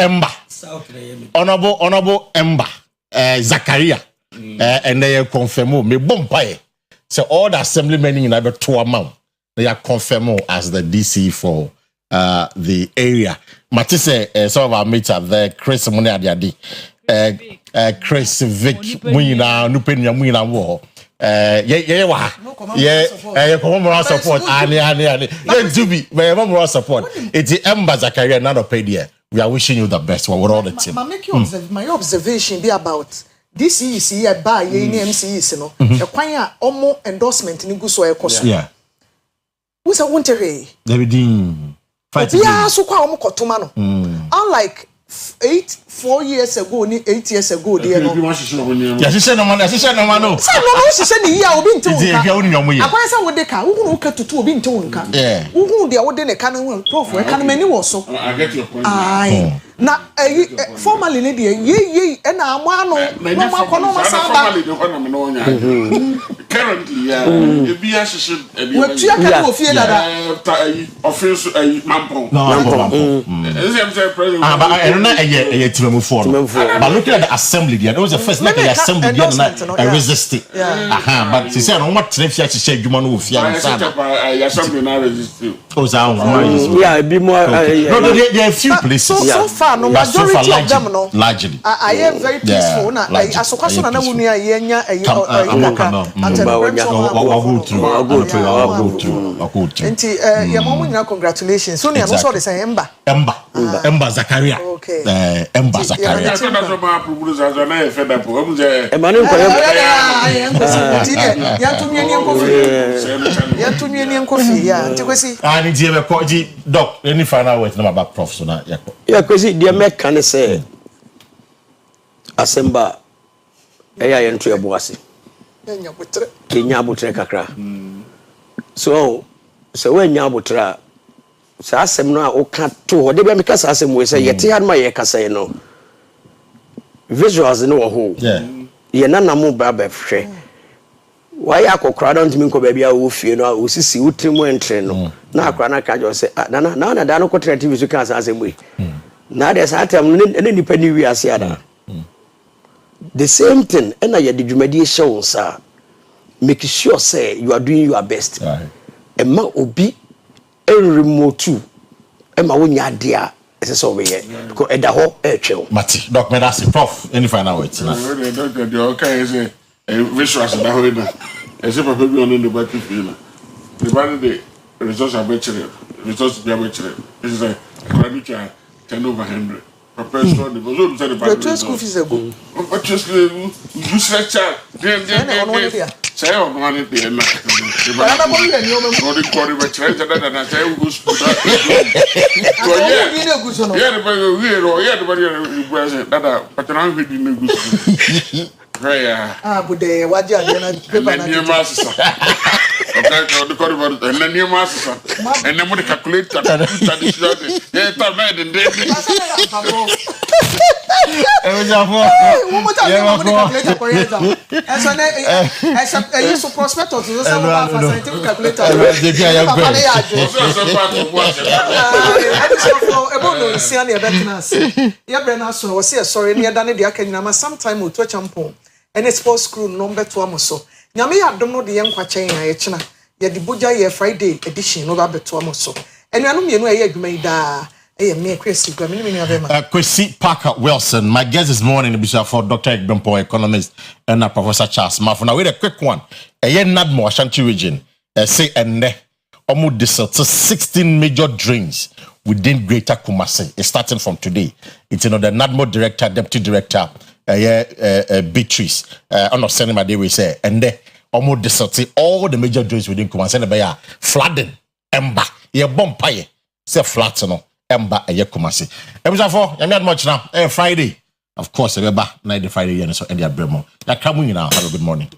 Ember, Zakaria, and they confirm me bompaye. So all the assemblymen in about 2 amount, they are confirmed as the DC for the area. Matisse, some of our mates are there, Chris Monadiadi, Chris Vic Muina, Nupenia Muina War. Moral support. Moral support. It's the Ember Zakaria, not a paid year. We are wishing you the best with all the team. My observation be about this is here by MCs, no. The choir almost endorsement in Guso Ecoso. Yeah. Who's a winter? Yeah, so quite Kotumano. Unlike 4 years ago, 8 years ago, dear. Yes, she said no man. She said no man. No, she said the year will be to I was what they can who cut to be to yeah. Who they would then a canon proof, a canon many was so. I get your point. Aye. Now, formerly, lady, ye, and I'm one currently, the BS should feel that office a mampo. But looking at the assembly, there was the first like the assembly I resisted. But she said, "On what trip she said you man will fear." Assembly now resist you. Yeah, be more. No, there are a few places. So far, no majority of them, no. Largely, I am very peaceful. Now, I so question na wunia yenya Enti your mom na congratulations. So you also the same Ember Zakaria. Okay. Ember Zakaria. Doc, any final words about Prof. So now, yeah, Kwesi, dear Mac can say, Asemba, Aya entry a bossy. Kenya Butre Kakra. So when Yabutra, so Asem now, or can't to what they because Asem will say, yet he had my Ekasa, no visuals no who. Yeah, ye nana mo baba fre. Why akokra don't mean ko baby a wo fie no o sisi utimo entre no na akra na ka jo say na da no ko TV so kan say we na there say atam ne nipa ni wi ase ada the same thing and na the dwumadi show sir make sure say you are doing your best ma obi remote ma wonya de a ese so we here because eda ho twe Mati doc me that's Prof any final words na okay say visuals na ho na ese papa bi on the battlefield na the band the resource abetre resource bi abetre this is a credit turn over 100 papa so the bozo say the school fees go what just you stretch then say on one day na the body betre na say we go school that patron we dey go school but the waja na paper na new master okay the corridor and the new master and then we calculate that yeah time na den so prospector to so scientific calculator sometime we touch ampon and a sports crew number 2 amoso nyame ya dom no de yen kwachen ya ye chena ye di boja ye Friday edition no ba beto amoso enuanu mienu ye adwuma ida me Kwesi go me Kwesi Parker Wilson. My guest this morning is for Dr. Egbempo, economist, and Professor Charles Mafo. Now, with a quick one. Nadmo Ashanti region, say almost this 16 major drains within Greater Kumasi. It's starting from today. It's the NADMO director, deputy director, Beatrice, on sending my day we say, and almost this all the major drains within Kumasi. And by flooding, ember, bompire, say flat, ember, Kumasi. And we for you much now. Friday, of course, Friday, so Eddie Bremo. Now, come in now. Have a good morning.